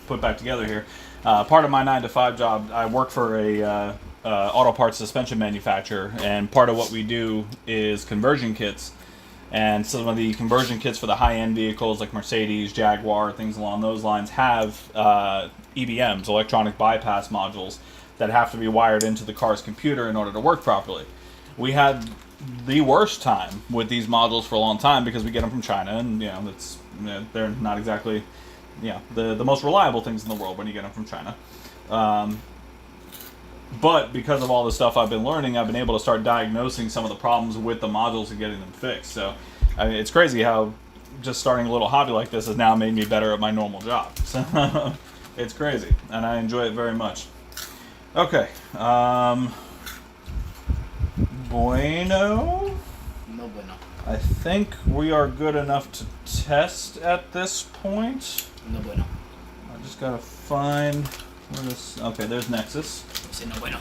put back together here. Part of my 9 to 5 job, I work for a auto parts suspension manufacturer, and part of what we do is conversion kits. And some of the conversion kits for the high-end vehicles like Mercedes, Jaguar, things along those lines have EBMs, electronic bypass modules, that have to be wired into the car's computer in order to work properly. We had the worst time with these modules for a long time because we get them from China, and they're not exactly the most reliable things in the world when you get them from China. But because of all the stuff I've been learning, I've been able to start diagnosing some of the problems with the modules and getting them fixed. So, I mean, it's crazy how just starting a little hobby like this has now made me better at my normal job. So, it's crazy, and I enjoy it very much. Okay. Bueno. No bueno. I think we are good enough to test at this point. No bueno. I just gotta find where this. Okay, there's Nexus. Say no bueno.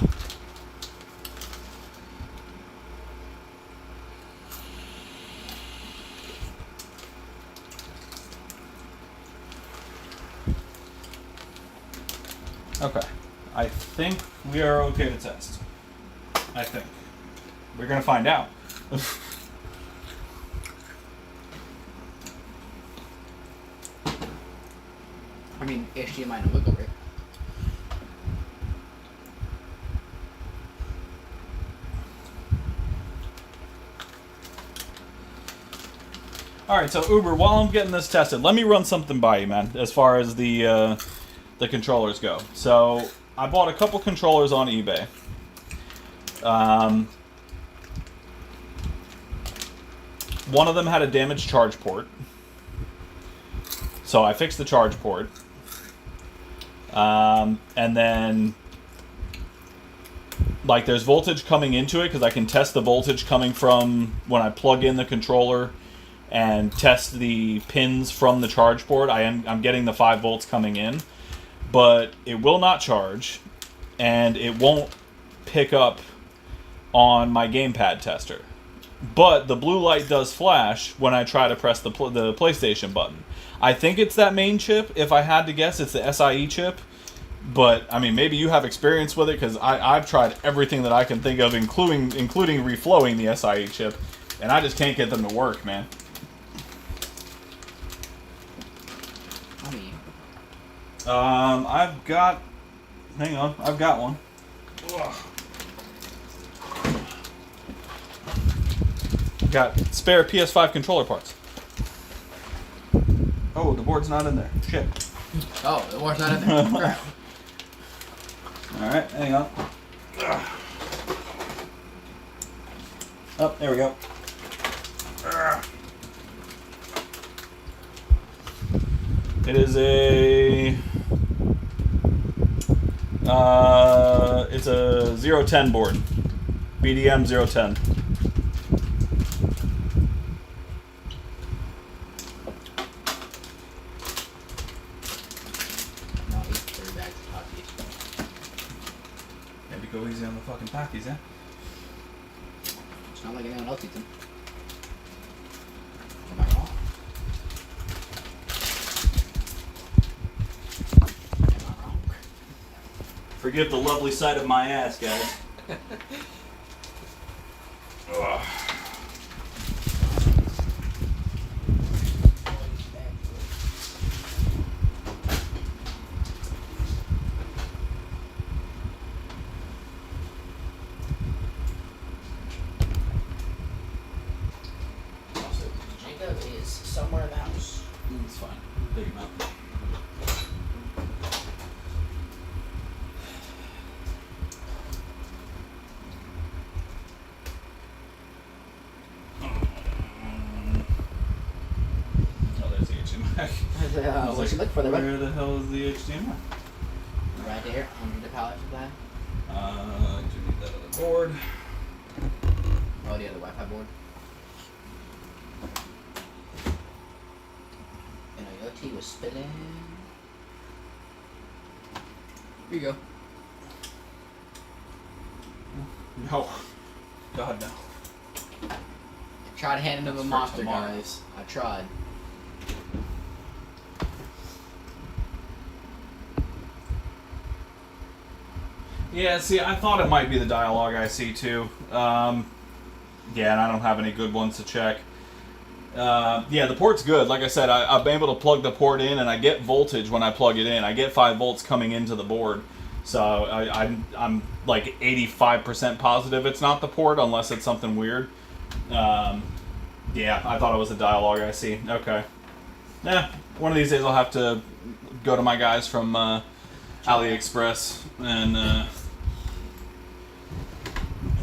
I think we are okay to test. I think. We're going to find out. I mean, HDMI and wiggle, right? Alright, so Uber, while I'm getting this tested, let me run something by you, man, as far as the controllers go. So, I bought a couple controllers on eBay. One of them had a damaged charge port. So I fixed the charge port. And then, like, there's voltage coming into it, because I can test the voltage coming from when I plug in the controller and test the pins from the charge port. I'm getting the 5 volts coming in, but it will not charge, and it won't pick up on my gamepad tester. But the blue light does flash when I try to press the PlayStation button. I think it's that main chip. If I had to guess, it's the SIE chip. But, I mean, maybe you have experience with it, because I've tried everything that I can think of, including reflowing the SIE chip, and I just can't get them to work, man. How many? I've got... Hang on, I've got one. Ugh. Got spare PS5 controller parts. Oh, the board's not in there. Shit. Oh, the war's not in there. Crap. Alright, hang on. Oh, there we go. It is a... it's a 010 board. BDM 010. No, eat 3 bags of Takis. Maybe go easy on the fucking Takis, eh? It's not like anyone else eats them. Am I wrong? Am I wrong? Forgive the lovely sight of my ass, guys. Ugh. Jacob is somewhere in the house. It's fine. Take him out. Oh, there's the HDMI. What you look for there, bud? Where the hell is the HDMI? Right there, under the power supply. I do need that other board. Oh, the other Wi-Fi board. You know, your tea was spilling. Here you go. No. God, no. I tried handing him a That's for monster, tomorrow. guys. I tried. Yeah, see, I thought it might be the dialogue IC too. Yeah, and I don't have any good ones to check. Yeah, the port's good. Like I said, I'm able to plug the port in, and I get voltage when I plug it in. I get 5 volts coming into the board. So I'm like 85% positive it's not the port, unless it's something weird. Yeah, I thought it was a dialogue IC. Okay. Yeah, one of these days I'll have to go to my guys from AliExpress and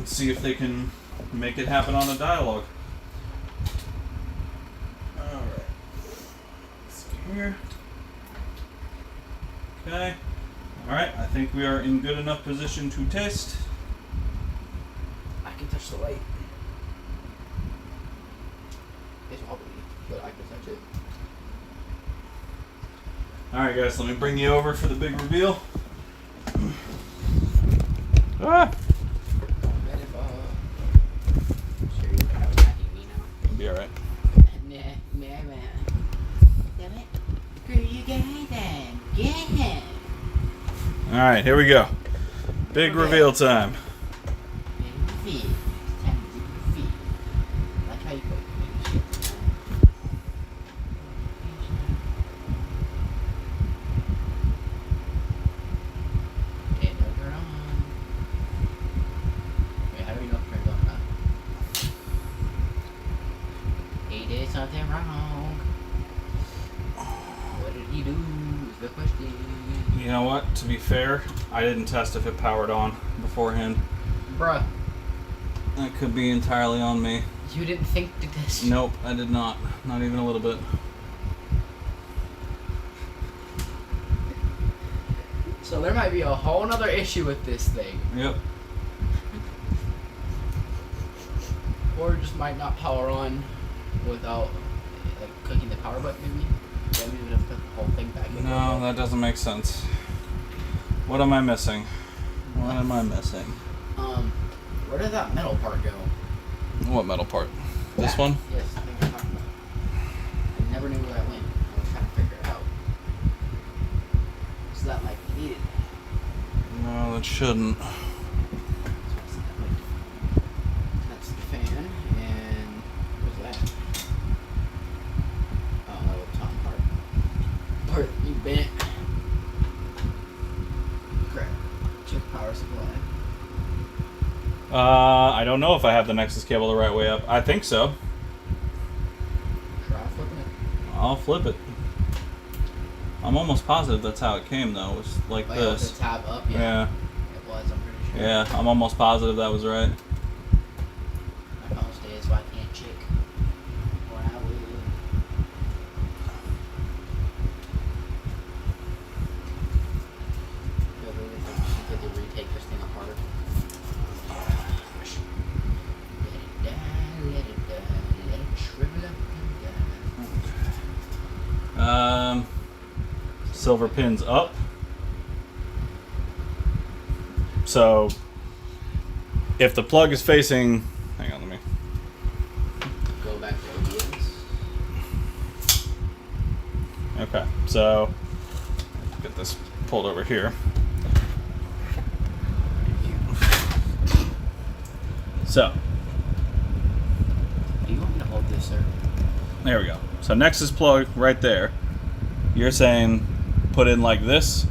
see if they can make it happen on a dialogue. Alright. Let's see here. Okay. Alright, I think we are in good enough position to test. I can touch the light. It's wobbly, but I can touch it. Alright guys, let me bring you over for the big reveal. Ah! Ready for... Sure you're attacking me now. It'll be alright. Damn it. Screw you guys then. Get him. Alright, here we go. Big reveal time. Reveal. Time to reveal. Like how you put your shit. Okay, no, turn on. Wait, how do we know if it turns on or not? He did something wrong. What did he do? Is the question. You know what? To be fair, I didn't test if it powered on beforehand. Bruh, That could be entirely on me. you didn't think to test. Nope, I did not. Not even a little bit. So there might be a whole nother issue with this thing. Yep. Or it just might not power on without like clicking the power button maybe. Then we would have put the whole thing back in. No, that doesn't make sense. What am I missing? What am I missing? Where did that metal part go? What metal part? This That- one? Yes, I think we're talking about. I never knew where that went. I was trying to figure it out. So that might be needed. No, it shouldn't. That's the fan, and what's that? Oh, that little top part. Part you bent. Crap. Check power supply. I don't know if I have the Nexus cable the right way up. I think so. Try flipping it. I'll flip it. I'm almost positive that's how it came, though. It was like Oh, yeah, with this. the tab up, yeah. Yeah. It was, I'm pretty sure. Yeah, I'm almost positive that was right. My phone's dead, so I can't check. Or I will. Feel really good to retake this thing apart. Let it die, let it die, let it shrivel up and die. Silver pins up. So, if the plug is facing, hang on, let me. Go back to OBS. Okay, so get this pulled over here. So, Do you want me to hold this, sir? there we go. So Nexus plug right there. You're saying put in like this.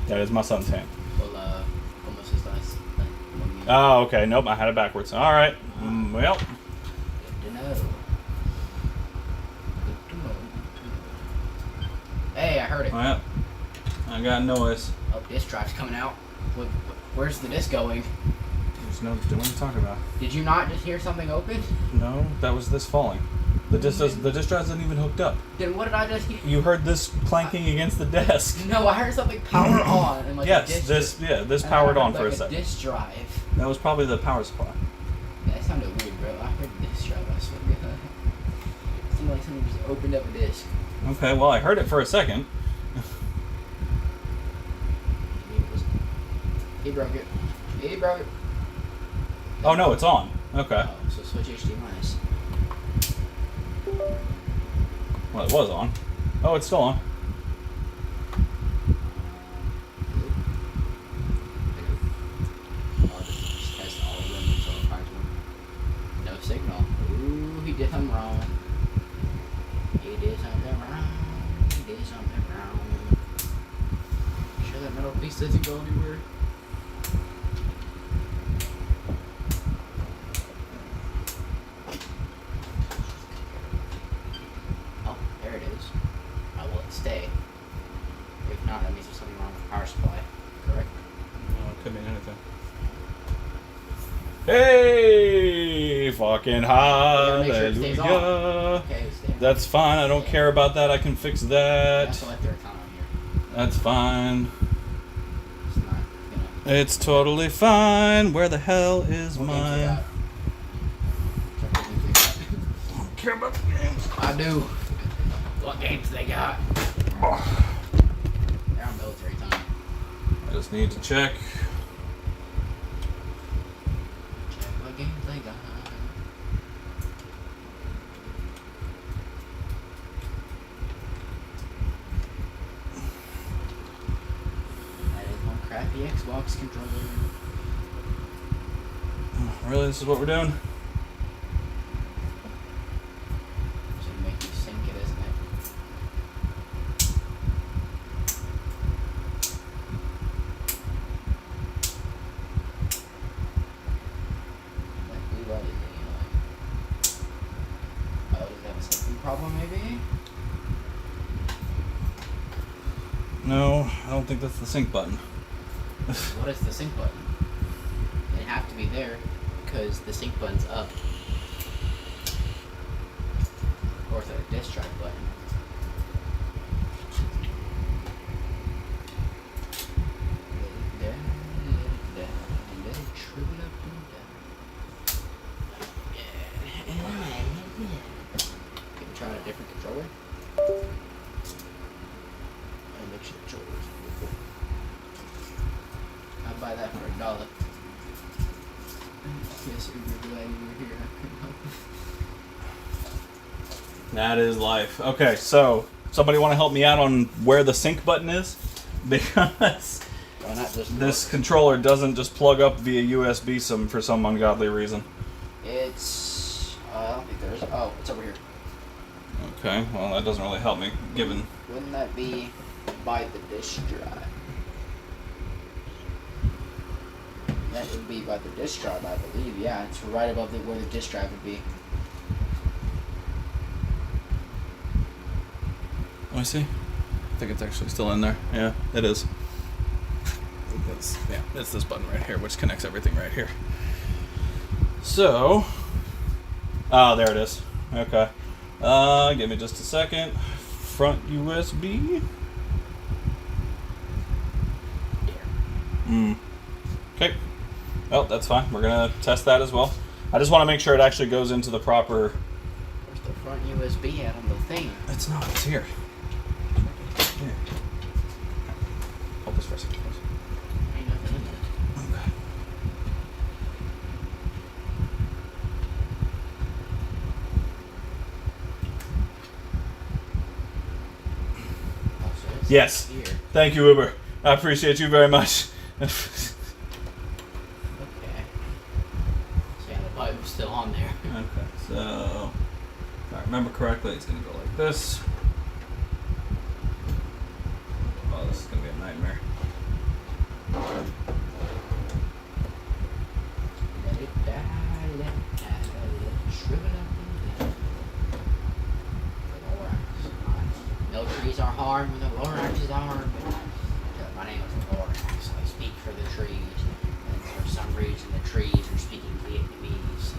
That is my son's hand. Well, almost as nice. Oh, okay. Nope, I had it backwards. All right. Well, Good to know. Good to know. Hey, I heard it. well, I got noise. Oh, disc drive's coming out. Where's the disc going? There's no. What are you talking about? Did you not just hear something open? No, that was this falling. The disc drive isn't even hooked up. Then what did I just hear? You heard this clanking against the desk. No, I heard something power on and like a Yes, disc. this and I powered heard, on for like, a second. Disc drive. That was probably the power supply. That sounded weird, bro. I heard disc drive. I swear to God. It seemed like something just opened up a disc. Okay, well I heard it for a second. He broke it. He broke it. Oh no, it's on. Okay. Oh, so switch HDMI's. Well, it was on. Oh, it's still on. I'll just test all of them until it finds one. No signal. Ooh, he did something wrong. He did something wrong. He did something wrong. Sure that metal piece doesn't go anywhere. Oh, there it is. How will it stay? If not, that means there's something wrong with the power supply. Correct? No, it could mean anything. Hey, fucking gotta make sure it stays on. hallelujah. Okay, it's there. That's fine. I don't care about that. I can fix I that. also like their economy here. That's fine. It's not gonna. It's totally fine. Where the hell is What games they mine? got? Check what games they got. I don't care about the games. I do. What games they got? They're on military time. I just need to check. Check what games they got. Xbox controller. Really, this is what we're doing? Should make you sync it, isn't it? That blue light is annoying. Oh, does that have a syncing problem, maybe? No, I don't think that's the sync button. What is the sync button? It'd have to be there, because the sync button's up. Or is that a disk drive button? Let it down, let it shrivel up and down. Can we try a different controller? I'll make sure the controller's cool. I'd buy that for $1. Yes, we're glad you were here. I couldn't help it. That is life. Okay, so somebody want to help me out on where the sync button is? Because Why not just this controller doesn't just plug up via USB for some ungodly reason. It's. I don't think there's. Oh, it's over here. Okay, well that doesn't really help me, given... Wouldn't that be by the disk drive? That would be by the disk drive, I believe. Yeah, it's right above where the disk drive would be. Let me see. I think it's actually still in there. Yeah, it is. It's this button right here, which connects everything right here. So... Oh, there it is. Okay. Give me just a second. Front USB. Okay. Well, that's fine. We're gonna test that as well. I just want to make sure it actually goes into the proper... Where's the front USB at on the thing? It's not. It's here. Here. Hold this for a second, please. Ain't nothing in there. Okay. Oh, so it's Yes. here. Thank you, Uber. I appreciate you very much. Okay. So yeah, the pipe's still on there. Okay, so if I remember correctly, it's gonna go like this. Oh, this is gonna be a nightmare. Let it die, let it die, let it shrivel up and down. The Lorax. No trees are harmed when the Lorax is armed. My name is Lorax. I speak for the trees. And for some reason, the trees are speaking Vietnamese.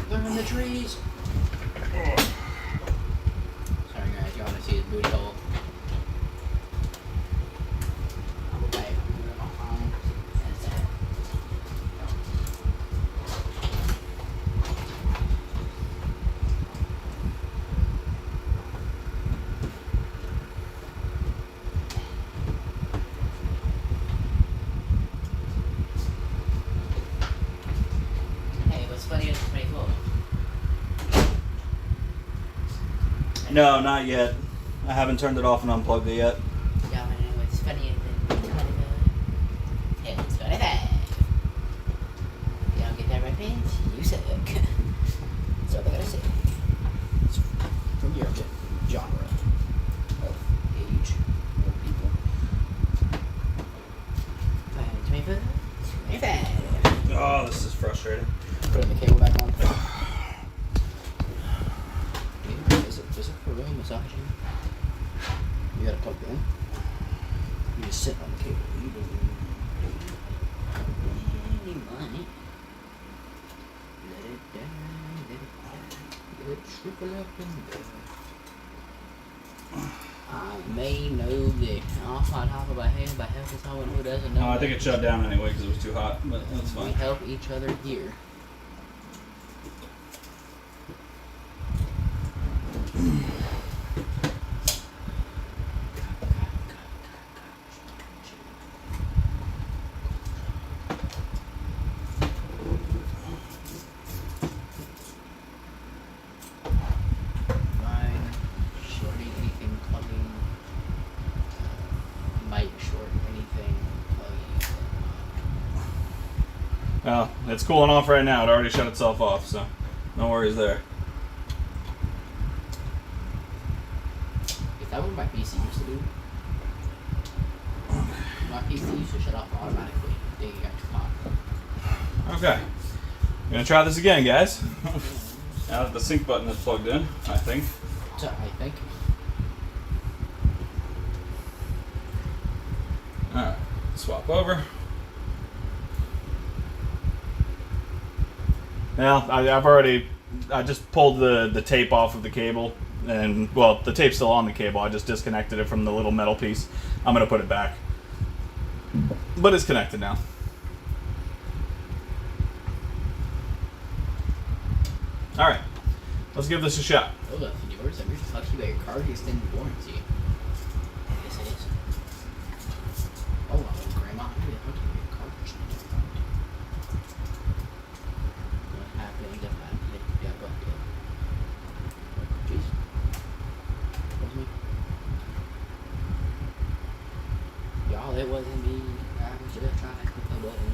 They're in the trees. Sorry, guys. You want to see his booty hole? I'll go back. That's that. Hey, what's funny is it's pretty cool. No, not yet. I haven't turned it off and unplugged it yet. Yeah, I know what's funnier than 25. Hey, it's 25. You don't get that reference? You suck. That's all I gotta say. It's from your genre of age of people. 25. 25. Oh, this is frustrating. Putting the cable back on. Is it for really massaging? You got it plugged in. You just sit on the cable. You don't Any money. let it down, let it trickle up and down. I may know the off on top of my head, but help us all who doesn't know. Oh, I think that. it shut down anyway because it was too hot, but that's We fine. help each other here. Mine shorting anything plugging. Might short anything. Well, it's cooling off right now. It already shut itself off, so no worries there. Is that what my PC used to do? My PC used to shut off automatically. They got too hot. Okay. I'm gonna try this again, guys. Now that the sync button is plugged in, I think. So, I think. Alright, swap over. Now, I just pulled the tape off of the cable, and, well, the tape's still on the cable. I just disconnected it from the little metal piece. I'm gonna put it back. But it's connected now. Alright, let's give this a shot. Hold up, yours. I'm just talking about your car extended warranty. Yes, it is. Hold on, Grandma. I'm going to talk about your car extended warranty. What happened? Yeah, but jeez. Wasn't me. Y'all, it wasn't me. I was just trying to click the button.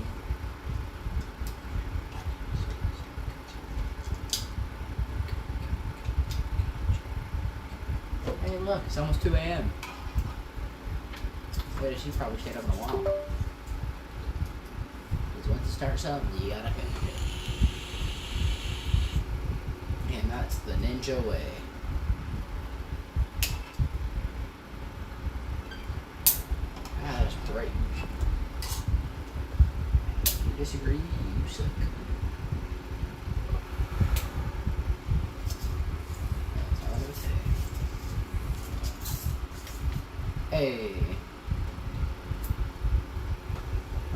Hey, look, it's almost 2 a.m. Wait, she probably stayed up in a while. Because once it starts up, you gotta finish it. And that's the ninja way. Ah, that's great. If you disagree, you suck. That's all I would say. Hey.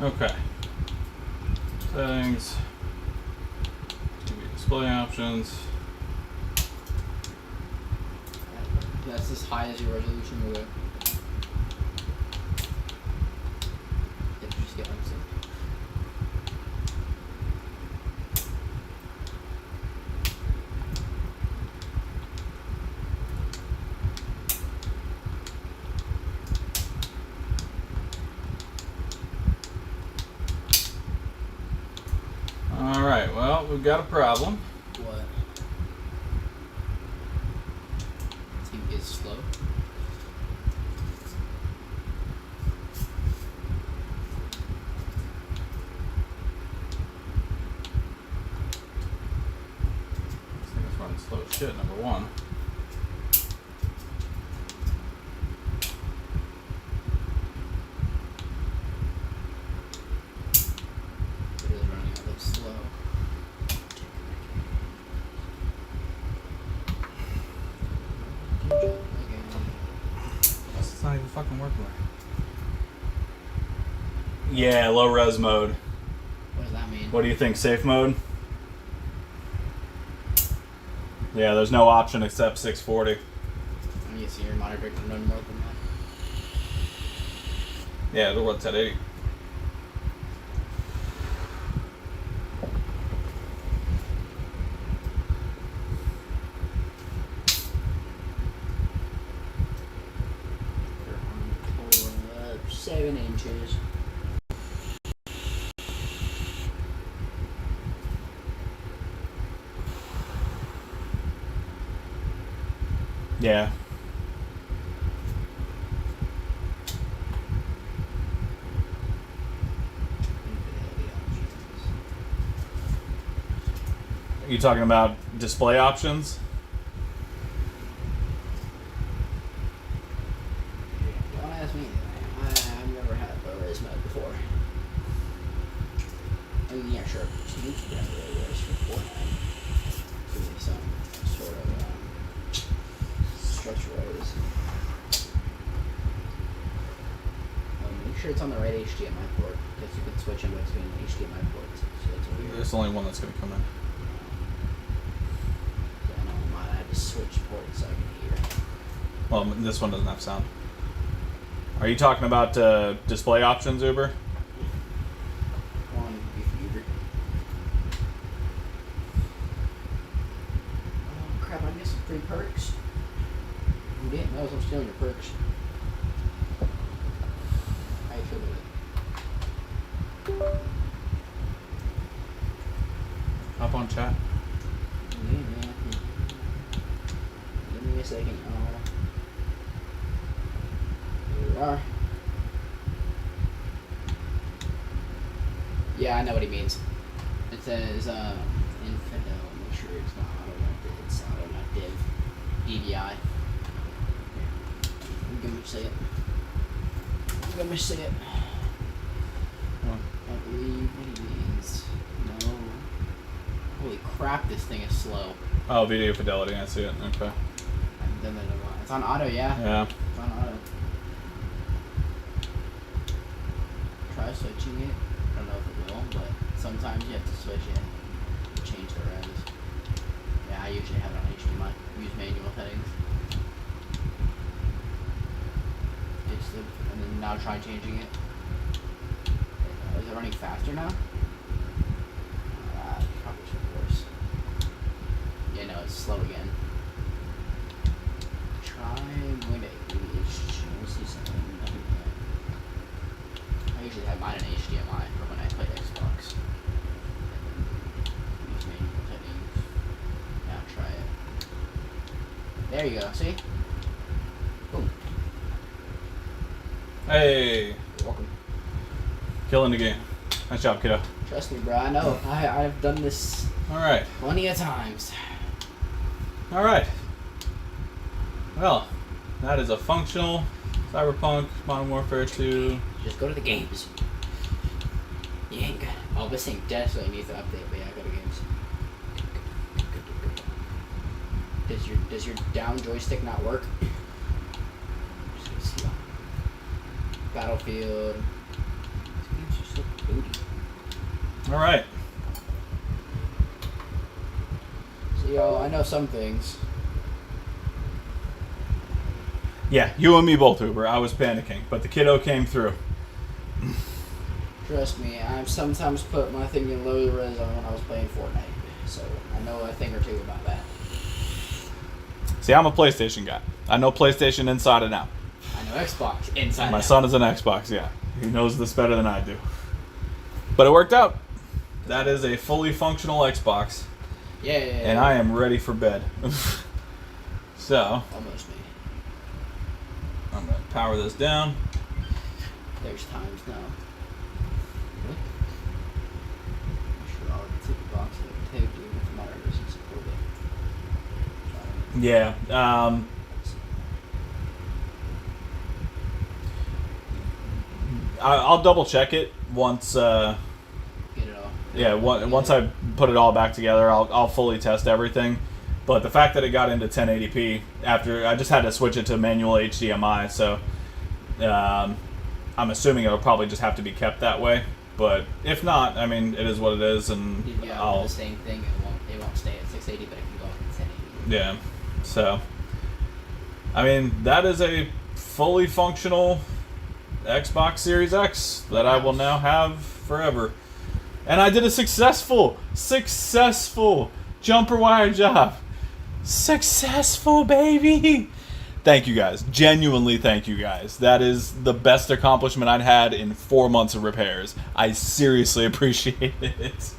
Okay. Settings. TV display options. That's as high as your resolution will go. Did you just get what I'm saying? Alright, well, we've got a problem. What? TV is slow. This thing is running slow as shit, number one. It is running a little slow. It's not even fucking working right. Yeah, low res mode. What does that mean? What do you think, safe mode? Yeah, there's no option except 640. I need to see your monitor can run more than that. Yeah, the what's at 80. For 7 inches. Yeah. Are you talking about display options? Don't ask me. I've never had low res mode before. I mean, yeah, sure. You can have low res beforehand. Give me some sort of stretch res. Make sure it's on the right HDMI port, because you can switch in between HDMI ports. So it's weird. There's only one that's going to come in. I know I had to switch ports so I can hear. Well, this one doesn't have sound. Are you talking about display options, Uber? On computer. Oh crap! I missed some free perks. You didn't know I'm stealing your perks. How you feel about it? chat. Give me a second. Here we are. Yeah, I know what he means. It says infidel. Make sure it's not auto-rented. It's auto, not div. DVI. I'm gonna say it. I believe what he means. No. Holy crap, this thing is slow. Oh, video fidelity. I see it. Okay. I've done that a lot. It's on auto, yeah. Yeah. It's on auto. Try switching it. I don't know if it will, but sometimes you have to switch it to change the res. Yeah, I usually have it on HDMI. Use manual settings. And then now try changing it. Is it running faster now? Probably should worse. Yeah, no, it's slow again. Try going to we'll see something. I usually have mine in HDMI for when I play Xbox. Use manual settings. Now try it. There you go, see? Boom. Hey, You're welcome. killing the game. Nice job, kiddo. Trust me, bro, I know. I've done this All right. plenty of times. All right. Well, that is a functional Cyberpunk Modern Warfare 2. Just go to the games. You ain't good. Oh, this thing definitely needs an update, but yeah, go to games. Does your down joystick not work? Just gonna see. Battlefield. These games are so booty. All right. So yo, I know some things. Yeah, you and me both, Uber. I was panicking, but the kiddo came through. Trust me, I've sometimes put my thing in low res on when I was playing Fortnite, so I know a thing or two about that. See, I'm a PlayStation guy. I know PlayStation inside and out. I know Xbox inside. My out. son is an Xbox, yeah. He knows this better than I do. But it worked out. That is a fully functional Xbox, Yeah. and I am ready for bed. So, Almost me. I'm going to power this down. There's times now. Really? I'm sure I'll take the box and take you with my resistance support it. Yeah. I'll double check it once. Get it all. Yeah, once I put it all back together, I'll fully test everything. But the fact that it got into 1080p after I just had to switch it to manual HDMI, so I'm assuming it'll probably just have to be kept that way. But if not, I mean, it is what it is, and Yeah, I'll. the same thing. It won't stay at 680, but it can go up to 1080. Yeah. So, I mean, that is a fully functional Xbox Series X that I will now have forever. And I did a successful jumper wire job. Successful, baby. Thank you guys. Genuinely thank you guys. That is the best accomplishment I'd had in 4 months of repairs. I seriously appreciate it.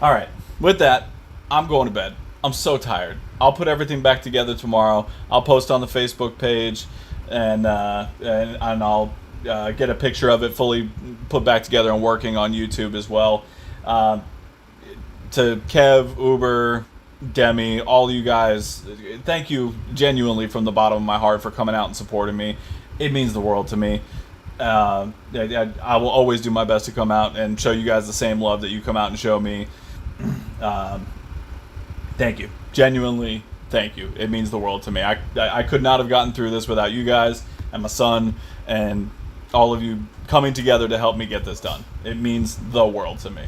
All right. With that, I'm going to bed. I'm so tired. I'll put everything back together tomorrow. I'll post on the Facebook page, and I'll get a picture of it fully put back together and working on YouTube as well. To Kev, Uber, Demi, all you guys, thank you genuinely from the bottom of my heart for coming out and supporting me. It means the world to me. I will always do my best to come out and show you guys the same love that you come out and show me. Thank you. Genuinely, thank you. It means the world to me. I could not have gotten through this without you guys and my son and all of you coming together to help me get this done. It means the world to me.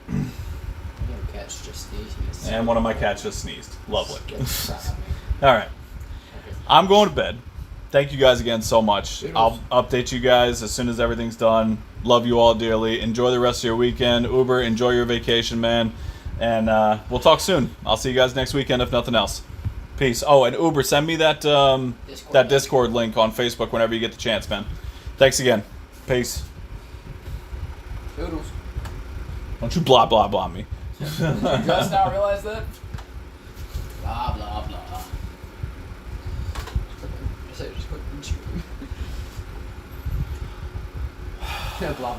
Your cat's just sneezed. And one of my cats just sneezed. Lovely. Get the crap out of me. All right. I'm going to bed. Thank you guys again so much. I'll update you guys as soon as everything's done. Love you all dearly. Enjoy the rest of your weekend. Uber, enjoy your vacation, man. And we'll talk soon. I'll see you guys next weekend if nothing else. Peace. Oh, and Uber, send me that Discord link on Facebook whenever you get the chance, man. Thanks again. Peace. Don't you blah blah blah me. You just now realize that? Blah blah blah. I said just quit the stream. Blah blah.